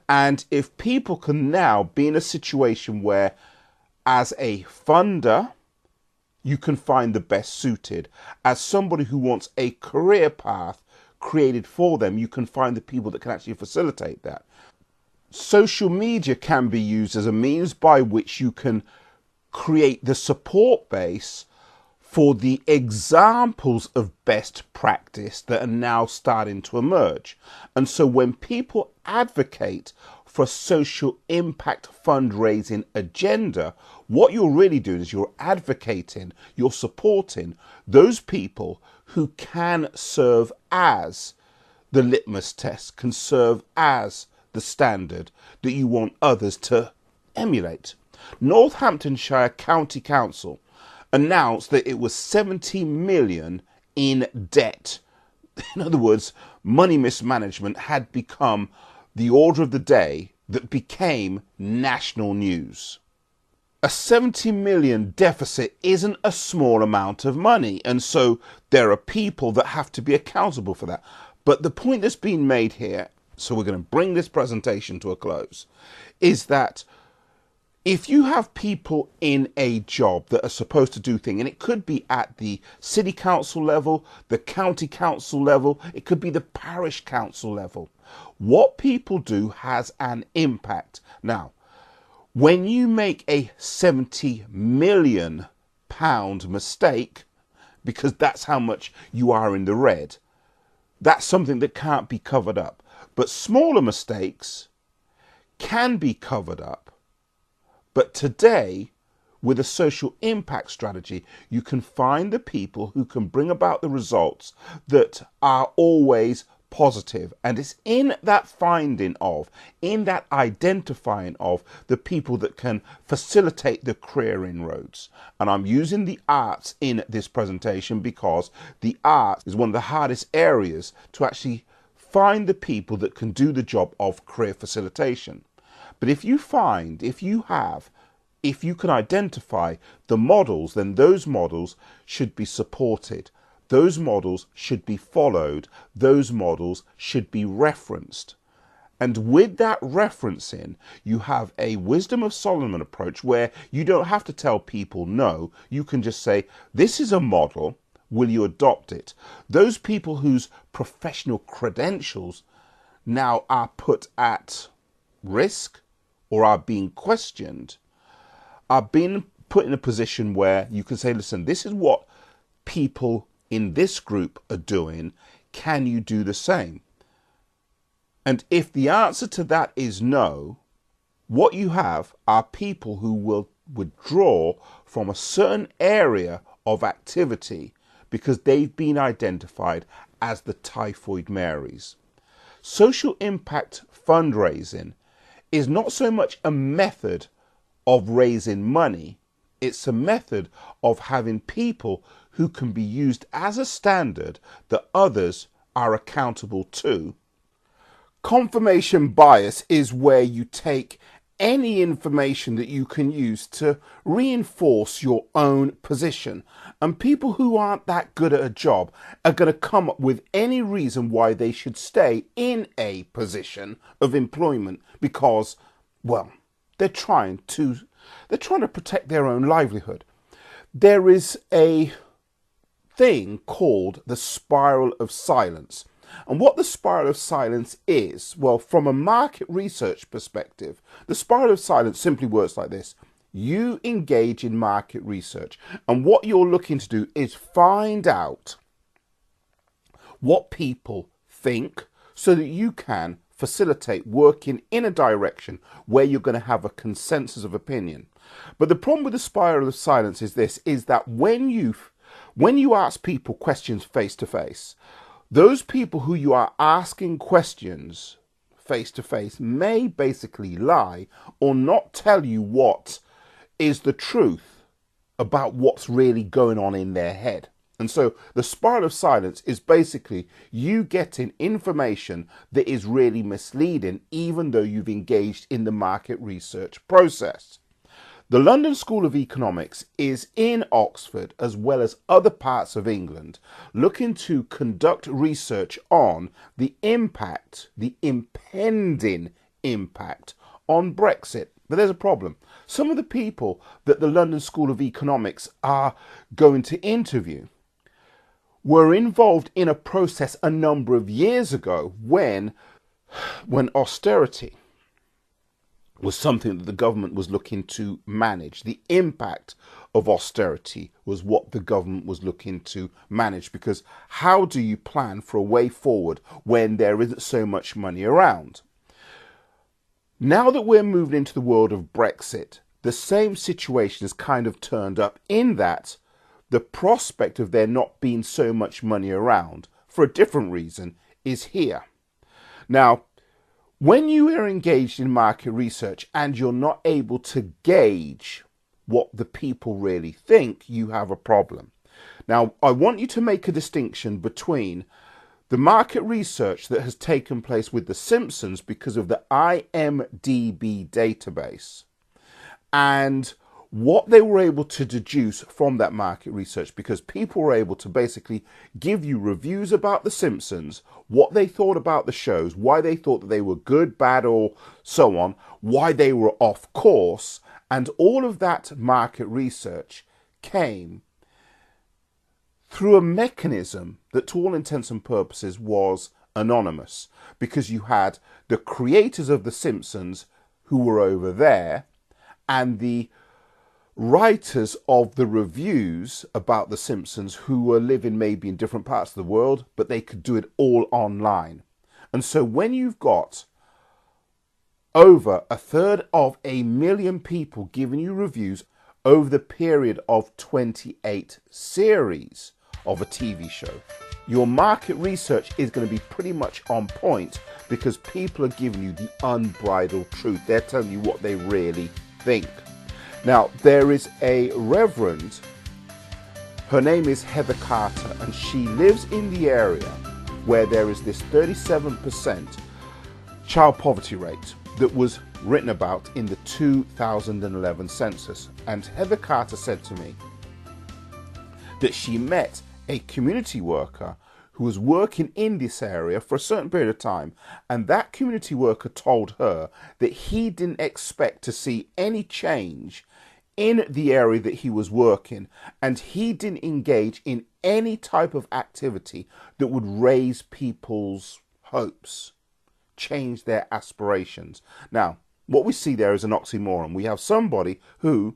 And if people can now be in a situation where, as a funder, you can find the best suited, as somebody who wants a career path created for them, you can find the people that can actually facilitate that. Social media can be used as a means by which you can create the support base for the examples of best practice that are now starting to emerge. And so when people advocate for a social impact fundraising agenda, what you're really doing is you're advocating, you're supporting those people who can serve as the litmus test, can serve as the standard that you want others to emulate. Northamptonshire County Council announced that it was 70 million in debt. In other words, money mismanagement had become the order of the day that became national news. A 70 million deficit isn't a small amount of money, and so there are people that have to be accountable for that. But the point that's been made here, so we're going to bring this presentation to a close, is that if you have people in a job that are supposed to do things, and it could be at the city council level, the county council level, it could be the parish council level, what people do has an impact. Now, when you make a £70 million mistake, because that's how much you are in the red, that's something that can't be covered up. But smaller mistakes can be covered up. But today, with a social impact strategy, you can find the people who can bring about the results that are always positive. And it's in that finding of, in that identifying of the people that can facilitate the career inroads. And I'm using the arts in this presentation because the arts is one of the hardest areas to actually find the people that can do the job of career facilitation. But if you can identify the models, then those models should be supported. Those models should be followed. Those models should be referenced. And with that referencing, you have a wisdom of Solomon approach where you don't have to tell people no. You can just say, this is a model. Will you adopt it? Those people whose professional credentials now are put at risk or are being questioned are being put in a position where you can say, listen, this is what people in this group are doing. Can you do the same? And if the answer to that is no, what you have are people who will withdraw from a certain area of activity because they've been identified as the Typhoid Marys. Social impact fundraising is not so much a method of raising money, it's a method of having people who can be used as a standard that others are accountable to. Confirmation bias is where you take any information that you can use to reinforce your own position. And people who aren't that good at a job are going to come up with any reason why they should stay in a position of employment because, well, they're trying to protect their own livelihood. There is a thing called the spiral of silence. And what the spiral of silence is, well, from a market research perspective, the spiral of silence simply works like this. You engage in market research, and what you're looking to do is find out what people think so that you can facilitate working in a direction where you're going to have a consensus of opinion. But the problem with the spiral of silence is this, is that when you ask people questions face to face, those people who you are asking questions face to face may basically lie or not tell you what is the truth about what's really going on in their head. And so the spiral of silence is basically you getting information that is really misleading, even though you've engaged in the market research process. The London School of Economics is in Oxford, as well as other parts of England, looking to conduct research on the impact, the impending impact on Brexit. But there's a problem. Some of the people that the London School of Economics are going to interview were involved in a process a number of years ago when austerity was something that the government was looking to manage. The impact of austerity was what the government was looking to manage, because how do you plan for a way forward when there isn't so much money around? Now that we're moving into the world of Brexit, the same situation has kind of turned up in that the prospect of there not being so much money around for a different reason is here. Now, when you are engaged in market research and you're not able to gauge what the people really think, you have a problem. Now, I want you to make a distinction between the market research that has taken place with The Simpsons because of the IMDb database and what they were able to deduce from that market research, because people were able to basically give you reviews about The Simpsons, what they thought about the shows, why they thought that they were good, bad, or so on, why they were off course, and all of that market research came through a mechanism that to all intents and purposes was anonymous, because you had the creators of The Simpsons who were over there and the writers of the reviews about The Simpsons who were living maybe in different parts of the world, but they could do it all online. And so when you've got over 1/3 of a million people giving you reviews over the period of 28 series of a TV show. Your market research is going to be pretty much on point because people are giving you the unbridled truth. They're telling you what they really think. Now, there is a reverend, her name is Heather Carter, and she lives in the area where there is this 37% child poverty rate that was written about in the 2011 census. And Heather Carter said to me that she met a community worker who was working in this area for a certain period of time, and that community worker told her that he didn't expect to see any change in the area that he was working, and he didn't engage in any type of activity that would raise people's hopes, change their aspirations. Now, what we see there is an oxymoron. We have somebody who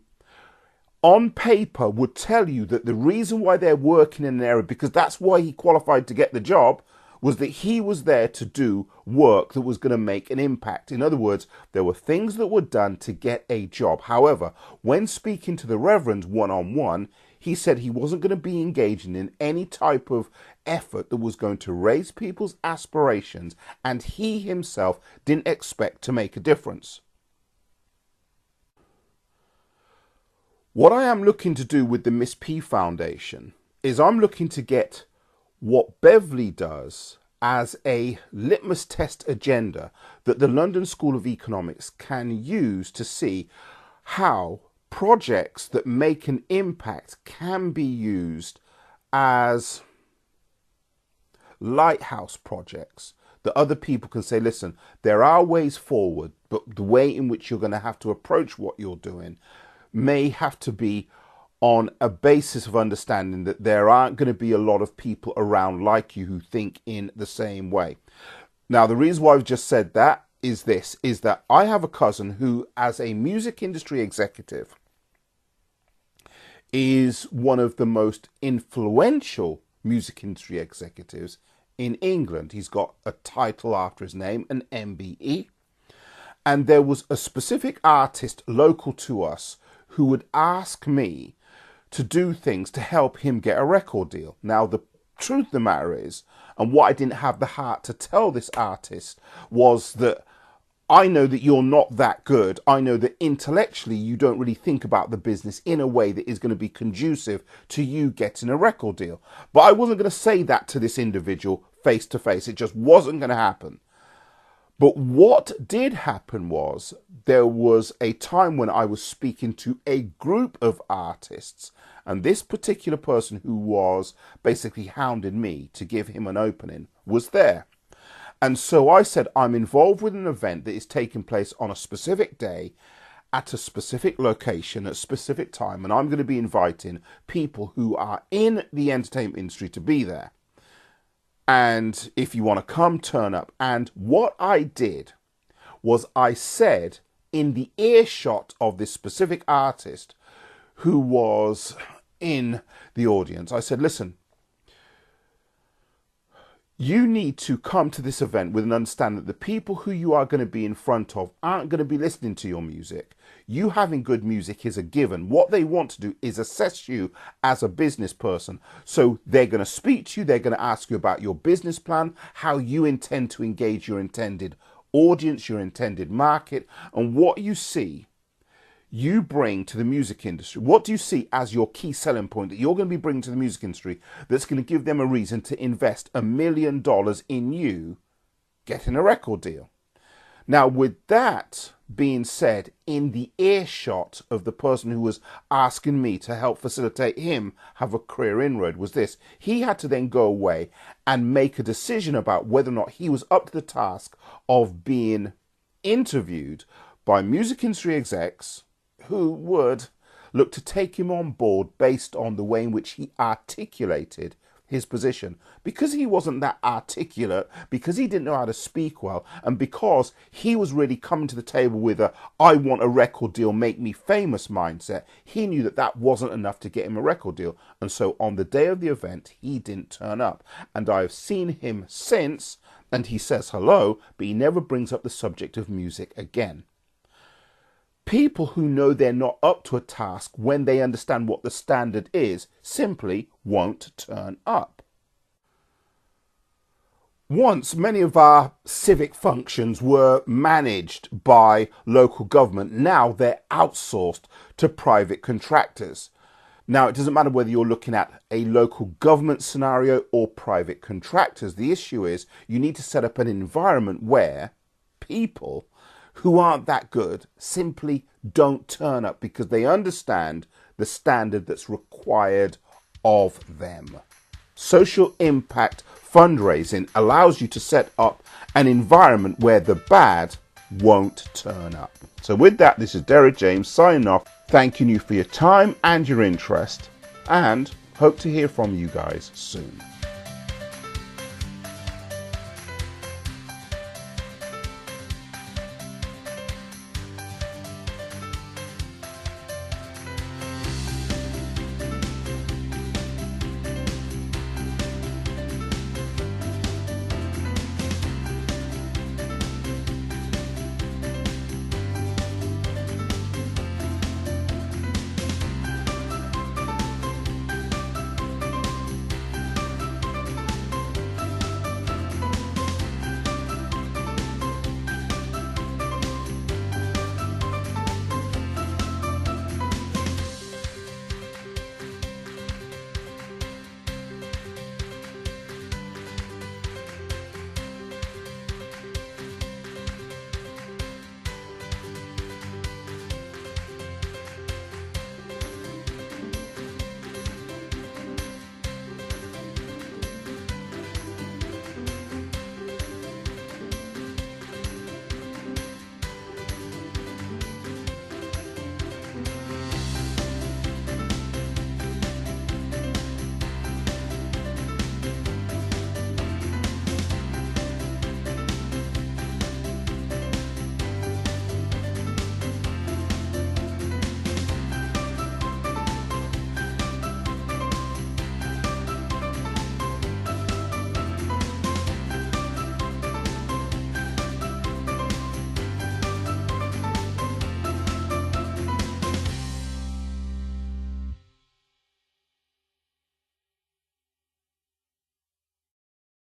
on paper would tell you that the reason why they're working in an area, because that's why he qualified to get the job, was that he was there to do work that was going to make an impact. In other words, there were things that were done to get a job. However, when speaking to the Reverend one-on-one, he said he wasn't going to be engaging in any type of effort that was going to raise people's aspirations, and he himself didn't expect to make a difference. What I am looking to do with the Miss P Foundation is I'm looking to get what Beverly does as a litmus test agenda that the London School of Economics can use to see how projects that make an impact can be used as lighthouse projects that other people can say, listen, there are ways forward, but the way in which you're going to have to approach what you're doing may have to be on a basis of understanding that there aren't going to be a lot of people around like you who think in the same way. Now, the reason why I've just said that is this, is that I have a cousin who, as a music industry executive, is one of the most influential music industry executives in England. He's got a title after his name, an MBE. And there was a specific artist local to us who would ask me to do things to help him get a record deal. Now, the truth of the matter is, and what I didn't have the heart to tell this artist, was that I know that you're not that good. I know that intellectually you don't really think about the business in a way that is going to be conducive to you getting a record deal. But I wasn't going to say that to this individual face to face. It just wasn't going to happen. But what did happen was there was a time when I was speaking to a group of artists, and this particular person who was basically hounding me to give him an opening was there. And so I said, I'm involved with an event that is taking place on a specific day at a specific location at a specific time, and I'm going to be inviting people who are in the entertainment industry to be there. And if you want to come, turn up. And what I did was I said in the earshot of this specific artist who was in the audience, I said, listen, you need to come to this event with an understanding that the people who you are going to be in front of aren't going to be listening to your music. You having good music is a given. What they want to do is assess you as a business person. So they're going to speak to you. They're going to ask you about your business plan, how you intend to engage your intended audience, your intended market, and what you see you bring to the music industry. What do you see as your key selling point that you're going to be bringing to the music industry that's going to give them a reason to invest $1 million in you getting a record deal? Now, with that being said, in the earshot of the person who was asking me to help facilitate him have a career inroad was this. He had to then go away and make a decision about whether or not he was up to the task of being interviewed by music industry execs who would look to take him on board based on the way in which he articulated his position. Because he wasn't that articulate, because he didn't know how to speak well, and because he was really coming to the table with a I want a record deal, make me famous mindset, he knew that that wasn't enough to get him a record deal. And so on the day of the event, he didn't turn up. And I've seen him since, and he says hello, but he never brings up the subject of music again. People who know they're not up to a task when they understand what the standard is simply won't turn up. Once, many of our civic functions were managed by local government. Now they're outsourced to private contractors. Now, it doesn't matter whether you're looking at a local government scenario or private contractors. The issue is you need to set up an environment where people who aren't that good simply don't turn up because they understand the standard that's required of them. Social impact fundraising allows you to set up an environment where the bad won't turn up. So with that, this is Derek James signing off, thanking you for your time and your interest, and hope to hear from you guys soon.